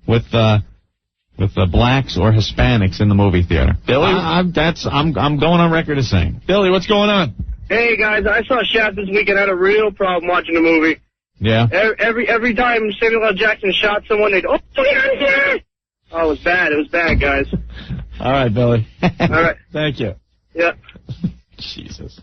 with blacks or Hispanics in the movie theater. Billy, I'm going on record as saying. Billy, what's going on? Hey, guys, I saw Shaft this weekend. I had a real problem watching the movie. Yeah? Every time Samuel L. Jackson shot someone, they'd, get out of here! Oh, it was bad. It was bad, guys. All right, Billy. All right. Thank you. Yeah. Jesus.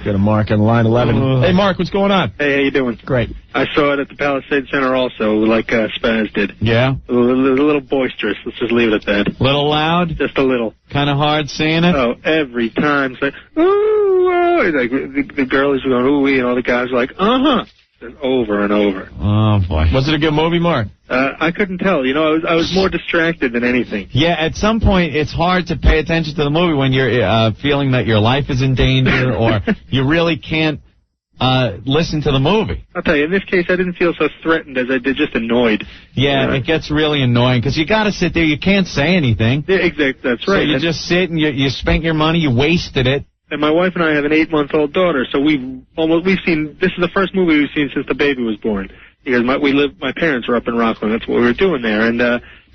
Got a Mark on line 11. Hey, Mark, what's going on? Hey, how you doing? Great. I saw it at the Palisade Center also, like Spaz did. Yeah? A little boisterous. Let's just leave it at that. Little loud? Just a little. Kind of hard seeing it? Oh, every time. It's like, ooh, like the girls were going, ooh, and all the guys were like, uh-huh. And over and over. Oh, boy. Was it a good movie, Mark? I couldn't tell. You know, I was more distracted than anything. Yeah, at some point, it's hard to pay attention to the movie when you're feeling that your life is in danger or you really can't listen to the movie. I'll tell you, in this case, I didn't feel so threatened as I did just annoyed. Yeah, it gets really annoying because you got to sit there. You can't say anything. Yeah, exactly. That's right. So you just sit and you spent your money, you wasted it. And my wife and I have an 8-month-old daughter, so we've seen, this is the first movie we've seen since the baby was born. Because my parents were up in Rockland, that's what we were doing there, and,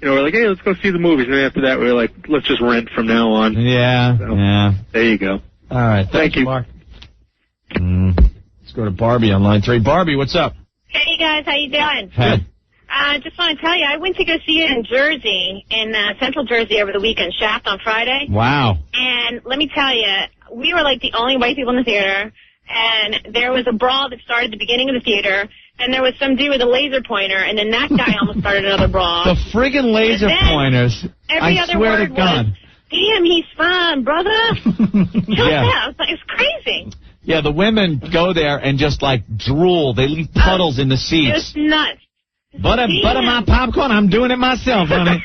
we're like, hey, let's go see the movies, and then after that we were like, let's just rent from now on. Yeah, so, yeah. There you go. All right, thank you, Mark. Let's go to Barbie on line 3. Barbie, what's up? Hey, guys, how you doing? Hey. I just want to tell you, I went to go see it in Jersey, in Central Jersey over the weekend, Shaft on Friday. Wow. And let me tell you, we were like the only white people in the theater, and there was a brawl that started at the beginning of the theater, and there was some dude with a laser pointer, and then that guy almost started another brawl. The friggin' laser pointers. Every I other swear word to God. was, damn, he's fun, brother. Yeah. It's crazy. Yeah, the women go there and just, like, drool. They leave puddles in the seats. It's nuts. Butter my popcorn. I'm doing it myself, honey.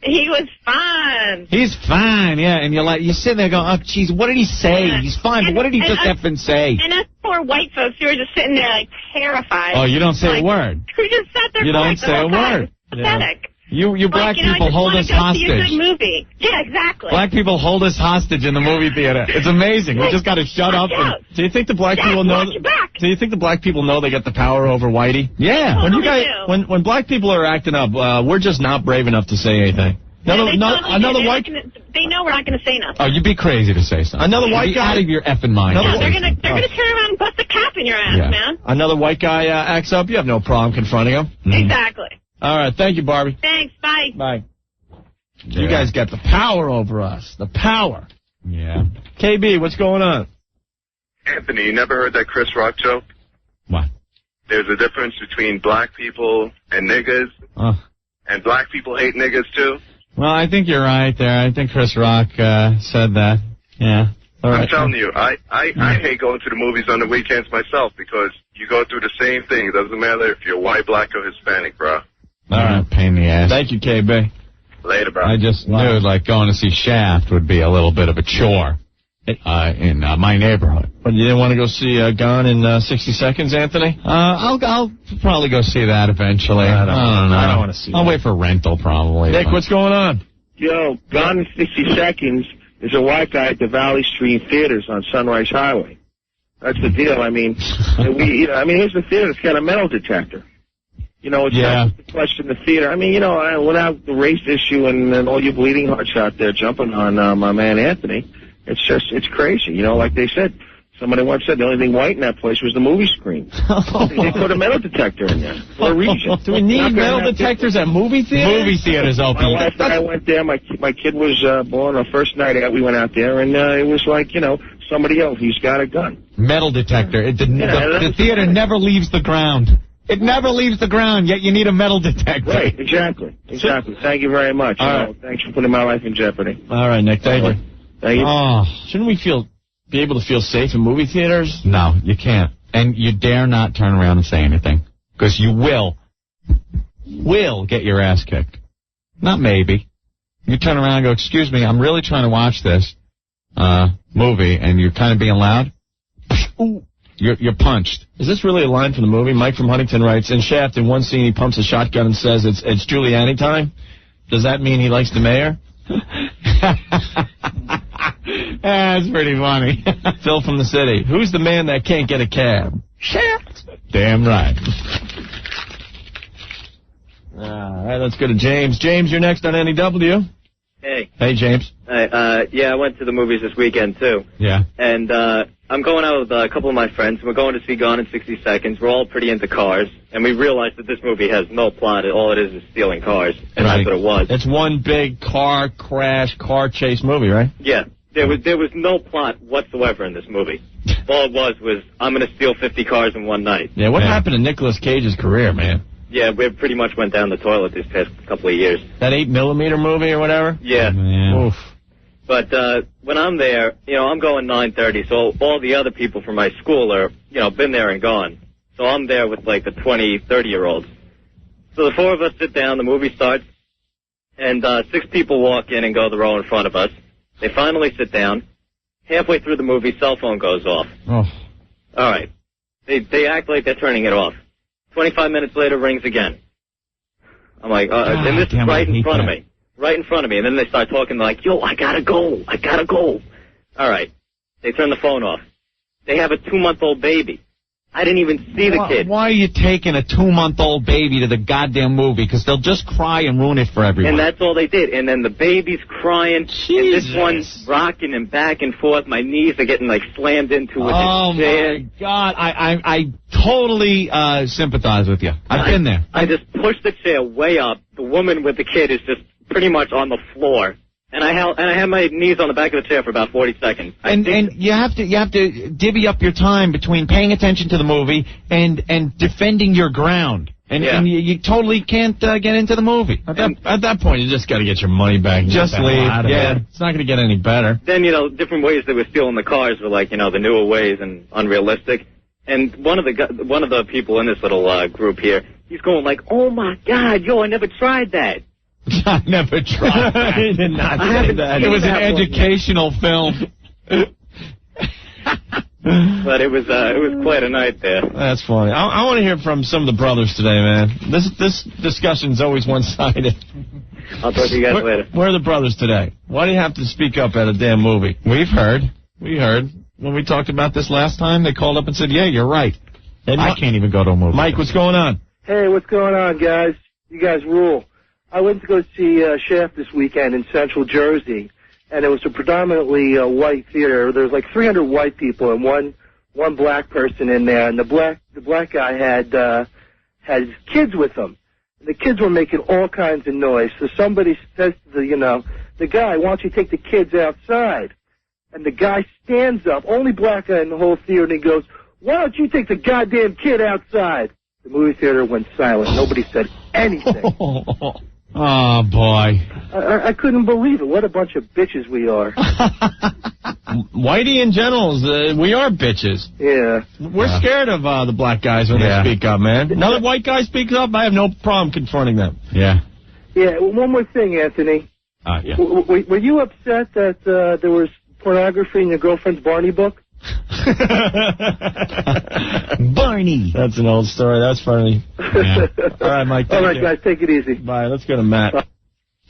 He was fine. He's fine, yeah. And you're sitting there going, oh, jeez, what did he say? He's fine, but what did he just effing say? And us poor white folks who were just sitting there, like, terrified. Oh, you don't say a word. We just sat there. You don't say a word. Pathetic. You black people hold us hostage. I just want to go see a good movie. Yeah, exactly. Black people hold us hostage in the movie theater. It's amazing. We just got to shut up. Do you think the black people know? Do you think the black people know they got the power over Whitey? Yeah. When black people are acting up, we're just not brave enough to say anything. Another white. They know we're not going to say nothing. Oh, you'd be crazy to say something. Another white guy. Out of your effing mind. Yeah, they're gonna turn around and bust a cap in your ass, man. Another white guy acts up. You have no problem confronting him. Exactly. All right, thank you, Barbie. Thanks. Bye. Bye. You guys got the power over us. The power. Yeah. KB, what's going on? Anthony, you never heard that Chris Rock joke? What? There's a difference between black people and niggas, and black people hate niggas too. Well, I think you're right there. I think Chris Rock said that. Yeah. All right. I'm telling you, I hate going to the movies on the weekends myself because you go through the same thing. It doesn't matter if you're white, black, or Hispanic, bro. All right, pain in the ass. Thank you, KB. Later, bro. I just knew, like, going to see Shaft would be a little bit of a chore in my neighborhood. But you didn't want to go see Gone in 60 Seconds, Anthony? I'll probably go see that eventually. I don't know. I don't want to see I'll that. wait for rental, probably. Nick, what's going on? Yo, Gone in 60 Seconds is a white guy at the Valley Stream Theaters on Sunrise Highway. That's the deal. I mean, here's the theater. It's got a metal detector. You know, it's not just a question of the theater. I mean, without the race issue and all you bleeding hearts out there jumping on my man Anthony, it's crazy. You know, like they said, somebody once said the only thing white in that place was the movie screen. They put a metal detector in there for a reason. Do we need metal detectors at movie theaters? Movie theaters, Opie. My wife and I went there. My kid was born. Our first night out, we went out there, and it was like, somebody else. He's got a gun. Metal detector. The theater never leaves the ground. It never leaves the ground, yet you need a metal detector. Right, exactly. Thank you very much. Thanks for putting my life in jeopardy. All right, Nick, thank you. Thank you. Oh, shouldn't we be able to feel safe in movie theaters? No, you can't. And you dare not turn around and say anything. Because you will get your ass kicked. Not maybe. You turn around and go, excuse me, I'm really trying to watch this movie, and you're kind of being loud. Ooh. You're punched. Is this really a line from the movie? Mike from Huntington writes, in Shaft, in one scene, he pumps a shotgun and says, it's Giuliani time. Does that mean he likes the mayor? That's pretty funny. Phil from the city. Who's the man that can't get a cab? Shaft. Damn right. All right, let's go to James. James, you're next on NEW. Hey. Hey, James. Yeah, I went to the movies this weekend, too. Yeah. And I'm going out with a couple of my friends. We're going to see Gone in 60 Seconds. We're all pretty into cars. And we realized that this movie has no plot. All it is stealing cars. And that's what it was. It's one big car crash, car chase movie, right? Yeah. There was no plot whatsoever in this movie. All it was I'm going to steal 50 cars in one night. Yeah, what happened to Nicolas Cage's career, man? Yeah, we pretty much went down the toilet these past couple of years. That 8mm movie or whatever? Yeah. Oof. But when I'm there, I'm going 9:30, so all the other people from my school are, been there and gone. So I'm there with, like, the 20, 30-year-olds. So the four of us sit down, the movie starts, and 6 people walk in and go to the row in front of us. They finally sit down. Halfway through the movie, cell phone goes off. Oh. All right. They act like they're turning it off. 25 minutes later, rings again. I'm like, and this is right in front of me. Right in front of me. And then they start talking like, yo, I gotta go. All right. They turn the phone off. They have a 2-month-old baby. I didn't even see the kid. Why are you taking a 2-month-old baby to the goddamn movie? Because they'll just cry and ruin it for everyone. And that's all they did. And then the baby's crying. Jesus. And this one's rocking and back and forth. My knees are getting, like, slammed into with his chair. Oh, my God. I totally sympathize with you. I've been there. I just pushed the chair way up. The woman with the kid is just pretty much on the floor. And I had my knees on the back of the chair for about 40 seconds. And you have to divvy up your time between paying attention to the movie and defending your ground. And you totally can't get into the movie. At that point, you just got to get your money back. Just leave. Yeah, it's not going to get any better. Then, different ways they were stealing the cars were like, the newer ways and unrealistic. And one of the people in this little group here, he's going like, oh, my God, I never tried that. I never tried that. He did not say that. It was an educational film. But it was quite a night there. That's funny. I want to hear from some of the brothers today, man. This discussion's always one-sided. I'll talk to you guys later. Where are the brothers today? Why do you have to speak up at a damn movie? We heard. When we talked about this last time, they called up and said, yeah, you're right. I can't even go to a movie. Mike, what's going on? Hey, what's going on, guys? You guys rule. I went to go see Shaft this weekend in Central Jersey, and it was a predominantly white theater. There was like 300 white people and one black person in there, and the black guy had kids with him. The kids were making all kinds of noise. So somebody says to the guy, why don't you take the kids outside? And the guy stands up, only black guy in the whole theater, and he goes, why don't you take the goddamn kid outside? The movie theater went silent. Nobody said anything. Oh, boy. I couldn't believe it. What a bunch of bitches we are. Whitey in general, we are bitches. Yeah. We're scared of the black guys when they speak up, man. Now that white guy speaks up, I have no problem confronting them. Yeah. Yeah, one more thing, Anthony. Yeah. Were you upset that there was pornography in your girlfriend's Barney book? Barney. That's an old story. That's funny. Yeah. All right, Mike. All right, guys, take it easy. Bye. Let's go to Matt.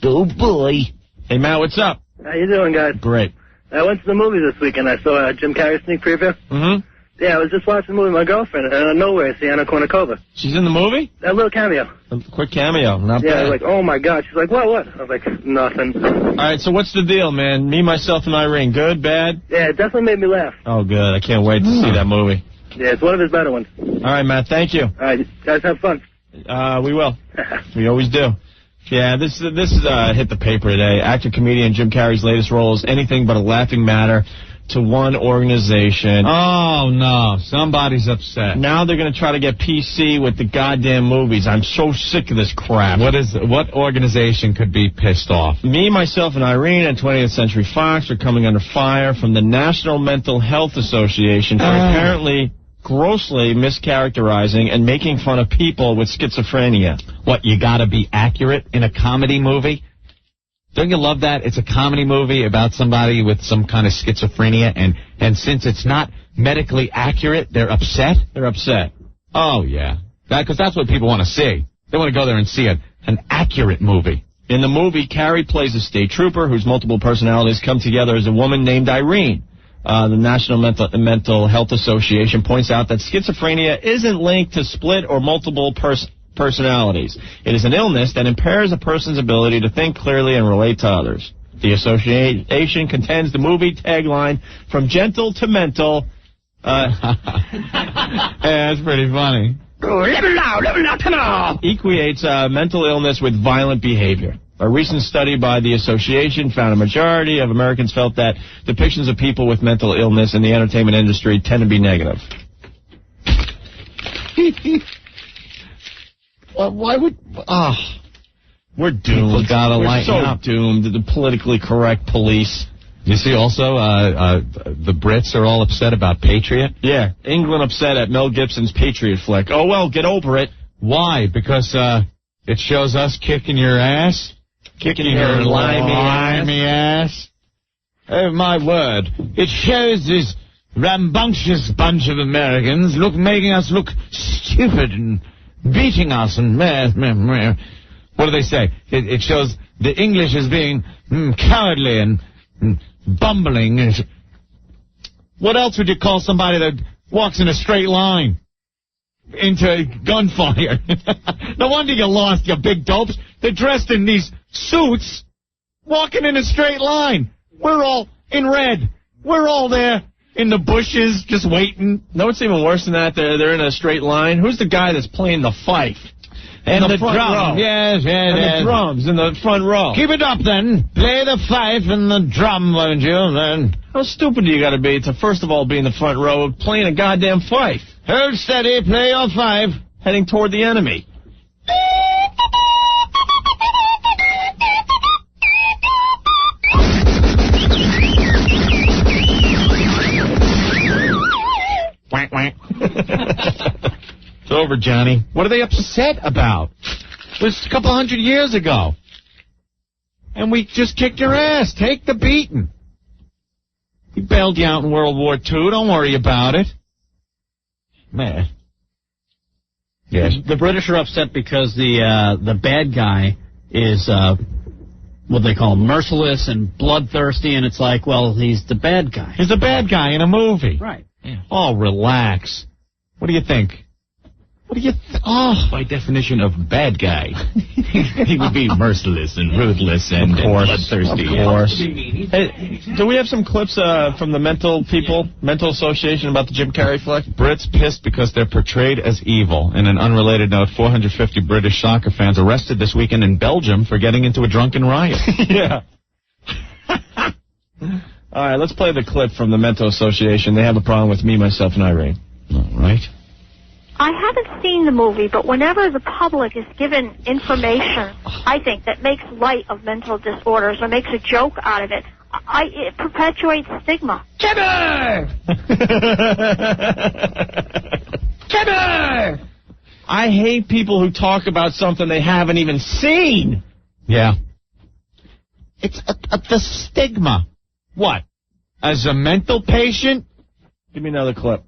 Oh, boy. Hey, Matt, what's up? How you doing, guys? Great. I went to the movies this weekend. I saw a Jim Carrey sneak preview. Mm-hmm. Yeah, I was just watching the movie with my girlfriend, and out of nowhere, I see Anna Kournikova. She's in the movie? That little cameo. A quick cameo. Not bad. I was like, oh, my God. She's like, what? I was like, nothing. All right, so what's the deal, man? Me, Myself, and Irene. Good, bad? Yeah, it definitely made me laugh. Oh, good. I can't wait to see that movie. Yeah, it's one of his better ones. All right, Matt, thank you. All right, guys, have fun. We will. We always do. Yeah, this is hit the paper today. Actor-comedian Jim Carrey's latest role is anything but a laughing matter to one organization. Oh, no. Somebody's upset. Now they're going to try to get PC with the goddamn movies. I'm so sick of this crap. What organization could be pissed off? Me, Myself, and Irene and 20th Century Fox are coming under fire from the National Mental Health Association for apparently grossly mischaracterizing and making fun of people with schizophrenia. What, you gotta be accurate in a comedy movie? Don't you love that? It's a comedy movie about somebody with some kind of schizophrenia, and since it's not medically accurate, they're upset? They're upset. Oh, yeah. Because that's what people want to see. They want to go there and see an accurate movie. In the movie, Carrey plays a state trooper whose multiple personalities come together as a woman named Irene. The National Mental Health Association points out that schizophrenia isn't linked to split or multiple personalities. It is an illness that impairs a person's ability to think clearly and relate to others. The association contends the movie tagline, from gentle to mental. Yeah, that's pretty funny. Level now, turn off. Equates mental illness with violent behavior. A recent study by the association found a majority of Americans felt that depictions of people with mental illness in the entertainment industry tend to be negative. Well, why would... we're doomed. We're so doomed. The politically correct police. You see also the Brits are all upset about Patriot? Yeah, England upset at Mel Gibson's Patriot flick. Oh, well, get over it. Why? Because it shows us kicking your ass? Kicking your limey ass? Oh, my word. It shows this rambunctious bunch of Americans making us look stupid and beating us and... What do they say? It shows the English as being cowardly and bumbling. What else would you call somebody that walks in a straight line into gunfire? No wonder you lost, you big dopes. They're dressed in these suits, walking in a straight line. We're all in red. We're all there in the bushes, just waiting. No, it's even worse than that. They're in a straight line. Who's the guy that's playing the fife? And the front drum. row. Yes. And the drums in the front row. Keep it up, then. Play the fife and the drum, won't you, then? How stupid do you got to be to, first of all, be in the front row playing a goddamn fife? Hold steady, play your fife. Heading toward the enemy. Whack, whack. It's over, Johnny. What are they upset about? It was a couple 100 years ago. And we just kicked your ass. Take the beating. We bailed you out in World War II. Don't worry about it. Man. Yes. The British are upset because the bad guy is what they call merciless and bloodthirsty, and it's like, well, he's the bad guy. He's the bad guy in a movie. Right. Yeah. Oh, relax. What do you think? By definition of bad guy, he would be merciless and ruthless and bloodthirsty. Of course. Hey, do we have some clips from the mental association about the Jim Carrey flick? Brits pissed because they're portrayed as evil. In an unrelated note, 450 British soccer fans arrested this weekend in Belgium for getting into a drunken riot. Yeah. All right, let's play the clip from the mental association. They have a problem with me, myself, and Irene. All right. I haven't seen the movie, but whenever the public is given information, I think, that makes light of mental disorders or makes a joke out of it, it perpetuates stigma. Cheddar! Cheddar! I hate people who talk about something they haven't even seen. Yeah. It's the stigma. What? As a mental patient? Give me another clip.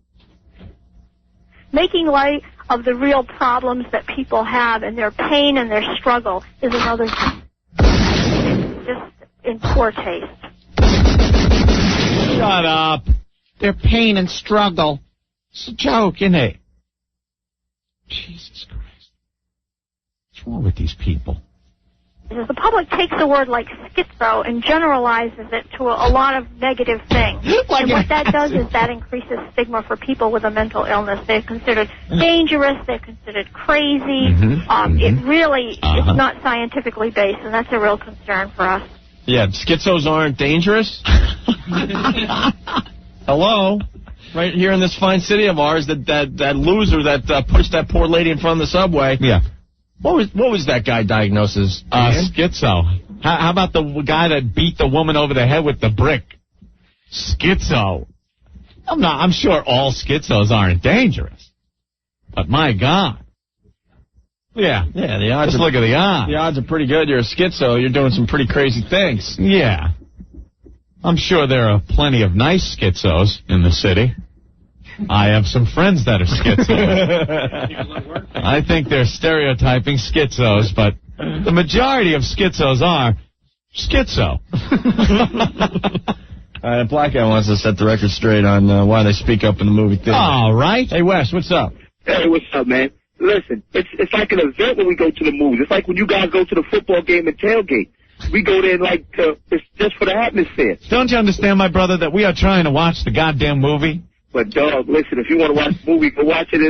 Making light of the real problems that people have and their pain and their struggle is another just in poor taste. Shut up. Their pain and struggle. It's a joke, isn't it? Jesus Christ. What's wrong with these people? Because the public takes a word like schizo and generalizes it to a lot of negative things. And what that does is that increases stigma for people with a mental illness. They're considered dangerous. They're considered crazy. It really is not scientifically based, and that's a real concern for us. Yeah, schizos aren't dangerous? Hello? Right here in this fine city of ours, that loser that pushed that poor lady in front of the subway. Yeah. What was that guy diagnosis? Schizo. How about the guy that beat the woman over the head with the brick? Schizo. I'm sure all schizos aren't dangerous. But my God. Yeah. Yeah, the odds. Just look at the odds. The odds are pretty good. You're a schizo. You're doing some pretty crazy things. Yeah. I'm sure there are plenty of nice schizos in the city. I have some friends that are schizos. I think they're stereotyping schizos, but the majority of schizos are schizo. A black guy wants to set the record straight on why they speak up in the movie theater. All right. Hey, Wes, what's up? Hey, what's up, man? Listen, it's like an event when we go to the movies. It's like when you guys go to the football game and tailgate. We go there it's just for the atmosphere. Don't you understand, my brother, that we are trying to watch the goddamn movie? But, dog, listen, if you want to watch the movie, go watch it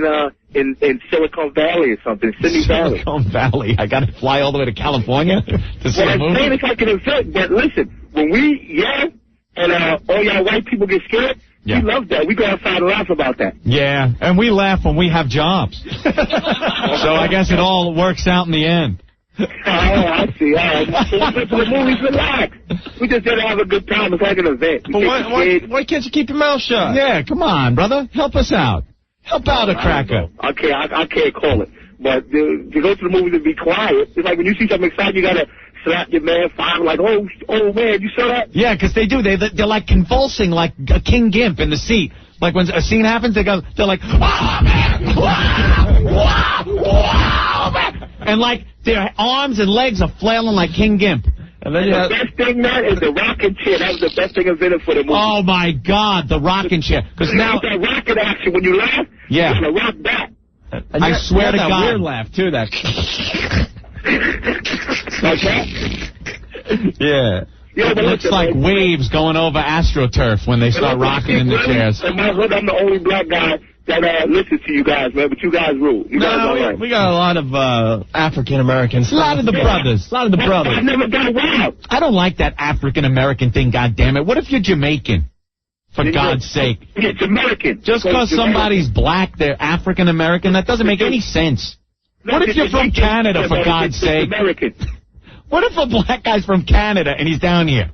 in Silicon Valley or something, Sydney Valley. Silicon Valley. I got to fly all the way to California to see a movie? I'm saying it's like an event, but listen, when we yell and all y'all white people get scared, we love that. We go outside and laugh about that. Yeah, and we laugh when we have jobs. So I guess it all works out in the end. Oh, I see. All right. So we go to the movies, relax. We just didn't have a good time. It's like an event. But why can't you keep your mouth shut? Yeah, come on, brother. Help us out. Help out a cracker. Okay, I can't call it. But to go to the movies and be quiet, it's like when you see something exciting, you got to slap your man, find like, oh, man, you saw that? Yeah, because they do. They're like convulsing like a King Gimp in the seat. Like when a scene happens, they're like, oh, man! Wow, man! And like their arms and legs are flailing like King Gimp. And then the best thing, man, is the rocking chair. That was the best thing invented for the movie. Oh, my God, the rocking chair. Because now that rocking action, when you laugh, you're going to rock back. And I swear to God. That weird laugh, too, that. Okay? Yeah. Yeah, it looks like waves going over AstroTurf when they start rocking in the chairs. In my hood, I'm the only black guy that listens to you guys, man, but you guys rule. You guys all right. We got a lot of African Americans. A lot of the brothers. I never got wild. I don't like that African American thing, goddammit. What if you're Jamaican? For God's sake. You're Jamaican. Just because somebody's black, they're African American, that doesn't make any sense. What if you're from Canada, for God's sake? American. What if a black guy's from Canada and he's down here?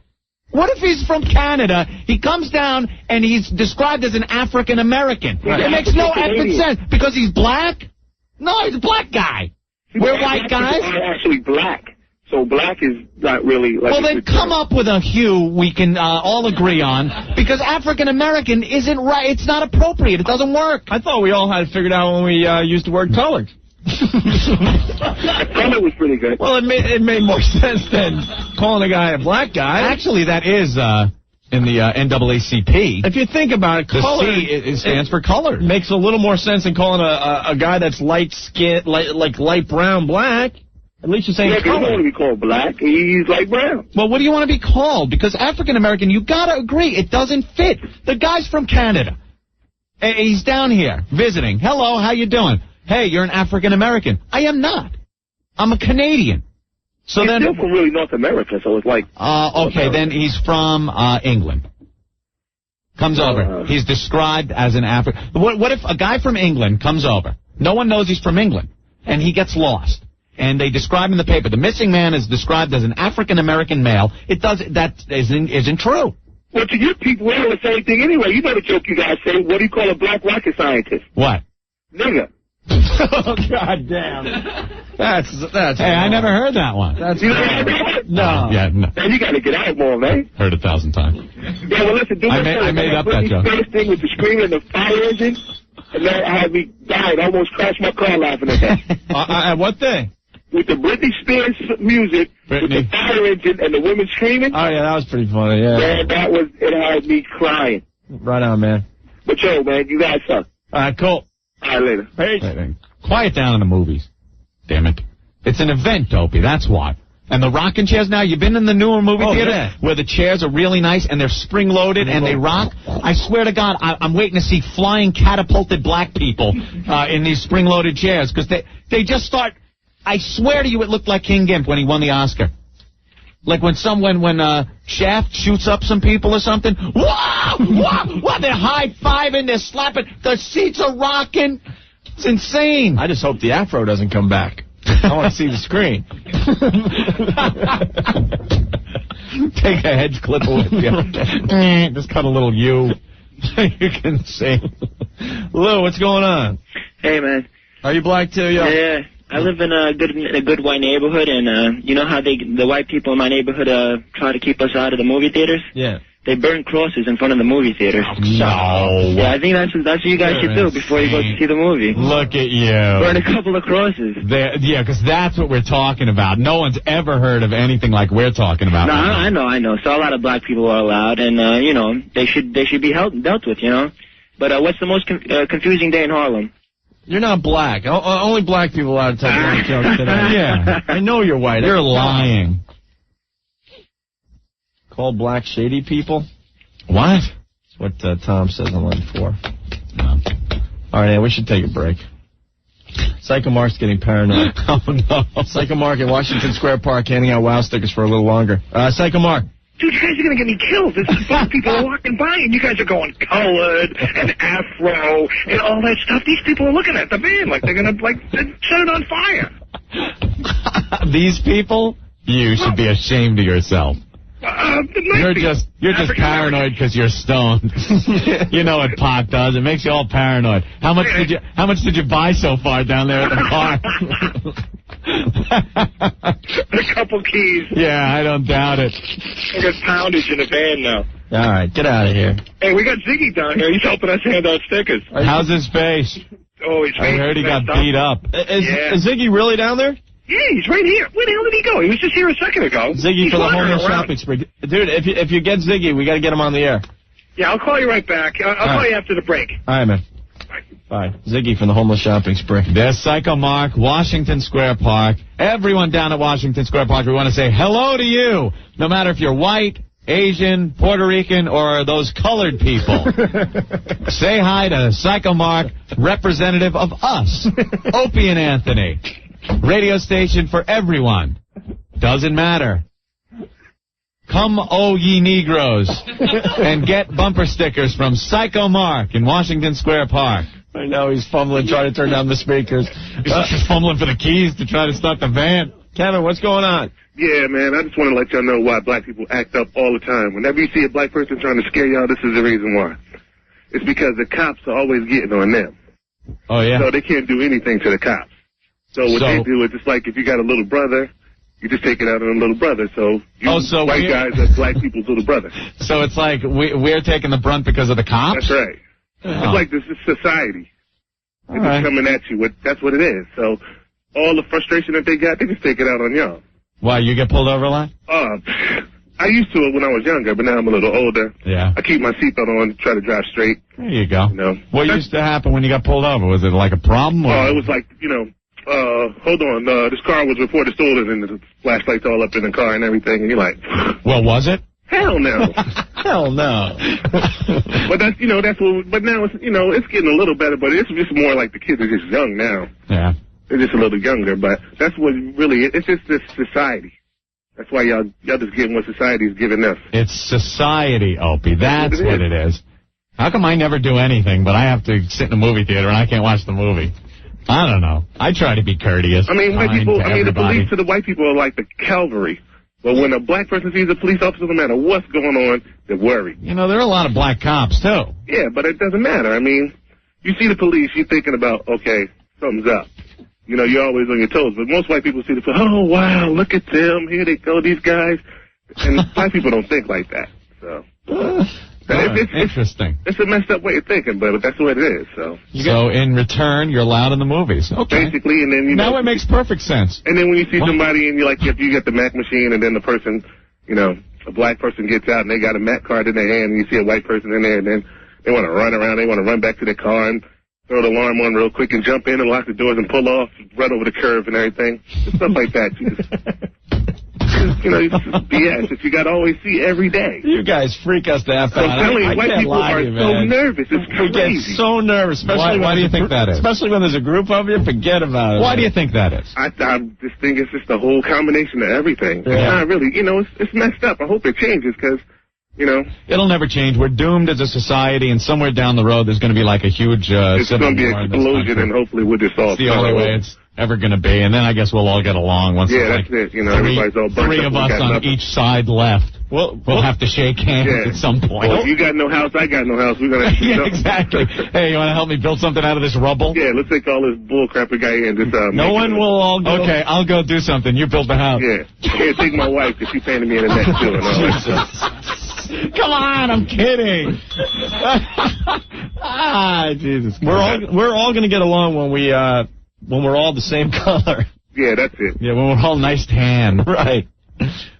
What if he's from Canada, he comes down, and he's described as an African American? Right. It makes no effing sense. Because he's black? No, he's a black guy. We're white guys. Are actually black. So black is not really... Like well, then come up with a hue we can all agree on, because African American isn't right. It's not appropriate. It doesn't work. I thought we all had it figured out when we used the word colored. I thought it was pretty good. Well, it made more sense than calling a guy a black guy. Actually, that is in the NAACP. If you think about it, color, the C it stands for color. Makes a little more sense than calling a guy that's light skin, like light brown black. At least you're saying color. He don't want to be called black. He's light brown. Well, what do you want to be called? Because African American, you got to agree, it doesn't fit. The guy's from Canada. He's down here visiting. Hello, how you doing? Hey, you're an African American. I am not. I'm a Canadian. So he's then, still from really North America, so it's like... okay, then he's from England. Comes over. He's described as an African... What if a guy from England comes over? No one knows he's from England, and he gets lost. And they describe in the paper, the missing man is described as an African American male. That isn't true. Well, to you people, we're all the same thing anyway. You know the joke you guys say. What do you call a black rocket scientist? What? Nigga. Oh, God damn. That's. Hey, I never heard that one. That's you never heard that? No. Yeah, no. Man, you got to get out more, man. Heard 1,000 times. Yeah, well, listen, I made up that joke. First thing with the screaming and the fire engine, and then I had me died, almost crashed my car laughing at that. What thing? With the Britney Spears music, with the fire engine and the women screaming. Oh, yeah, that was pretty funny, yeah. Man, it had me crying. Right on, man. But yo, man, you guys suck. All right, cool. All right, later. Hey. Quiet down in the movies. Damn it. It's an event, Opie, that's why. And the rocking chairs now, you've been in the newer movie theater where the chairs are really nice and they're spring-loaded and they rock? I swear to God, I'm waiting to see flying catapulted black people in these spring-loaded chairs because they just start... I swear to you, it looked like King Gimp when he won the Oscar. Like when Shaft shoots up some people or something. Whoa! Whoa! Whoa! They're high-fiving, they're slapping, the seats are rocking. It's insane. I just hope the afro doesn't come back. I want to see the screen. Take a hedge clipper with you. Just cut a little U. You can sing. Lou, what's going on? Hey, man. Are you black too, yo? Yeah. I live in a good white neighborhood, and you know how the white people in my neighborhood try to keep us out of the movie theaters? Yeah. They burn crosses in front of the movie theaters. No. Yeah, I think that's what you guys should do before you go to see the movie. Look at you. Burn a couple of crosses. Yeah, because that's what we're talking about. No one's ever heard of anything like we're talking about. No, I know. So a lot of black people are allowed, and they should be dealt with, But what's the most confusing day in Harlem? You're not black. Only black people allowed to tell black jokes today. Yeah. I know you're white. You're lying. Call black shady people? What? That's what Tom says on line 4. All right, we should take a break. Psycho Mark's getting paranoid. Oh, no. Psycho Mark at Washington Square Park handing out WOW stickers for a little longer. Psycho Mark. Dude, you guys are going to get me killed. There's black people are walking by, and you guys are going colored and afro and all that stuff. These people are looking at the van like they're going to, set it on fire. These people? You should be ashamed of yourself. You're just paranoid because you're stoned. You know what pot does? It makes you all paranoid. How much did you buy so far down there at the bar? A couple keys. Yeah, I don't doubt it. I got poundage in the van now. All right, get out of here. Hey, we got Ziggy down here. He's helping us hand out stickers. How's his face? Oh, his face. I heard he got beat up. Is Ziggy really down there? Yeah, he's right here. Where the hell did he go? He was just here a second ago. Ziggy for the homeless shopping spree. Dude, if you get Ziggy, we got to get him on the air. Yeah, I'll call you right back. I'll call you after the break. All right, man. Bye. Ziggy from the homeless shopping spree. There's Psycho Mark, Washington Square Park. Everyone down at Washington Square Park, we want to say hello to you. No matter if you're white, Asian, Puerto Rican, or those colored people. Say hi to Psycho Mark, representative of us, Opie and Anthony. Radio station for everyone. Doesn't matter. Come, oh ye Negroes, and get bumper stickers from Psycho Mark in Washington Square Park. I know, he's fumbling, trying to turn down the speakers. He's just fumbling for the keys to try to start the van. Kevin, what's going on? Yeah, man, I just want to let y'all know why black people act up all the time. Whenever you see a black person trying to scare y'all, this is the reason why. It's because the cops are always getting on them. Oh, yeah? So they can't do anything to the cops. So what they do is, it's like if you got a little brother, you just take it out on a little brother. So white guys are black people's little brother. So it's like we're taking the brunt because of the cops? That's right. Oh. It's like this is society. It's right. just coming at you. That's what it is. So all the frustration that they got, they just take it out on y'all. Why, you get pulled over a lot? I used to it when I was younger, but now I'm a little older. Yeah. I keep my seatbelt on, try to drive straight. There you go. You know. What used to happen when you got pulled over? Was it like a problem? Or? Oh, it was like, hold on, this car was reported stolen and the flashlights all up in the car and everything, and you're like... Well, was it? Hell no. Hell no. But that's, but now it's, it's getting a little better, but it's just more like the kids are just young now. Yeah. They're just a little younger, but that's what really, it's just this society. That's why y'all just getting what society's giving us. It's society, Opie. That's what it is. How come I never do anything, but I have to sit in a movie theater and I can't watch the movie? I don't know. I try to be courteous. I mean, the police to the white people are like the cavalry. But when a black person sees a police officer, no matter what's going on, they're worried. There are a lot of black cops, too. Yeah, but it doesn't matter. I mean, you see the police, you're thinking about, okay, something's up. You're always on your toes. But most white people see the police, oh, wow, look at them. Here they go, these guys. And black people don't think like that. So interesting. It's a messed up way of thinking, but that's the way it is. So in return, you're allowed in the movies. Okay. Basically, and then now it makes perfect sense. And then when you see somebody and you're like, you get the Mac machine, and then the person, a black person gets out and they got a Mac card in their hand, and you see a white person in there, and then they want to run around, they want to run back to their car and throw the alarm on real quick and jump in and lock the doors and pull off, run over the curb and everything. Just stuff like that. It's BS that you got to always see every day. You guys freak us the F out. I'm telling you, white people are so nervous. It's crazy. We get so nervous. Why do you think that is? Especially when there's a group of you, forget about it. Why do you think that is? I just think it's just a whole combination of everything. Yeah. It's not really, it's messed up. I hope it changes because, It'll never change. We're doomed as a society, and somewhere down the road there's going to be like a huge it's going to be an explosion, and hopefully we'll just all... It's the only way it's ever going to be, and then I guess we'll all get along once that's it. Everybody's all bunched three up of us on nothing. Each side left. We'll have to shake hands at some point. Well, you got no house, I got no house. We're going to have to do something. Exactly. Hey, you want to help me build something out of this rubble? Yeah, let's take all this bullcrap we got here and just... no one will all go... Okay, I'll go do something. You build the house. Yeah. Take my wife, because she's painting me in the neck, too. And all that. Come on, I'm kidding. Jesus. We're all going to get along when we're all the same color. Yeah, that's it. Yeah, when we're all nice tan. Right.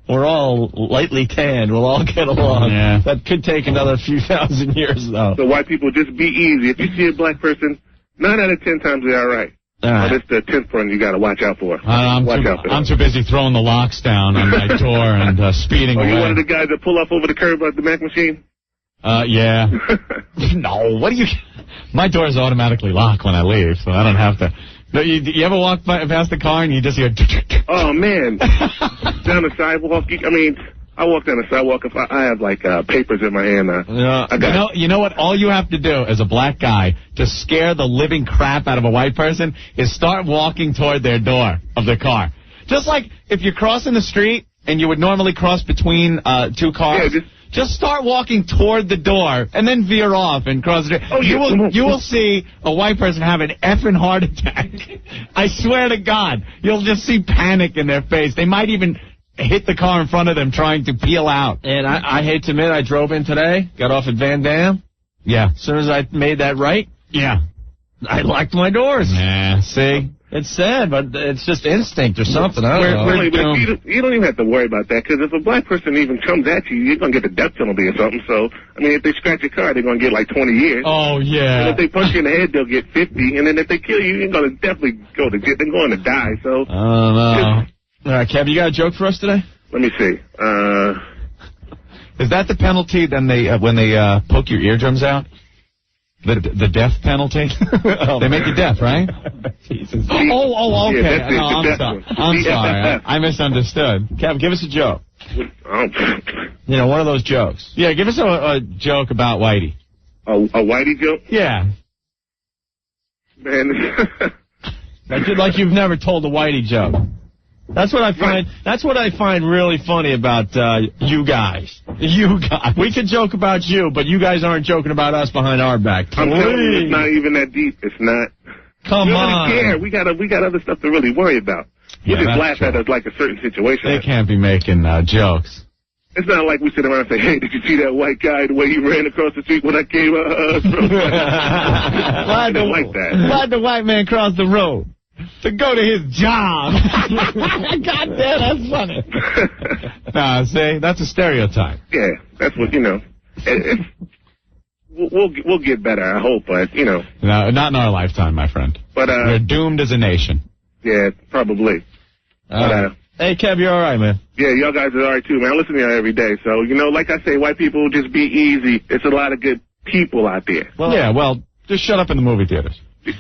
We're all lightly tanned. We'll all get along. Yeah. That could take another few thousand years, though. So white people, just be easy. If you see a black person, 9 out of 10 times they're all right. All right. But it's the 10th one you got to watch out for. I'm too busy throwing the locks down on my door and speeding away. You one of the guys that pull off over the curb at the Mac machine? Yeah. No, what do you... My doors automatically lock when I leave, so I don't have to... No, you ever walk past the car and you just hear... Oh, man. Down the sidewalk. I walk down the sidewalk if I have, like, papers in my hand. You know what? All you have to do as a black guy to scare the living crap out of a white person is start walking toward their door of their car. Just like if you're crossing the street and you would normally cross between two cars... Yeah, just start walking toward the door and then veer off and cross the street. Oh, you will see a white person have an effing heart attack. I swear to God. You'll just see panic in their face. They might even hit the car in front of them trying to peel out. And I hate to admit, I drove in today, got off at Van Dam. Yeah. As soon as I made that right, yeah, I locked my doors. Yeah, see? It's sad, but it's just instinct or something. I don't know. You don't even have to worry about that, because if a black person even comes at you, you're going to get the death penalty or something. So, if they scratch your car, they're going to get like 20 years. Oh, yeah. And if they punch you in the head, they'll get 50. And then if they kill you, you're going to definitely go to jail. They're going to die. So, I don't know. All right, Kev, you got a joke for us today? Let me see. Is that the penalty then when they poke your eardrums out? The death penalty? They make you deaf, right? Jesus. Oh, okay. Yeah, No, I'm sorry. I misunderstood. Kev, give us a joke. One of those jokes. Yeah, give us a joke about Whitey. A Whitey joke? Yeah. Man. Like you've never told a Whitey joke. That's what I find. That's what I find really funny about you guys. You guys. We could joke about you, but you guys aren't joking about us behind our back. I'm telling you, it's not even that deep. It's not. Come on. We don't care. We got other stuff to really worry about. We just laugh at us like a certain situation. They can't be making jokes. It's not like we sit around and say, "Hey, did you see that white guy, the way he ran across the street when I came?" Why'd the white man cross the road? To go to his job. God damn, that's funny. Nah, see, that's a stereotype. Yeah, that's what, we'll get better, I hope, but, No, not in our lifetime, my friend. But, we're doomed as a nation. Yeah, probably. Hey, Kev, you're all right, man. Yeah, y'all guys are all right, too, man. I listen to y'all every day. So, like I say, white people just be easy. It's a lot of good people out there. Well, just shut up in the movie theaters.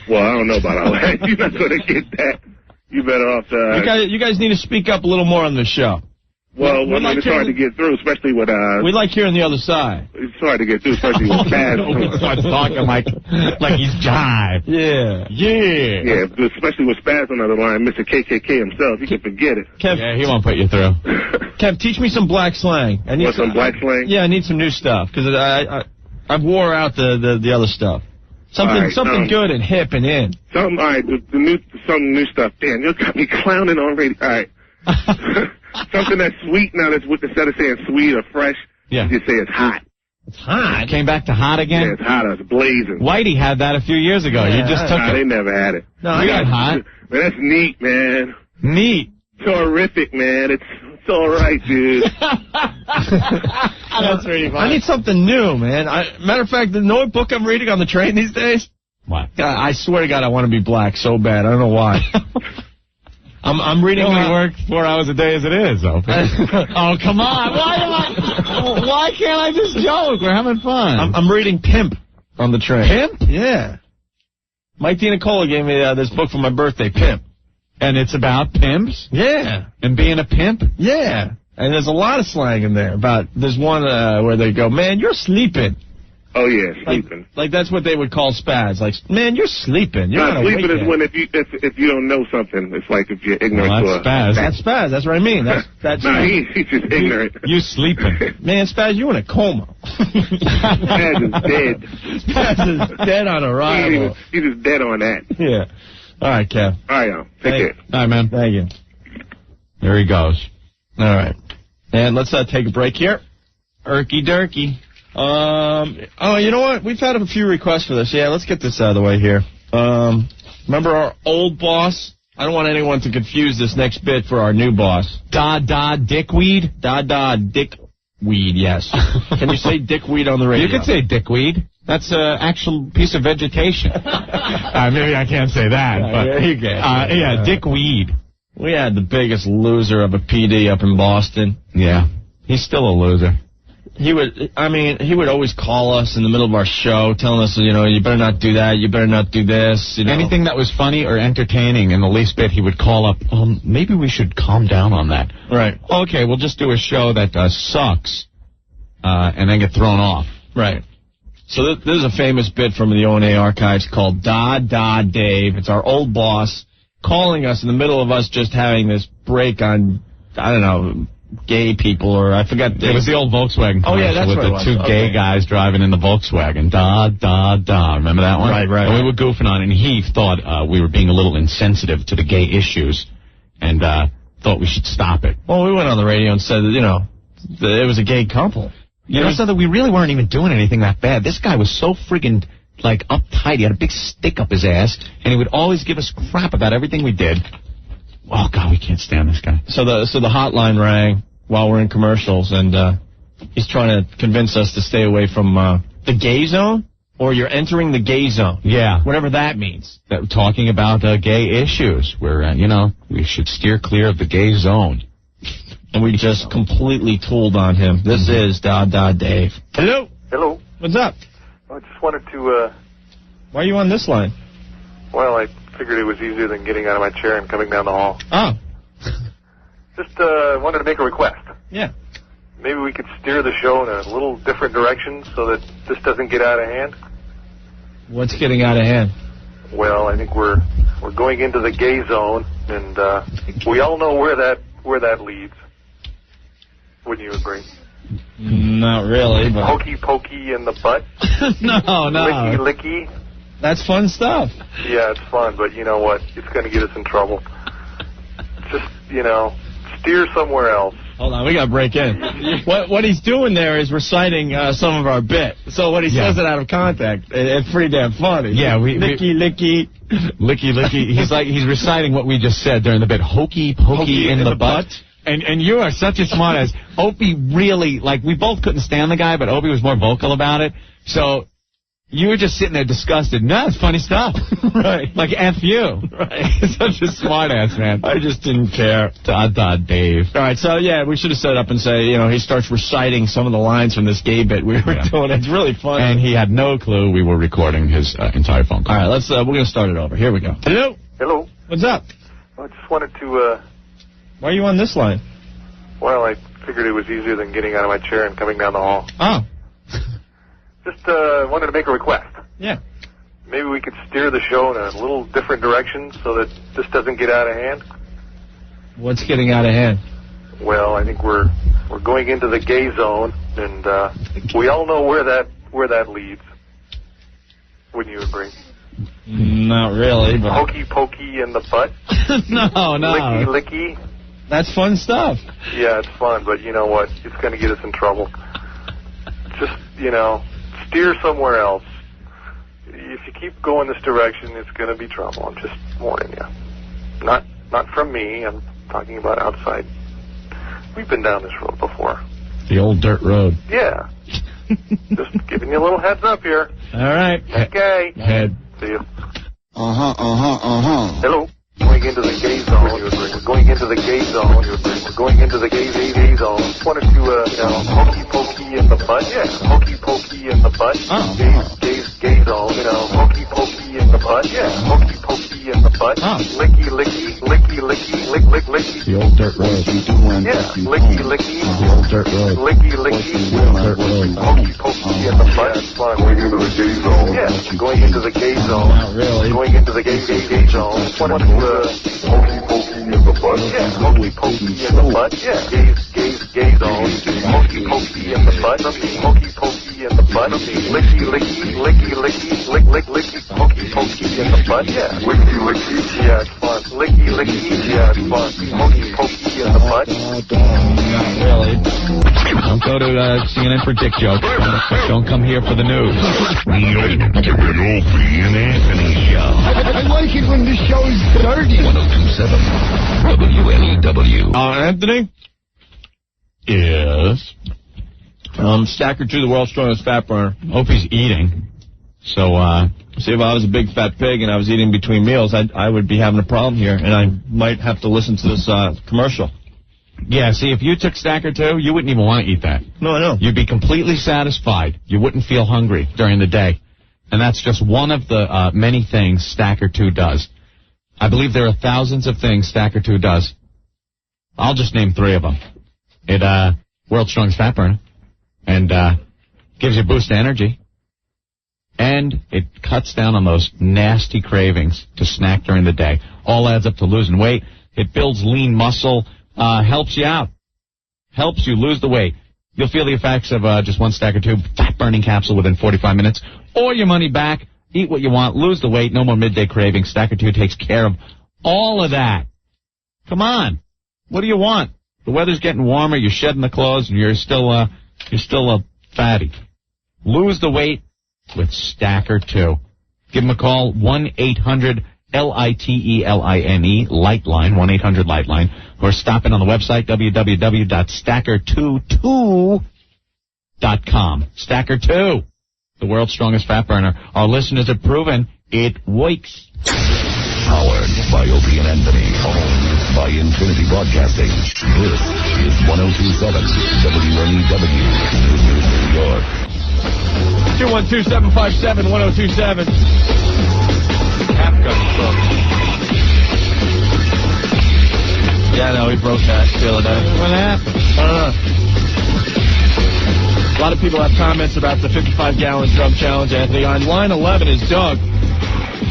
Well, I don't know about all that. You're not going to get that. You better off You guys need to speak up a little more on the show. Well, it's hard to get through, especially with... we like hearing the other side. It's hard to get through, especially with Spaz. Starts talking like he's jive. Yeah. Yeah, especially with Spaz on the other line, Mr. KKK himself. You can forget it. Kev, yeah, he won't put you through. Kev, teach me some black slang. I need some black slang? Yeah, I need some new stuff, because I wore out the other stuff. Something good and hip and in. All right, some new stuff. Damn, you got me clowning already. All right. Something that's sweet now, instead of saying sweet or fresh, you just say it's hot. It's hot? Came back to hot again? Yeah, it's hot. It's blazing. Whitey had that a few years ago. You just took it. They never had it. No, we got hot. Man, that's neat, man. Neat. Terrific, man. It's all right, dude. That's really funny. I need something new, man. Matter of fact, the book I'm reading on the train these days? What? I swear to God, I want to be black so bad. I don't know why. I'm reading. You only work 4 hours a day as it is, Opie. Oh, come on. Why can't I just joke? We're having fun. I'm reading Pimp on the train. Pimp? Yeah. Mike DiNicola gave me this book for my birthday, Pimp. And it's about pimps? Yeah. And being a pimp? Yeah. And there's a lot of slang in there. There's one where they go, "Man, you're sleeping." Oh, yeah, sleeping. Like that's what they would call spaz. Like, "Man, you're sleeping. You're not sleeping is yet." when if you don't know something, it's like if you're ignorant to a... spaz. That's spaz. That's what I mean. That's no, he's just ignorant. You sleeping. Man, Spaz, you in a coma. Spaz is dead. Spaz is dead on arrival. He's just dead on that. Yeah. All right, Kev. All right, y'all. Take care. All right, man. Thank you. There he goes. All right. And let's take a break here. Erky Durky. You know what? We've had a few requests for this. Yeah, let's get this out of the way here. Remember our old boss? I don't want anyone to confuse this next bit for our new boss. Dickweed? Dickweed, yes. Can you say dickweed on the radio? You can say dickweed. That's an actual piece of vegetation. Maybe I can't say that, but there you go. Yeah, dickweed. We had the biggest loser of a PD up in Boston. Yeah. He's still a loser. He would always call us in the middle of our show, telling us, you better not do that, you better not do this. Anything that was funny or entertaining in the least bit, he would call up, maybe we should calm down on that. Right. Okay, we'll just do a show that sucks, and then get thrown off. Right. So there's a famous bit from the O&A archives called Da Dave. It's our old boss calling us in the middle of us just having this break on, I don't know, gay people, or I forgot. It was the old Volkswagen commercial. Oh, yeah, that's with what the two gay guys driving in the Volkswagen. Da. Remember that one? Right. And we were goofing on it, and he thought we were being a little insensitive to the gay issues, and thought we should stop it. Well, we went on the radio and said that, that it was a gay couple. So that we really weren't even doing anything that bad. This guy was so friggin', uptight. He had a big stick up his ass, and he would always give us crap about everything we did. Oh, God, we can't stand this guy. So the hotline rang while we're in commercials, and he's trying to convince us to stay away from the gay zone, or you're entering the gay zone. Yeah. Whatever that means. Talking about gay issues, where, we should steer clear of the gay zone. And we just completely tooled on him. This is Da Dave. Hello. Hello. What's up? I just wanted to, Why are you on this line? Well, I figured it was easier than getting out of my chair and coming down the hall. Oh. Just, wanted to make a request. Yeah. Maybe we could steer the show in a little different direction so that this doesn't get out of hand. What's getting out of hand? Well, I think we're going into the gay zone, and, we all know where that leads. Wouldn't you agree? Not really, but... Hokey pokey in the butt. No. Licky. That's fun stuff. Yeah, it's fun, but you know what? It's going to get us in trouble. Just, steer somewhere else. Hold on, we got to break in. What he's doing there is reciting some of our bit. So when he says it out of context, it's pretty damn funny. Yeah, licky. He's reciting what we just said during the bit. Hokey pokey in the butt. And you are such a smartass. Opie really, we both couldn't stand the guy, but Opie was more vocal about it. So you were just sitting there disgusted. No, it's funny stuff. Right. Like, F you. Right. Such a smartass, man. I just didn't care. Da Dave. All right, so, we should have set up and say, he starts reciting some of the lines from this gay bit we were doing. It's really funny. And he had no clue we were recording his entire phone call. All right, we're going to start it over. Here we go. Hello. Hello. What's up? I just wanted to, Why are you on this line? Well, I figured it was easier than getting out of my chair and coming down the hall. Oh. Just, wanted to make a request. Yeah. Maybe we could steer the show in a little different direction so that this doesn't get out of hand. What's getting out of hand? Well, I think we're going into the gay zone, and we all know where that leads. Wouldn't you agree? Not really, but... Hokey pokey in the butt. No. Licky. That's fun stuff. Yeah, it's fun, but you know what? It's going to get us in trouble. Just, steer somewhere else. If you keep going this direction, it's going to be trouble. I'm just warning you. Not from me. I'm talking about outside. We've been down this road before. The old dirt road. Yeah. Just giving you a little heads up here. All right. Okay. Head. See you. Hello. Going into the gay zone. We're going into the gay zone. We're going into the gay zone. Wanted to, hokey pokey in the butt. Yeah, hokey pokey in the butt. Oh. Gay zone. Hokey pokey in the butt. Yeah, hokey pokey in the butt. Oh. Licky. The old dirt road. Yeah, licky. The old dirt road. Licky. The old dirt road. Hokey pokey in the butt. It's fun. Going into the gay zone. Yeah, going into the gay zone. Not really. Going into the gay zone. Wanted to, hokey pokey in the butt. Yeah, hokey pokey in the butt. Yeah, gay zone. Hokey pokey in the butt. Hokey pokey in the butt. Licky. Hokey pokey in the butt. Yeah, licky. Yeah, it's fun. Licky. Yeah, it's fun. Hokey pokey in the butt. Not really. Don't go to CNN for dick jokes. Don't come here for the news. To an Opie and Anthony show. I like it when this show is dirty. 102.7 WNEW. Anthony? Yes. Stacker 2, the world's strongest fat burner. Opie's eating. So, see, if I was a big fat pig and I was eating between meals, I would be having a problem here, and I might have to listen to this commercial. Yeah, see, if you took Stacker 2, you wouldn't even want to eat that. No, I know. You'd be completely satisfied. You wouldn't feel hungry during the day. And that's just one of the many things Stacker 2 does. I believe there are thousands of things Stacker 2 does. I'll just name 3 of them. It, World's Strongest Fat Burner. And, gives you a boost of energy. And it cuts down on those nasty cravings to snack during the day. All adds up to losing weight. It builds lean muscle, helps you out. Helps you lose the weight. You'll feel the effects of just one Stacker 2 fat-burning capsule within 45 minutes. Or your money back. Eat what you want. Lose the weight. No more midday cravings. Stacker 2 takes care of all of that. Come on. What do you want? The weather's getting warmer. You're shedding the clothes, and you're still a fatty. Lose the weight with Stacker 2. Give them a call, 1-800-LITELINE, Lightline, 1-800-Lightline, or stop in on the website, www.stacker22.com. Stacker 2, the world's strongest fat burner. Our listeners have proven it works. Powered by Opie and Anthony, owned by Infinity Broadcasting. This is 102.7 WNEW, New York. 212-757-1027. Cap gun book. Yeah, no, he broke that the other day. What happened? I don't know. A lot of people have comments about the 55-gallon drum challenge, Anthony. On line 11 is Doug,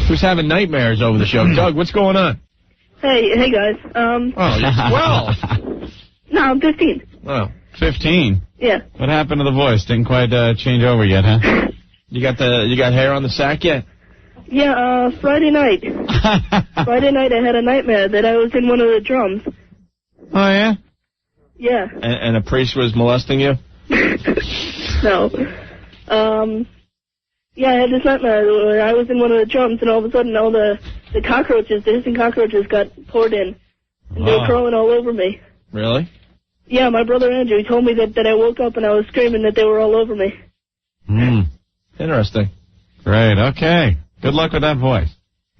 who's having nightmares over the show. Doug, what's going on? Hey guys. Oh, you're 12. No, I'm 15. Oh, 15? Yeah. What happened to the voice? Didn't quite change over yet, huh? You got hair on the sack yet? Yeah, Friday night. Friday night I had a nightmare that I was in one of the drums. Oh, yeah? Yeah. And a priest was molesting you? No. Yeah, I had this nightmare where I was in one of the drums, and all of a sudden all the cockroaches, the hissing cockroaches got poured in. And they were crawling all over me. Really? Yeah, my brother Andrew, he told me that I woke up and I was screaming that they were all over me. Interesting. Great, okay. Good luck with that voice.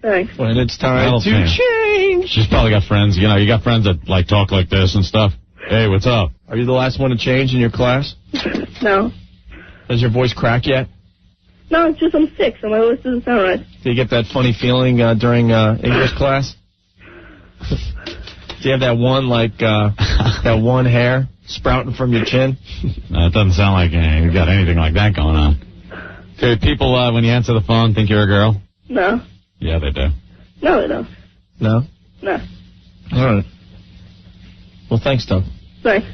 Thanks. When it's time to change. She's probably got friends, you got friends that, talk like this and stuff. Hey, what's up? Are you the last one to change in your class? No. Does your voice crack yet? No, it's just I'm sick, so my voice doesn't sound right. Do you get that funny feeling during English class? Do you have that one, that one hair sprouting from your chin? No, it doesn't sound like you've got anything like that going on. Do people, when you answer the phone, think you're a girl? No. Yeah, they do. No, they don't. No? No. All right. Well, thanks, Doug. Thanks.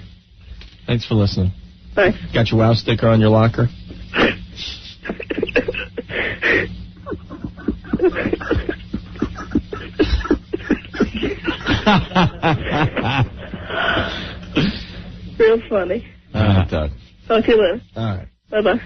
Thanks for listening. Thanks. Got your WOW sticker on your locker? Real funny. All right, Doug. Talk to you later. All right. Bye-bye.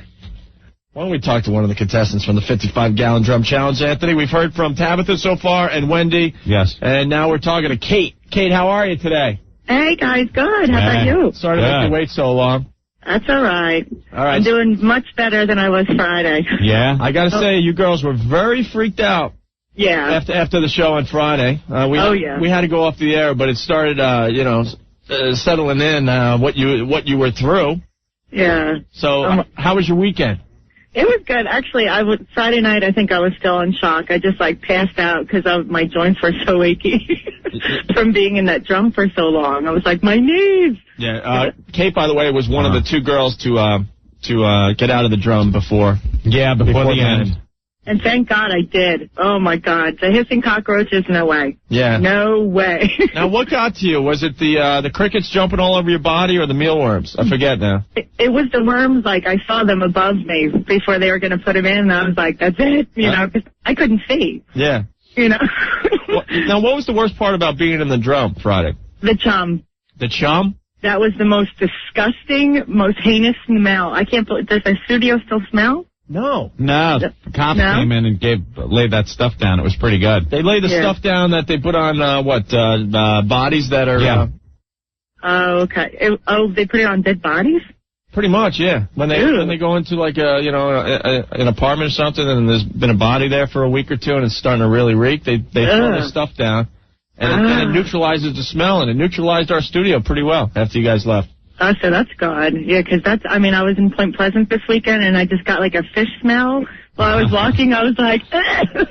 Why don't we talk to one of the contestants from the 55-gallon drum challenge, Anthony? We've heard from Tabitha so far and Wendy. Yes. And now we're talking to Kate. Kate, how are you today? Hey, guys, good. How about you? Sorry to make you wait so long. That's all right. All right. I'm doing much better than I was Friday. Yeah? I got to say, you girls were very freaked out. Yeah. After the show on Friday. We had to go off the air, but it started, settling in what you were through. Yeah. So, how was your weekend? It was good. Actually, Friday night, I think I was still in shock. I just, passed out because my joints were so achy from being in that drum for so long. I was like, my knees. Yeah. Kate, by the way, was one of the two girls to get out of the drum before. Yeah, before the end. And thank God I did. Oh, my God. The hissing cockroaches, no way. Yeah. No way. Now, what got to you? Was it the crickets jumping all over your body or the mealworms? I forget now. It was the worms. I saw them above me before they were going to put them in, and I was like, that's it, because I couldn't see. Yeah. Now, what was the worst part about being in the drum Friday? The chum. The chum? That was the most disgusting, most heinous smell. I can't believe. Does the studio still smell? No. No, the cops came in and laid that stuff down. It was pretty good. They laid the stuff down that they put on, bodies that are... Yeah. Oh, okay. They put it on dead bodies? Pretty much, yeah. When they go into, an apartment or something, and there's been a body there for a week or two, and it's starting to really reek, they throw the stuff down, And it neutralizes the smell, and it neutralized our studio pretty well after you guys left. Oh, so that's good. Yeah, 'cause I was in Point Pleasant this weekend, and I just got like a fish smell while I was walking. I was like, I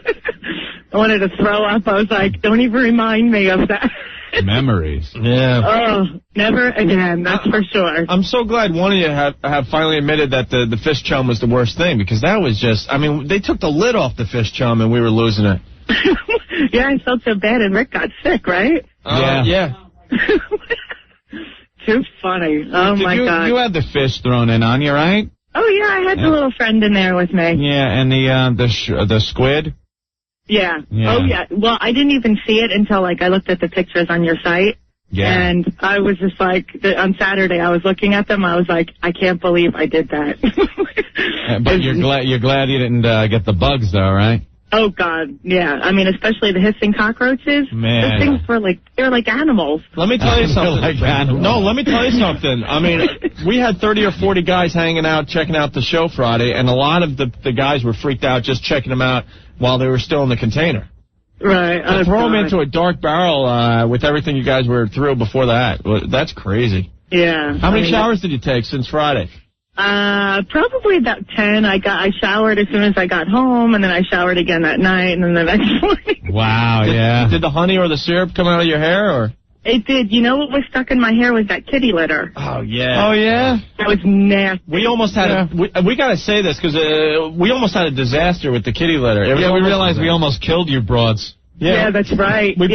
wanted to throw up. I was like, don't even remind me of that. Memories. Yeah. Oh, never again, that's for sure. I'm so glad one of you have finally admitted that the fish chum was the worst thing, because that was just, I mean, they took the lid off the fish chum and we were losing it. Yeah, I felt so bad, and Rick got sick, right? Yeah. Too funny. Oh, my God. You had the fish thrown in on you, right? Oh, yeah, I had the little friend in there with me. Yeah, and the squid? Yeah. Yeah. Oh, yeah. Well, I didn't even see it until, like, I looked at the pictures on your site. Yeah. And I was just like, on Saturday, I was looking at them. I was like, I can't believe I did that. But you're glad you didn't get the bugs, though, right? Oh, God. Yeah. I mean, especially the hissing cockroaches. Man. Those things they're like animals. Let me tell you something. Like animals. No, let me tell you something. I mean, we had 30 or 40 guys hanging out, checking out the show Friday, and a lot of the guys were freaked out just checking them out while they were still in the container. Right. To throw them into a dark barrel with everything you guys were through before that, that's crazy. Yeah. How many showers did you take since Friday? Probably about 10. I showered as soon as I got home, and then I showered again that night, and then the next morning. Wow, yeah. Did the honey or the syrup come out of your hair, or? It did. You know what was stuck in my hair was that kitty litter. Oh, yeah. Oh, yeah? That was nasty. We almost had we got to say this, because we almost had a disaster with the kitty litter. Yeah, we realized we almost killed you broads. Yeah, that's right. We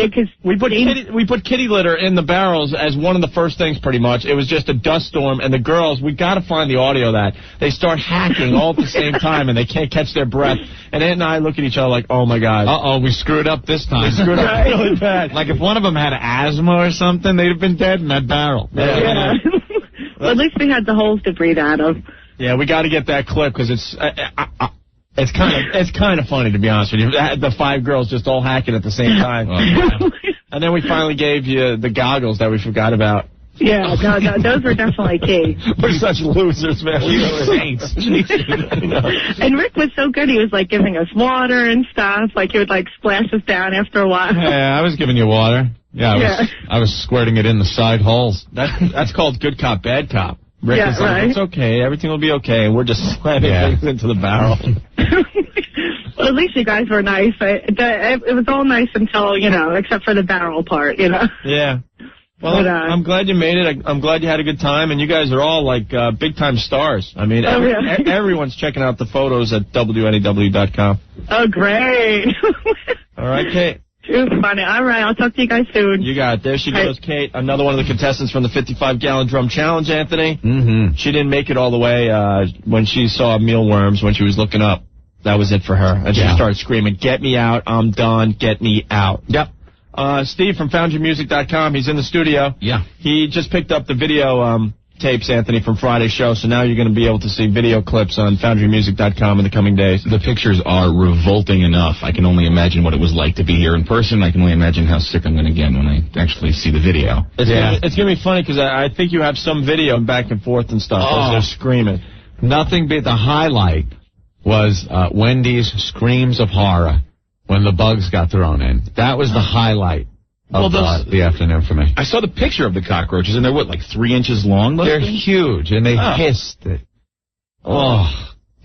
put kitty litter in the barrels as one of the first things, pretty much. It was just a dust storm, and the girls, we got to find the audio of that. They start hacking all at the same time, and they can't catch their breath. And Aunt and I look at each other like, oh, my God. Uh-oh, we screwed up this time. We screwed up really bad. Like, if one of them had asthma or something, they'd have been dead in that barrel. Yeah. Well, at least we had the holes to breathe out of. Yeah, we got to get that clip, because it's kind of funny, to be honest with you. The 5 girls just all hacking at the same time. And then we finally gave you the goggles that we forgot about. Yeah, no, those were definitely key. We're such losers, man. We were saints. And Rick was so good. He was, like, giving us water and stuff. Like, he would, like, splash us down after a while. Yeah, I was giving you water. Yeah, I was squirting it in the side holes. That's called good cop, bad cop. Rick is like, right. it's okay, everything will be okay, and we're just slamming things into the barrel. Well, at least you guys were nice. It was all nice until, except for the barrel part, Yeah. Well, I'm glad you made it. I'm glad you had a good time, and you guys are all, like, big-time stars. I mean, everyone's checking out the photos at WNEW.com. Oh, great. All right, Kate. Too funny. All right, I'll talk to you guys soon. You got it. There she goes, Kate. Another one of the contestants from the 55-gallon drum challenge, Anthony. Mm-hmm. She didn't make it all the way when she saw mealworms when she was looking up. That was it for her. And she started screaming, "Get me out. I'm done. Get me out." Yep. Steve from FoundYourMusic.com. He's in the studio. Yeah. He just picked up the video tapes, Anthony, from Friday's show, so now you're going to be able to see video clips on FoundYourMusic.com in the coming days. The pictures are revolting enough. I can only imagine what it was like to be here in person. I can only imagine how sick I'm going to get when I actually see the video. It's going to be funny, because I think you have some video back and forth and stuff as they're screaming. Nothing but the highlight was Wendy's screams of horror when the bugs got thrown in. That was the highlight of the afternoon for me. I saw the picture of the cockroaches, and they're, like 3 inches long? They're huge, and they hissed it.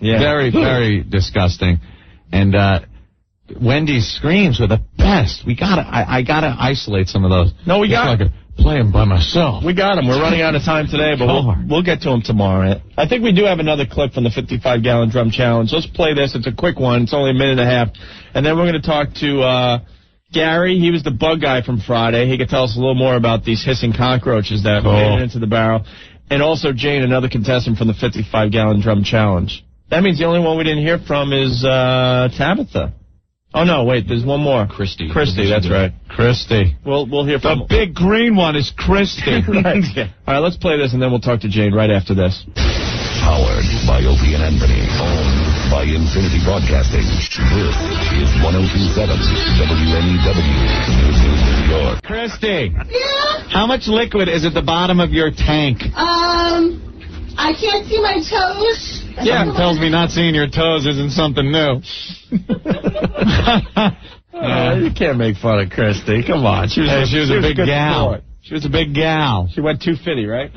Very, very disgusting. And Wendy's screams were the best. I gotta isolate some of those. No, we got like play them by myself. We got them. We're running out of time today, but we'll get to them tomorrow. I think we do have another clip from the 55-gallon drum challenge. Let's play this. It's a quick one. It's only a minute and a half. And then we're going to talk to Gary. He was the bug guy from Friday. He could tell us a little more about these hissing cockroaches that made it into the barrel. And also Jane, another contestant from the 55-gallon drum challenge. That means the only one we didn't hear from is Tabitha. Oh, no, wait, there's one more. Christy, that's right. Christy. We'll hear from... The big green one is Christy. Right. All right, let's play this, and then we'll talk to Jane right after this. Powered by Opie and Anthony. Owned by Infinity Broadcasting. This is 102.7 WNEW, New York. Christy. Yeah? How much liquid is at the bottom of your tank? I can't see my toes. Yeah, tells me not seeing your toes isn't something new. You can't make fun of Christy. Come on. She was a big gal. Sport. She was a big gal. She went 250, right?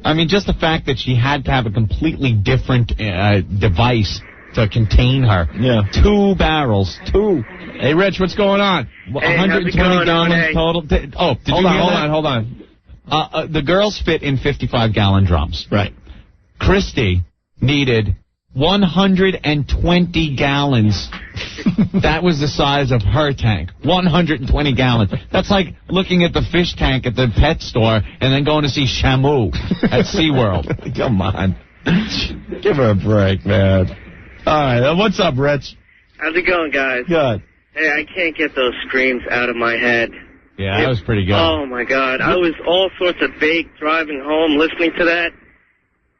I mean, just the fact that she had to have a completely different device to contain her. Yeah. 2 barrels. 2. Hey, Rich, what's going on? 120 gallons total. Hold on. The girls fit in 55-gallon drums. Right. Christy needed 120 gallons. That was the size of her tank. 120 gallons. That's like looking at the fish tank at the pet store and then going to see Shamu at SeaWorld. Come on. Give her a break, man. All right. What's up, Rich? How's it going, guys? Good. Hey, I can't get those screams out of my head. Yeah, that was pretty good. Oh, my God. I was all sorts of vague driving home listening to that.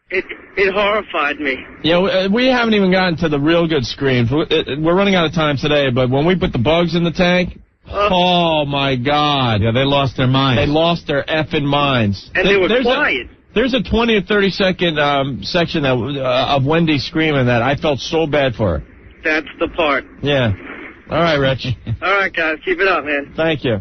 It horrified me. Yeah, we haven't even gotten to the real good screams. We're running out of time today, but when we put the bugs in the tank, oh, my God. Yeah, they lost their minds. They lost their effing minds. And they were quiet. There's a 20 or 30 second section of Wendy screaming that I felt so bad for her. That's the part. Yeah. All right, Rich. All right, guys. Keep it up, man. Thank you.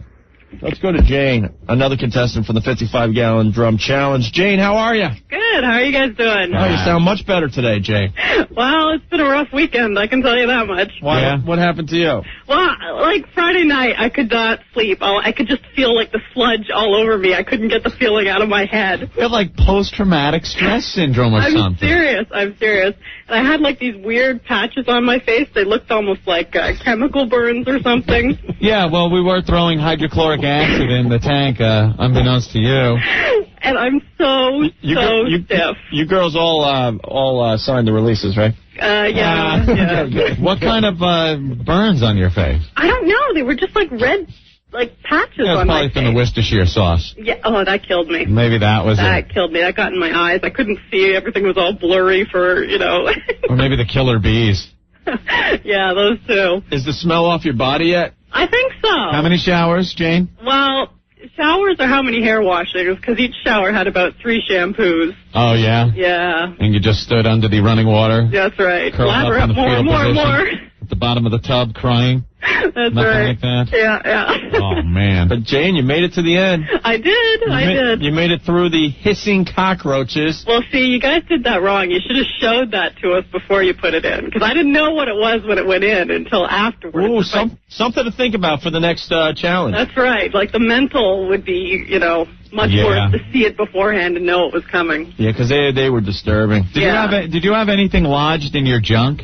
Let's go to Jane, another contestant for the 55-gallon drum challenge. Jane, how are you? Good. How are you guys doing? Oh, you sound much better today, Jane. Well, it's been a rough weekend, I can tell you that much. Why? Yeah. What happened to you? Well, like Friday night, I could not sleep. I could just feel like the sludge all over me. I couldn't get the feeling out of my head. You have like post-traumatic stress syndrome or something. I'm serious. And I had like these weird patches on my face. They looked almost like chemical burns or something. Yeah, well, we were throwing hydrochloric acid in the tank, unbeknownst to you. And I'm so stiff. You girls all signed the releases, right? Yeah. What kind of burns on your face? I don't know. They were just like red, like patches on my face. Probably from the Worcestershire sauce. Yeah. Oh, that killed me. Maybe that was it. That killed me. That got in my eyes. I couldn't see. Everything was all blurry for. Or maybe the killer bees. Yeah, those two. Is the smell off your body yet? I think so. How many showers, Jane? Well, showers are how many hair washings, because each shower had about 3 shampoos. Oh, yeah? Yeah. And you just stood under the running water? That's right. Lather up more and more. At the bottom of the tub, crying? That's Nothing right. like that? Yeah. Oh, man. But, Jane, you made it to the end. I did. You made it through the hissing cockroaches. Well, see, you guys did that wrong. You should have showed that to us before you put it in, because I didn't know what it was when it went in until afterwards. Ooh, something to think about for the next challenge. That's right. Like, the mental would be, much worse to see it beforehand and know it was coming. Yeah, because they were disturbing. Did you have anything lodged in your junk?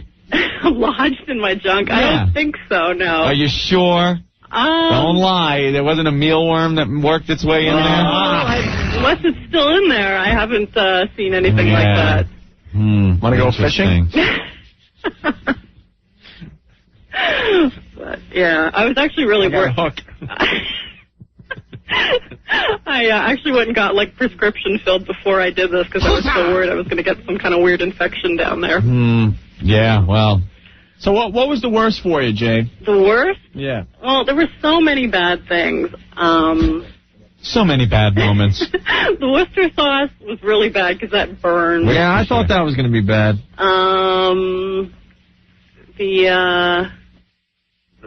Lodged in my junk? Yeah. I don't think so, no. Are you sure? Don't lie. There wasn't a mealworm that worked its way in there? Unless it's still in there. I haven't seen anything like that. Want to go fishing? But, yeah, I was actually really worried. I actually went and got, prescription filled before I did this because I was so worried I was going to get some kind of weird infection down there. Yeah, well. So what was the worst for you, Jane? The worst? Yeah. Well, there were so many bad things. So many bad moments. The Worcester sauce was really bad because that burned. Yeah, I thought that was going to be bad.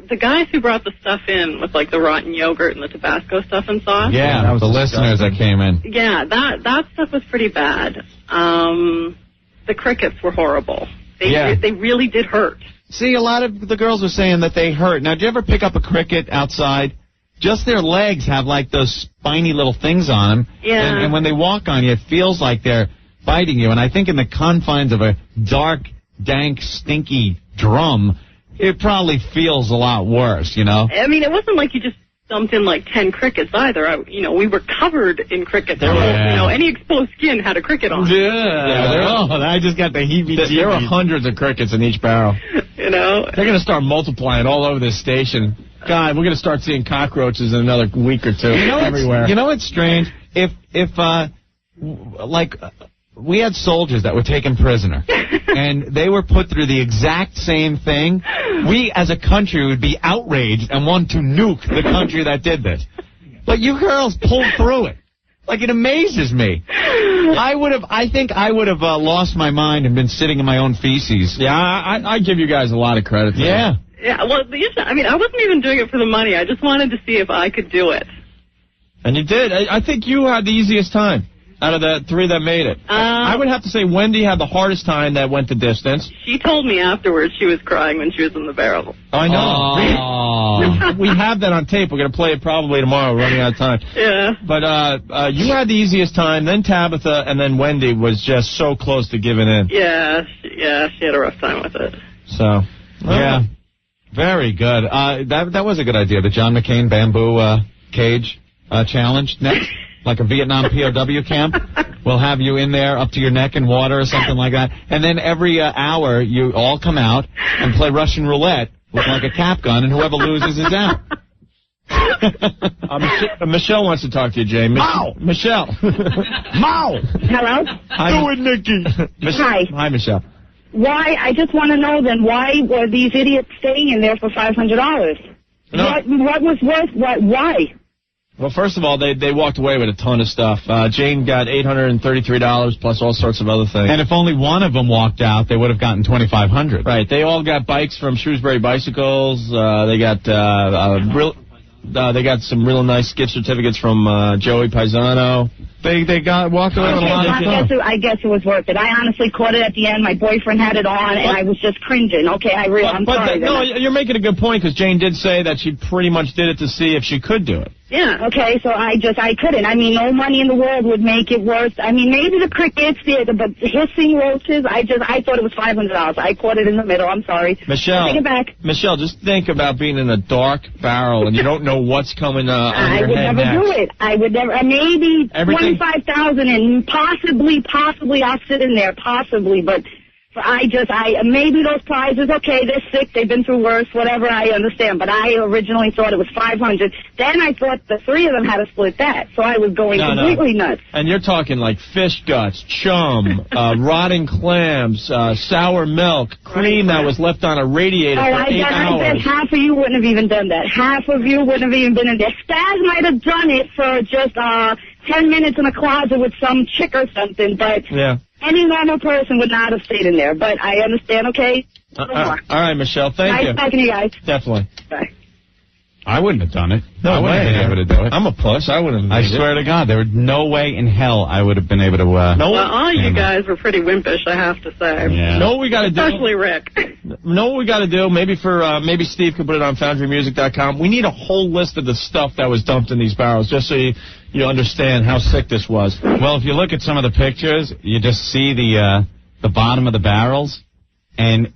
The guys who brought the stuff in with, the rotten yogurt and the Tabasco stuff and sauce. Yeah, that was the listeners that came in. Yeah, that stuff was pretty bad. The crickets were horrible. They really did hurt. See, a lot of the girls were saying that they hurt. Now, did you ever pick up a cricket outside? Just their legs have, those spiny little things on them. Yeah. And when they walk on you, it feels like they're biting you. And I think in the confines of a dark, dank, stinky drum, it probably feels a lot worse, I mean, it wasn't like you just dumped in 10 crickets either. We were covered in crickets. Any exposed skin had a cricket on. I just got the heebie-jeebies. There were hundreds of crickets in each barrel. They're going to start multiplying all over this station. God, we're going to start seeing cockroaches in another week or two everywhere. You know what's strange? If we had soldiers that were taken prisoner, and they were put through the exact same thing, we as a country would be outraged and want to nuke the country that did this. But you girls pulled through it. It amazes me. I think I would have lost my mind and been sitting in my own feces. Yeah, I give you guys a lot of credit for that. Yeah, well, I mean, I wasn't even doing it for the money. I just wanted to see if I could do it. And you did. I think you had the easiest time out of the three that made it. I would have to say Wendy had the hardest time that went the distance. She told me afterwards she was crying when she was in the barrel. I know. Oh. We have that on tape. We're going to play it probably tomorrow. We're running out of time. Yeah. But you had the easiest time, then Tabitha, and then Wendy was just so close to giving in. Yeah, she had a rough time with it. So, yeah. Very good. That was a good idea, the John McCain bamboo cage challenge next. Like a Vietnam POW camp. We'll have you in there up to your neck in water or something like that. And then every hour, you all come out and play Russian roulette with like a cap gun, and whoever loses is out. Michelle wants to talk to you, Jay. Michelle. Mao. Hello? Do it, Nikki. Hi. Hi, Michelle. Why? I just want to know then, why were these idiots staying in there for $500? No. What was worth what? Why? Well, first of all, they walked away with a ton of stuff. Jane got $833 plus all sorts of other things. And if only one of them walked out, they would have gotten $2,500. Right. They all got bikes from Shrewsbury Bicycles. They got some real nice gift certificates from Joey Paisano. They walked away with a lot of stuff. I guess it was worth it. I honestly caught it at the end. My boyfriend had it on, and I was just cringing. Okay, I'm sorry. No, you're making a good point, because Jane did say that she pretty much did it to see if she could do it. Yeah, okay, so I couldn't. I mean, no money in the world would make it worse. I mean, maybe the crickets, but hissing roaches, I thought it was $500. I caught it in the middle. I'm sorry. Michelle. Take it back. Michelle, just think about being in a dark barrel and you don't know what's coming on your head I would never do it. I would never. Maybe $25,000 and possibly I'll sit in there, possibly, but maybe those prizes, okay, they're sick, they've been through worse, whatever, I understand, but I originally thought it was $500. Then I thought the three of them had to split that, so I was going completely nuts. And you're talking like fish guts, chum, rotting clams, sour milk, cream that was left on a radiator for 8 hours. I bet half of you wouldn't have even done that. Half of you wouldn't have even been in there. Spaz might have done it for just 10 minutes in a closet with some chick or something, but... Yeah. Any normal person would not have stayed in there, but I understand, okay? All right, Michelle, thank you. Nice talking to you guys. Definitely. Bye. I wouldn't have done it. No I wouldn't way. have been able to do it. I'm a puss. I wouldn't have I swear to God, there was no way in hell I would have been able to... Well, all you guys were pretty wimpish, I have to say. Yeah. Know what we got to do? Especially Rick. Know what we got to do? Maybe maybe Steve could put it on FoundryMusic.com. We need a whole list of the stuff that was dumped in these barrels, just so you understand how sick this was. Well, if you look at some of the pictures, you just see the bottom of the barrels, and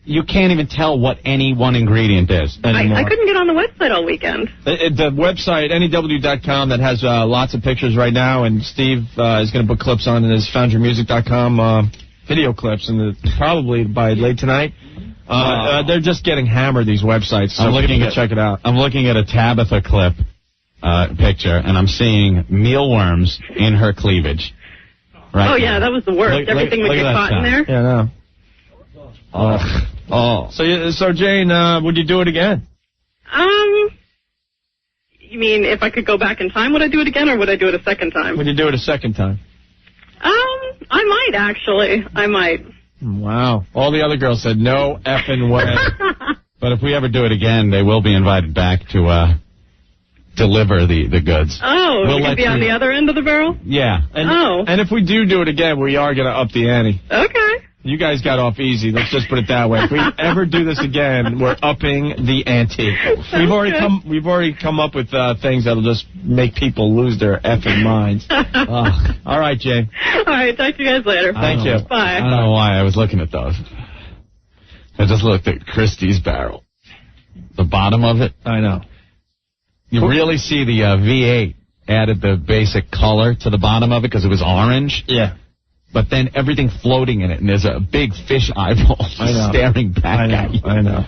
you can't even tell what any one ingredient is anymore. I couldn't get on the website all weekend. The website, NEW.com, that has lots of pictures right now, and Steve is going to put clips on in his FoundryMusic.com video clips, and probably by late tonight. They're just getting hammered, these websites, so check it out. I'm looking at a Tabitha clip picture, and I'm seeing mealworms in her cleavage. Right oh, yeah, that was the worst. Everything would get caught in there. Yeah, no. So Jane, would you do it again? You mean if I could go back in time, would I do it again, or would I do it a second time? Would you do it a second time? I might, actually. I might. Wow. All the other girls said no effing way. But if we ever do it again, they will be invited back to deliver the goods. Oh, we'll going to be on the other end of the barrel? Yeah. And if we do it again, we are going to up the ante. Okay. You guys got off easy. Let's just put it that way. If we ever do this again, we're upping the ante. We've already come up with things that'll just make people lose their effing minds. All right, Jane. All right. Talk to you guys later. Thank you. Bye. I don't know why I was looking at those. I just looked at Christie's barrel. The bottom of it. I know. You really see the V8 added the basic color to the bottom of it because it was orange. Yeah. But then everything floating in it, and there's a big fish eyeball staring back at you. I know.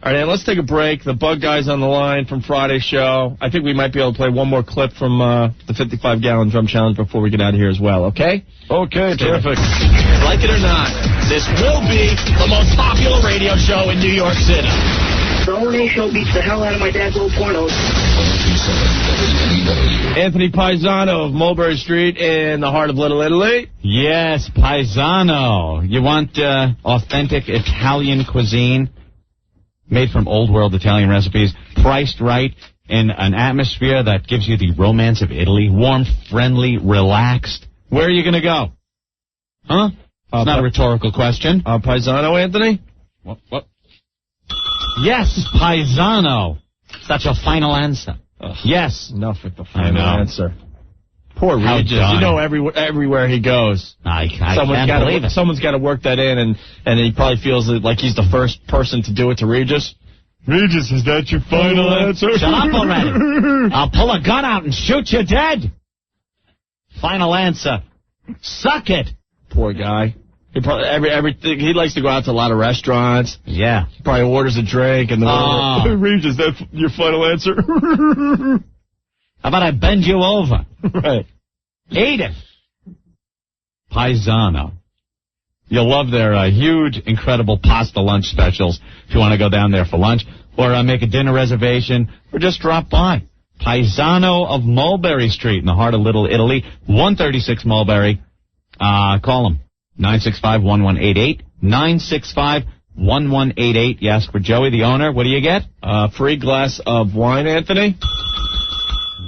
All right, let's take a break. The Bug Guy's on the line from Friday's show. I think we might be able to play one more clip from the 55-gallon drum challenge before we get out of here as well, okay? Okay, terrific. Like it or not, this will be the most popular radio show in New York City. The only show beats the hell out of my dad's old pornos. Anthony Paisano of Mulberry Street in the heart of Little Italy. Yes, Paisano. You want authentic Italian cuisine? made from old world Italian recipes, priced right, in an atmosphere that gives you the romance of Italy. Warm, friendly, relaxed. Where are you going to go? Huh? It's not a rhetorical question. Paisano, Anthony? What? Yes, Paisano. That's your final answer. Yes. Enough with the final answer. Poor Regis. You know, everywhere he goes, I can't believe it. Someone's got to work that in, and he probably feels like he's the first person to do it to Regis. Regis, is that your final answer? Shut up already. I'll pull a gun out and shoot you dead. Final answer. Suck it. Poor guy. He probably everything. He likes to go out to a lot of restaurants. Yeah. He probably orders a drink and the Regis, that's your final answer? How about I bend you over? Right. Eat it. Paisano. You'll love their huge, incredible pasta lunch specials if you want to go down there for lunch, or make a dinner reservation, or just drop by. Paisano of Mulberry Street in the heart of Little Italy, 136 Mulberry. Call them, 965-1188, 965-1188. You ask for Joey, the owner. What do you get? Free glass of wine, Anthony?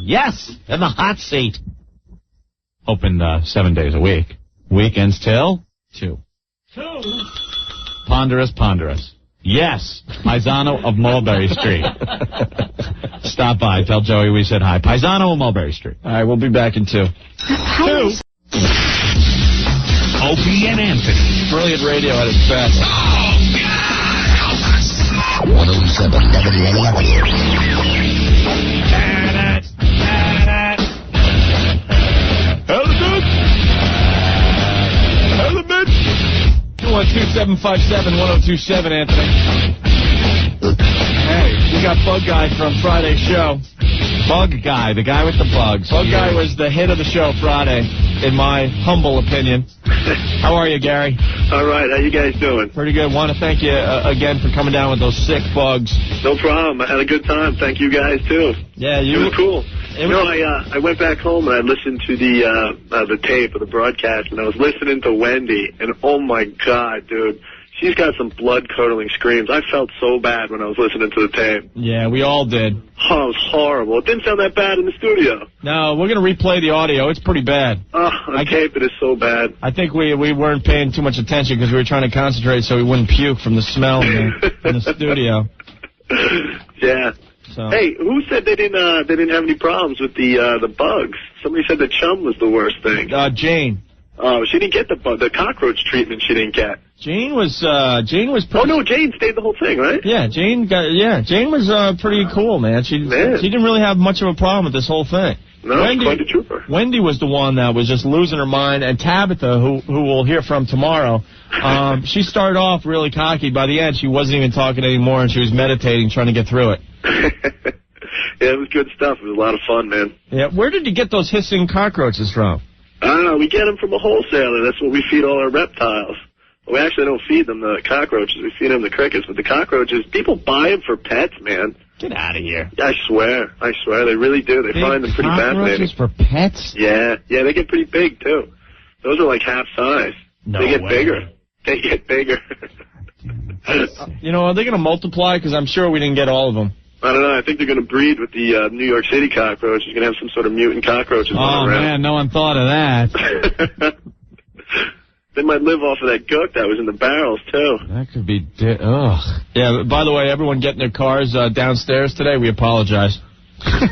Yes, in the hot seat. Open 7 days a week. Weekends till 2. Ponderous. Yes, Paisano of Mulberry Street. Stop by. Tell Joey we said hi. Paisano of Mulberry Street. All right, we'll be back in 2. 2. Opie and Anthony. Brilliant radio at its best. 107 WNEW. Element. 212-757-1027, Anthony. Hey, we got Bug Guy from Friday's show. Bug Guy, the guy with the bugs. Bug Guy was the hit of the show Friday, in my humble opinion. How are you, Gary? All right, how you guys doing? Pretty good. Want to thank you again for coming down with those sick bugs. No problem. I had a good time. Thank you guys, too. Yeah, It was cool. I went back home and I listened to the tape of the broadcast, and I was listening to Wendy, and oh my God, dude, she's got some blood-curdling screams. I felt so bad when I was listening to the tape. Yeah, we all did. Oh, it was horrible. It didn't sound that bad in the studio. No, we're going to replay the audio. It's pretty bad. Oh, on tape it is so bad. I think we weren't paying too much attention because we were trying to concentrate so we wouldn't puke from the smell in the studio. Yeah. So. Hey, who said they didn't have any problems with the bugs? Somebody said the chum was the worst thing. Jane. Oh, she didn't get the cockroach treatment. She didn't get. Jane was pretty... Oh no, Jane stayed the whole thing, right? Yeah, Jane was pretty cool, man. She didn't really have much of a problem with this whole thing. No, quite a trooper. Wendy was the one that was just losing her mind, and Tabitha, who we'll hear from tomorrow, she started off really cocky. By the end, she wasn't even talking anymore, and she was meditating, trying to get through it. Yeah, it was good stuff. It was a lot of fun, man. Yeah, where did you get those hissing cockroaches from? I don't know. We get them from a wholesaler. That's what we feed all our reptiles. We actually don't feed them the cockroaches. We feed them the crickets. But the cockroaches, people buy them for pets, man. Get out of here. I swear. They really do. They find them pretty fascinating. Cockroaches for pets? Yeah, they get pretty big, too. Those are like half size. No They get way. bigger. They get bigger. Are they going to multiply? Because I'm sure we didn't get all of them. I don't know. I think they're going to breed with the New York City cockroach. You're going to have some sort of mutant cockroaches running around. Oh, man, no one thought of that. They might live off of that gook that was in the barrels, too. That could be... Ugh. Yeah, by the way, everyone getting their cars downstairs today, we apologize.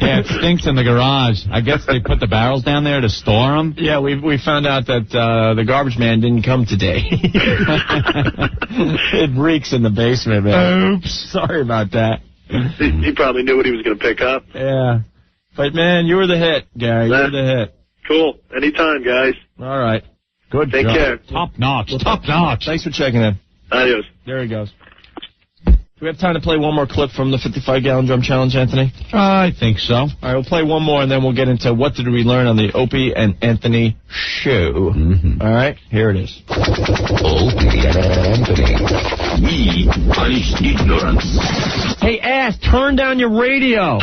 Yeah, it stinks in the garage. I guess they put the barrels down there to store them. Yeah, we found out that the garbage man didn't come today. It reeks in the basement, man. Oops. Sorry about that. He probably knew what he was going to pick up. Yeah. But, man, you were the hit, Gary. You were the hit. Cool. Anytime, guys. All right. Good Take job. care. Top notch. Top notch. Thanks for checking in. Adios. There he goes. Do we have time to play one more clip from the 55-gallon drum challenge, Anthony? I think so. All right, we'll play one more, and then we'll get into what did we learn on the Opie and Anthony show. All right, here it is. Opie and Anthony. We punish ignorance. Hey, ass, turn down your radio.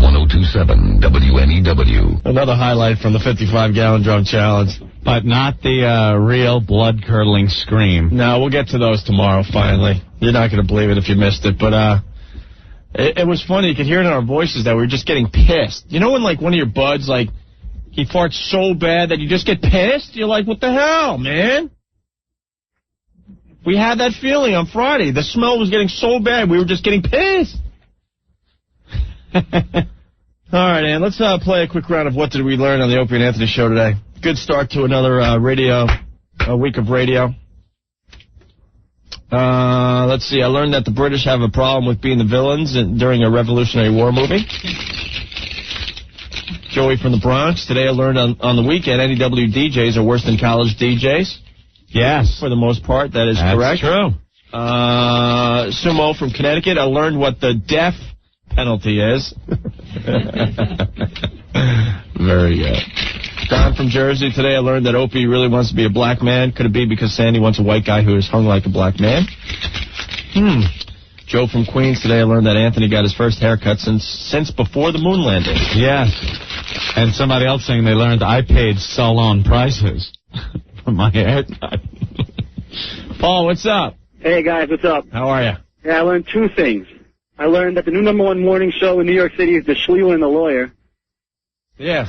1027 WNEW. Another highlight from the 55-gallon drum challenge. But not the real blood-curdling scream. No, we'll get to those tomorrow, finally. You're not going to believe it if you missed it, but it was funny. You could hear it in our voices that we were just getting pissed. You know when, like, one of your buds, like, he farts so bad that you just get pissed? You're like, what the hell, man? We had that feeling on Friday. The smell was getting so bad, we were just getting pissed. All right, Ann, let's play a quick round of What Did We Learn on the Opie and Anthony show today. Good start to another week of radio. Let's see. I learned that the British have a problem with being the villains during a Revolutionary War movie. Joey from the Bronx. Today I learned on the weekend NEW DJs are worse than college DJs. Yes. For the most part, that is correct. That's true. Sumo from Connecticut. I learned what the death penalty is. Very good. Don from Jersey. Today I learned that Opie really wants to be a black man. Could it be because Sandy wants a white guy who is hung like a black man? Joe from Queens. Today I learned that Anthony got his first haircut since before the moon landing. Yes. And somebody else saying they learned I paid salon prices for my haircut. Paul, what's up? Hey, guys, what's up? How are you? Yeah, I learned two things. I learned that the new #1 morning show in New York City is The Schleeler and the Lawyer. Yeah.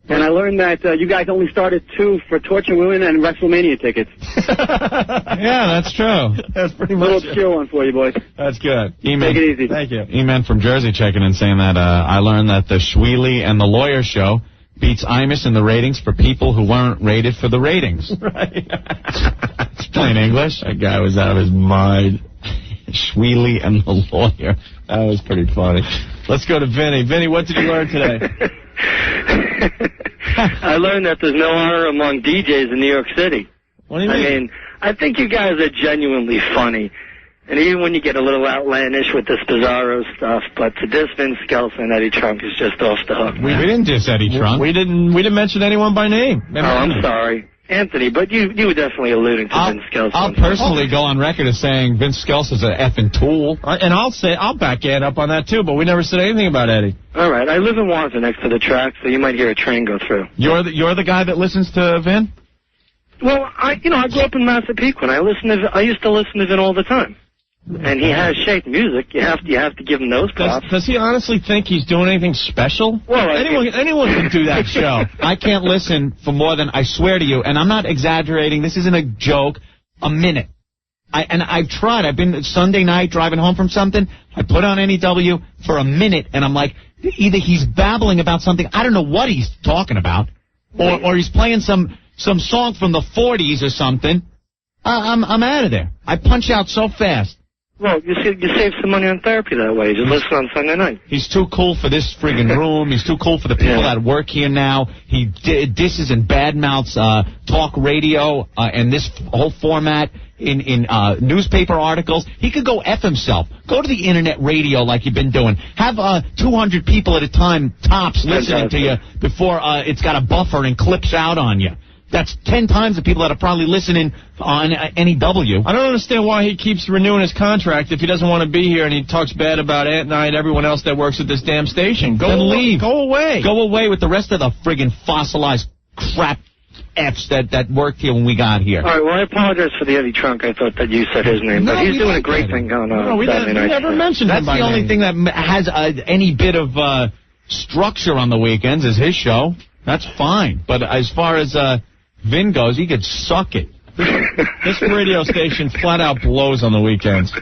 And I learned that you guys only started 2 for Torture Women and WrestleMania tickets. Yeah, that's true. That's pretty A much little obscure one for you, boys. That's good. Take it easy. Thank you. E-Man from Jersey checking in saying that I learned that the Schweely and the Lawyer show beats Imus in the ratings for people who weren't rated for the ratings. Right. It's plain English. That guy was out of his mind. Schweely and the Lawyer. That was pretty funny. Let's go to Vinny. Vinny, what did you learn today? I learned that there's no honor among DJs in New York City. What do you mean? I mean, I think you guys are genuinely funny. And even when you get a little outlandish with this Bizarro stuff, but to diss Vince Skelton and Eddie Trunk is just off the hook. We didn't diss Eddie Trunk. We didn't mention anyone by name. Oh, I'm sorry. Anthony, but you were definitely alluding to Vince Skelton. I'll personally go on record as saying Vince Skelton's an effing tool. And I'll back Ed up on that, too, but we never said anything about Eddie. All right. I live in Wandsworth next to the track, so you might hear a train go through. You're the guy that listens to Vin? Well, I grew up in Massapequa, and I used to listen to Vin all the time. And he has shaped music. You have to give him those props. Does he honestly think he's doing anything special? Well, anyone can do that show. I can't listen for more than, I swear to you, and I'm not exaggerating, this isn't a joke, a minute. I've tried. I've been Sunday night driving home from something. I put on NEW for a minute, and I'm like, either he's babbling about something, I don't know what he's talking about, or he's playing some song from the 40s or something. I'm out of there. I punch out so fast. Well, you save some money on therapy that way. You listen on Sunday night. He's too cool for this friggin' room. He's too cool for the people that work here now. He disses and badmouths talk radio and this whole format in newspaper articles. He could go F himself. Go to the internet radio like you've been doing. Have 200 people at a time, tops, listening to you before it's got a buffer and clips out on you. That's 10 times the people that are probably listening on NEW. I don't understand why he keeps renewing his contract if he doesn't want to be here and he talks bad about Ant and I and everyone else that works at this damn station. Then leave. Go away. Go away with the rest of the friggin' fossilized crap Fs that worked here when we got here. All right, well, I apologize for the Eddie Trunk. I thought that you said his name, but he's doing a great thing going on. No, we never mentioned him. That's the only thing that has any bit of structure on the weekends is his show. That's fine. But as far as Vin goes, he could suck it. This radio station flat out blows on the weekends.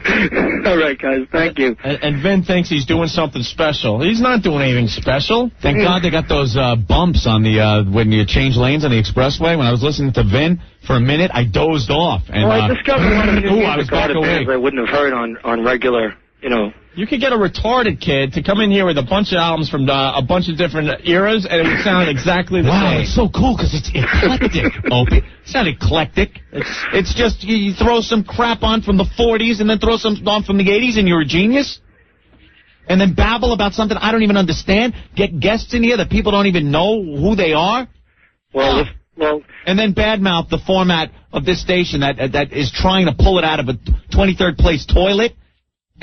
All right, guys. Thank you. And Vin thinks he's doing something special. He's not doing anything special. Thank God they got those bumps on the when you change lanes on the expressway. When I was listening to Vin for a minute, I dozed off. And, well, I discovered one of the new I was back away. I wouldn't have heard on regular, You could get a retarded kid to come in here with a bunch of albums from a bunch of different eras, and it would sound exactly the same. Wow, it's so cool because it's eclectic, Opie. It's not eclectic. It's just you throw some crap on from the 40s and then throw some on from the 80s, and you're a genius? And then babble about something I don't even understand? Get guests in here that people don't even know who they are? Well, and then badmouth the format of this station that is trying to pull it out of a 23rd place toilet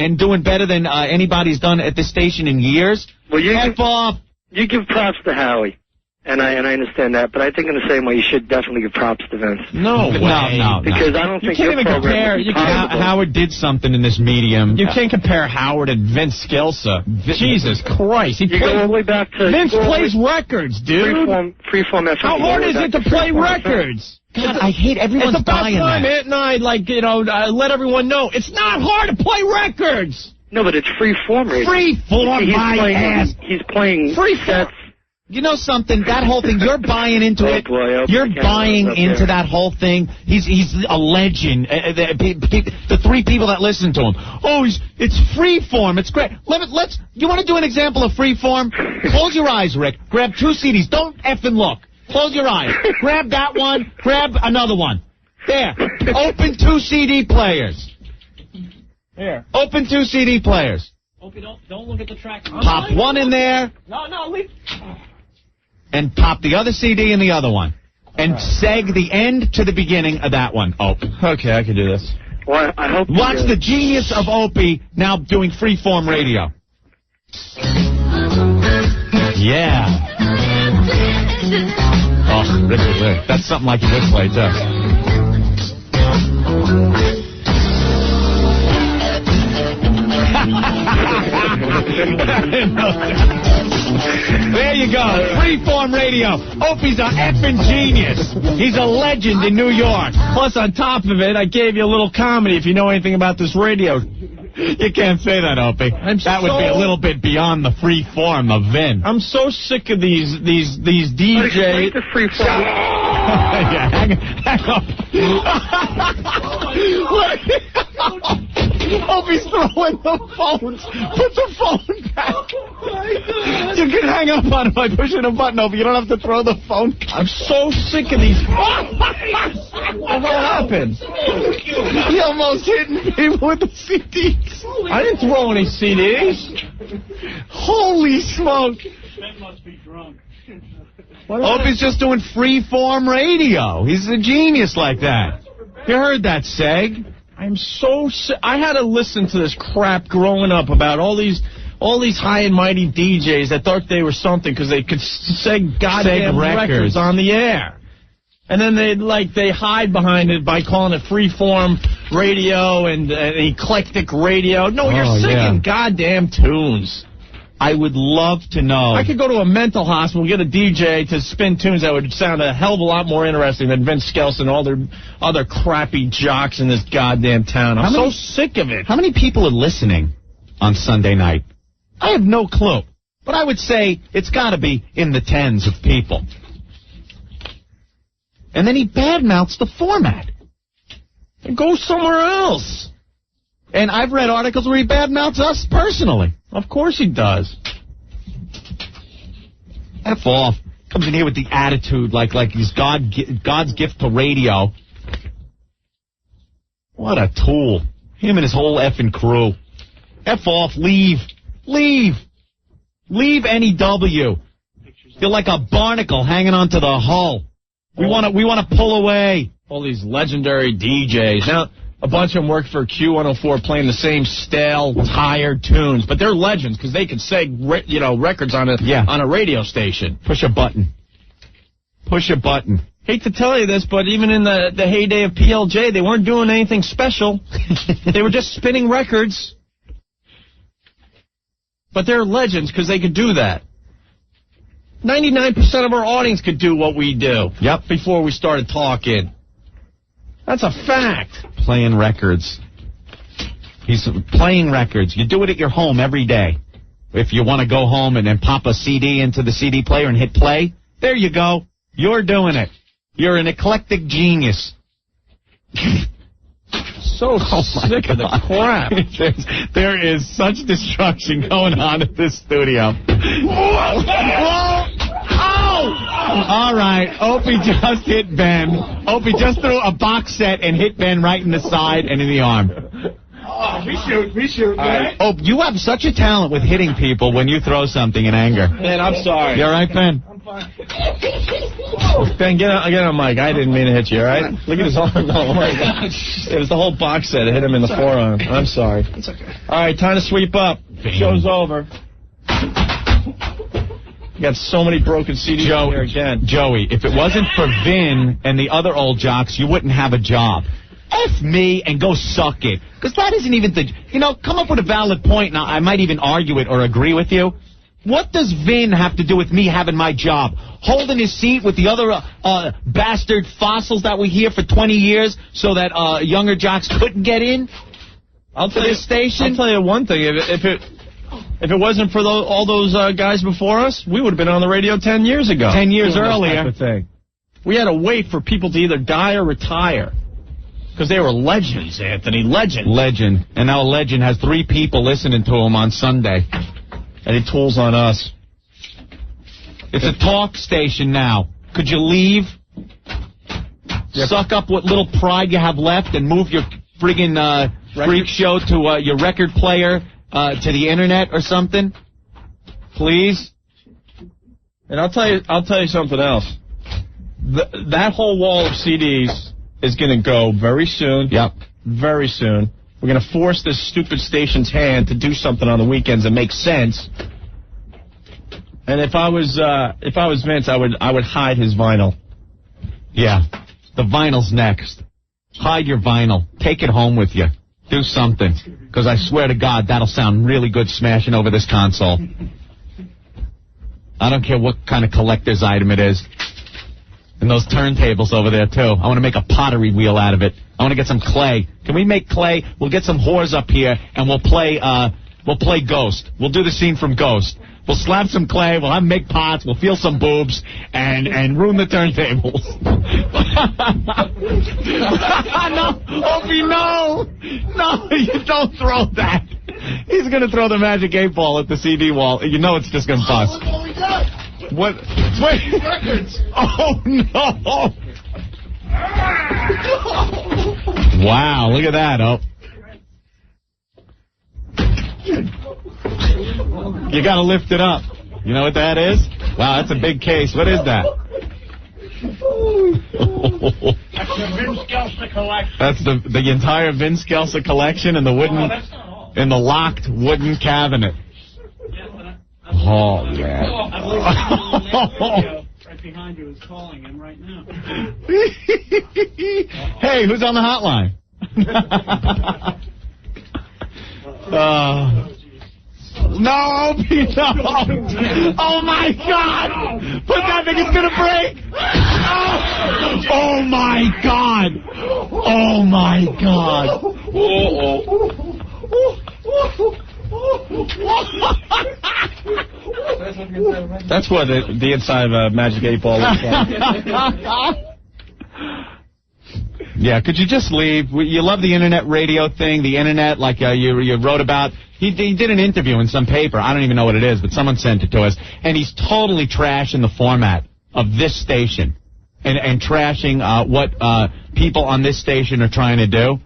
and doing better than anybody's done at this station in years. Well, F off. You give props to Howie. And I understand that, but I think in the same way you should definitely give props to Vince. No way. No. Because I don't think you can't your even program compare. would be Howard did something in this medium. You can't compare Howard and Vince Scelsa. Jesus Christ. You go all the way back to... Vince plays records, dude. Freeform FM. How hard is it to play records? God, I hate everyone's it's about buying time that. Ant and I, let everyone know. It's not hard to play records. No, but it's freeform radio. Freeform, my ass. He's playing sets. You know something? That whole thing, you're buying into it. You're buying into that whole thing. He's a legend. The three people that listen to him. Oh, it's freeform. It's great. You want to do an example of freeform? Close your eyes, Rick. Grab 2 CDs. Don't effing look. Close your eyes. Grab that one. Grab another one. There. Open 2 CD players. Here. Open 2 CD players. Opie, don't look at the track. Pop one in there. No, leave. And pop the other CD in the other one. And seg the end to the beginning of that one. Okay, I can do this. Well, I hope. Watch the genius of Opie now doing freeform radio. Yeah. Oh, Rick. That's something like you would play, too. There you go. Freeform radio. Opie's an effing genius. He's a legend in New York. Plus, on top of it, I gave you a little comedy if you know anything about this radio. You can't say that, Opie. That would be a little bit beyond the free form of Vin. I'm so sick of these DJs. The free form. Yeah, hang up. Opie's throwing the phones. Put the phone back. You can hang up on it by pushing a button, Opie. You don't have to throw the phone. I'm so sick of these. What happened? He almost hitting people with the CDs. I didn't throw any CDs. Holy smoke. Ben must be drunk. Opie's just doing free-form radio. He's a genius like that. You heard that, Seg? I'm so sick. I had to listen to this crap growing up about all these high and mighty DJs that thought they were something because they could say goddamn records on the air. And then they hide behind it by calling it freeform radio and eclectic radio. No, you're singing goddamn tunes. I would love to know. I could go to a mental hospital and get a DJ to spin tunes that would sound a hell of a lot more interesting than Vince Scelsa and all their other crappy jocks in this goddamn town. I'm so sick of it. How many people are listening on Sunday night? I have no clue. But I would say it's got to be in the tens of people. And then he badmouths the format. And go somewhere else. And I've read articles where he badmouths us personally. Of course he does. F off. Comes in here with the attitude like he's God's gift to radio. What a tool. Him and his whole effing crew. F off. Leave. Leave. Leave NEW. You're like a barnacle hanging onto the hull. We want to pull away. All these legendary DJs. Now, a bunch of them work for Q104 playing the same stale, tired tunes. But they're legends because they can say, records on a radio station. Push a button. Push a button. Hate to tell you this, but even in the heyday of PLJ, they weren't doing anything special. They were just spinning records. But they're legends because they could do that. 99% of our audience could do what we do. Yep. Before we started talking. That's a fact. Playing records. He's playing records. You do it at your home every day. If you want to go home and then pop a CD into the CD player and hit play, there you go. You're doing it. You're an eclectic genius. So sick of the crap. There is such destruction going on at this studio. All right, Opie just hit Ben. Opie just threw a box set and hit Ben right in the side and in the arm. Oh, we shoot, right? Oh, you have such a talent with hitting people when you throw something in anger. Man, I'm sorry. You all right, Ben? I'm fine. Ben, get on mic. I didn't mean to hit you, all right? Look at his arm. No, oh my God. It was the whole box set. It hit him in the forearm. I'm sorry. It's okay. All right, time to sweep up. Show's over. You got so many broken CDs here again. Joey, if it wasn't for Vin and the other old jocks, you wouldn't have a job. F me and go suck it. Because that isn't even the... come up with a valid point, and I might even argue it or agree with you. What does Vin have to do with me having my job? Holding his seat with the other bastard fossils that were here for 20 years so that younger jocks couldn't get in? I'll tell you one thing. If it wasn't for all those guys before us, we would have been on the radio 10 years ago. 10 years earlier. Type of thing. We had to wait for people to either die or retire. Because they were legends, Anthony. Legend. Legend. And now a legend has 3 people listening to him on Sunday. And he tools on us. It's a talk station now. Could you leave? Suck up what little pride you have left and move your friggin' freak show to your record player to the internet or something? Please? And I'll tell you something else. That whole wall of CDs is going to go very soon. Yep. Very soon. We're going to force this stupid station's hand to do something on the weekends that makes sense. And if I was Vince, I would hide his vinyl. Yeah. The vinyl's next. Hide your vinyl. Take it home with you. Do something. Because I swear to God, that'll sound really good smashing over this console. I don't care what kind of collector's item it is. And those turntables over there, too. I want to make a pottery wheel out of it. I want to get some clay. Can we make clay? We'll get some whores up here, and we'll play Ghost. We'll do the scene from Ghost. We'll slap some clay, we'll have them make pots, we'll feel some boobs, and ruin the turntables. No, Opie, no! No, you don't throw that. He's going to throw the magic 8-ball at the CD wall. You know it's just going to bust. Look what we got. What? Wait. Records. Oh, no! Wow, look at that, You got to lift it up. You know what that is? Wow, that's a big case. What is that? That's the Vince Gelsa collection. That's the entire Vince Gelsa collection in the in the locked wooden cabinet. Oh, man. Right behind you is calling him right now. Hey, who's on the hotline? No, Opie, no. Oh, my God. Put that thing, it's going to break. Oh, my God. Oh, my God. That's what the inside of a Magic 8-ball looks like. Yeah, could you just leave? You love the internet radio thing, the internet, like you wrote about. He did an interview in some paper. I don't even know what it is, but someone sent it to us. And he's totally trashing the format of this station and trashing what people on this station are trying to do.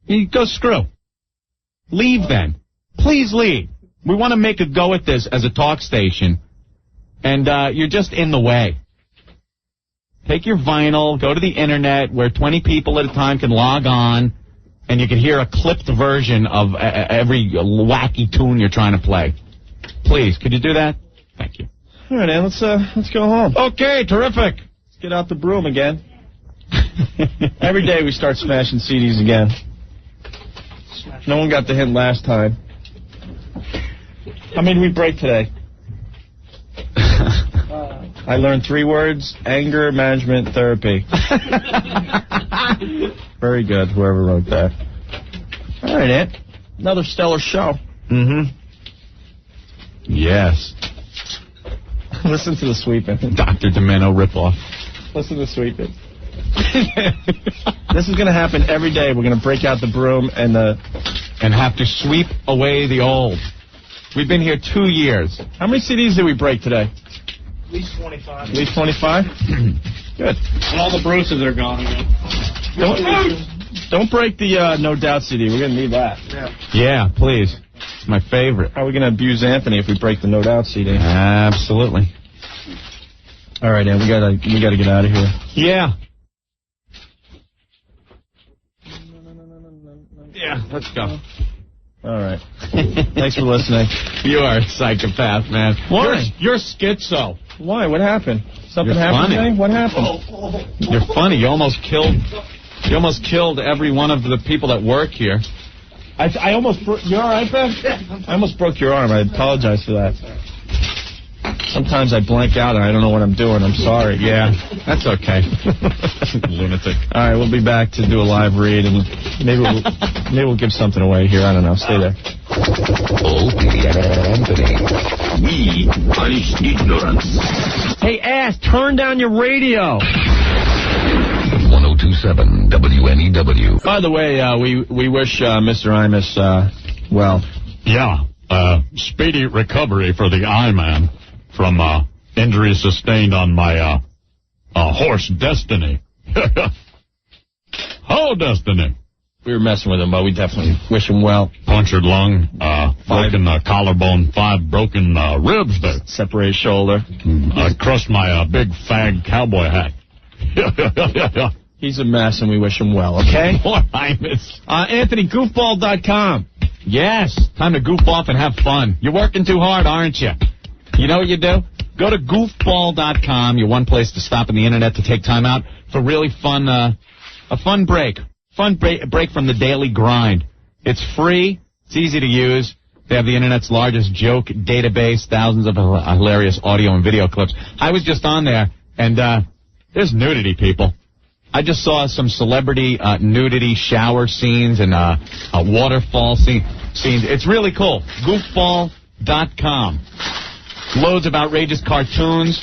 You go screw. Leave then. Please leave. We want to make a go at this as a talk station, and you're just in the way. Take your vinyl, go to the internet where 20 people at a time can log on, and you can hear a clipped version of every wacky tune you're trying to play. Please, could you do that? Thank you. All right, Ann, let's go home. Okay, terrific. Let's get out the broom again. Every day we start smashing CDs again. No one got the hint last time. How many did we break today? I learned 3 words: anger management therapy. Very good, whoever wrote that. All right, Ant. Another stellar show. Mm-hmm. Yes. Listen to the sweeping. Dr. Domeno ripoff. Listen to the sweeping. This is going to happen every day. We're going to break out the broom and have to sweep away the old. We've been here 2 years. How many CDs did we break today? At least 25. At least 25? Good. And all the Bruces are gone again. Don't break the No Doubt CD. We're going to need that. Yeah, please. It's my favorite. How are we going to abuse Anthony if we break the No Doubt CD? Absolutely. All right, Ann, we gotta get out of here. Yeah. Yeah, let's go. All right. Thanks for listening. You are a psychopath, man. Why? You're schizo. Why? What happened? Something You're happened funny. today? What happened? You're funny. You almost killed every one of the people that work here. I almost broke... You all right, Ben? I almost broke your arm. I apologize for that. Sometimes I blank out and I don't know what I'm doing. I'm sorry. Yeah, that's okay. Lunatic. All right, we'll be back to do a live read, and maybe we'll give something away here. I don't know. Stay there. Opie and Anthony. We punish ignorance. Hey, ass, turn down your radio. 1027 WNEW. By the way, we wish Mr. Imus well. Yeah, speedy recovery for the I-Man from injury sustained on my horse, Destiny. Hello, Destiny. We were messing with him, but we definitely wish him well. Punctured lung, broken collarbone, 5 broken ribs there. Separated shoulder. I crushed my big fag cowboy hat. He's a mess, and we wish him well, okay? Poor Imus. Anthony, goofball.com. Yes, time to goof off and have fun. You're working too hard, aren't you? You know what you do? Go to goofball.com, your one place to stop on the internet to take time out for really fun, a fun break. Break from the daily grind. It's free. It's easy to use. They have the internet's largest joke database, thousands of hilarious audio and video clips. I was just on there, and there's nudity, people. I just saw some celebrity nudity shower scenes and waterfall scenes. It's really cool. Goofball.com. Loads of outrageous cartoons,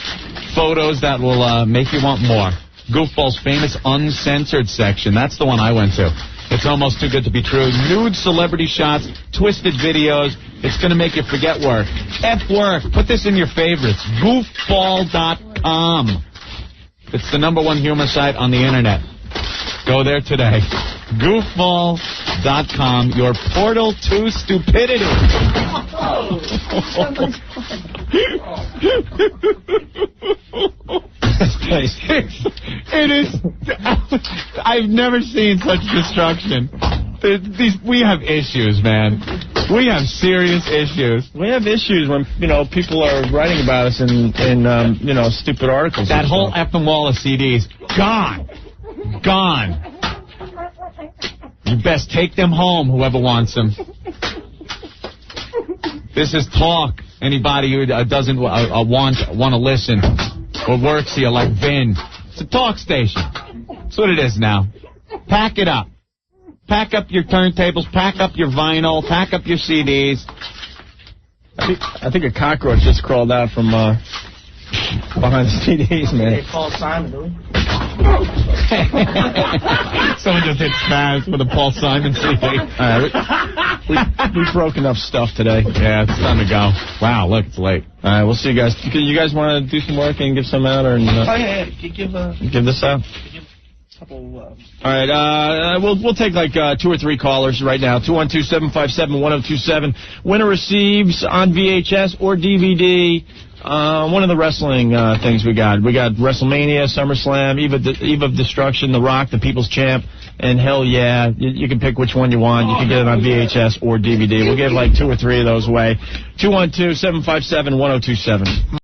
photos that will make you want more. Goofball's famous uncensored section. That's the one I went to. It's almost too good to be true. Nude celebrity shots, twisted videos. It's going to make you forget work. F work. Put this in your favorites. Goofball.com. It's the #1 humor site on the internet. Go there today. Goofball.com, your portal to stupidity. It is. I've never seen such destruction. We have issues, man. We have serious issues. We have issues when, people are writing about us in stupid articles. That whole effing wall of CDs, gone. You best take them home, whoever wants them. This is talk. Anybody who doesn't want to listen or works here like Vin. It's a talk station. That's what it is now. Pack it up. Pack up your turntables, pack up your vinyl, pack up your CDs. I think a cockroach just crawled out from behind the CDs, man. Hey, Paul Simon, do we? Someone just hit spaz with a Paul Simon CD. All right, we broke enough stuff today. Yeah, it's time to go. Wow, look, it's late. All right, we'll see you guys. You guys want to do some work and give some out, or yeah. give this out? All right, we'll take like 2 or 3 callers right now. 212-757-1027. Winner receives on VHS or DVD one of the wrestling things we got. We got WrestleMania, SummerSlam, Eve of Destruction, The Rock, the People's Champ, and Hell Yeah. You can pick which one you want. You can get it on VHS or DVD. We'll give like 2 or 3 of those away. 212-757-1027.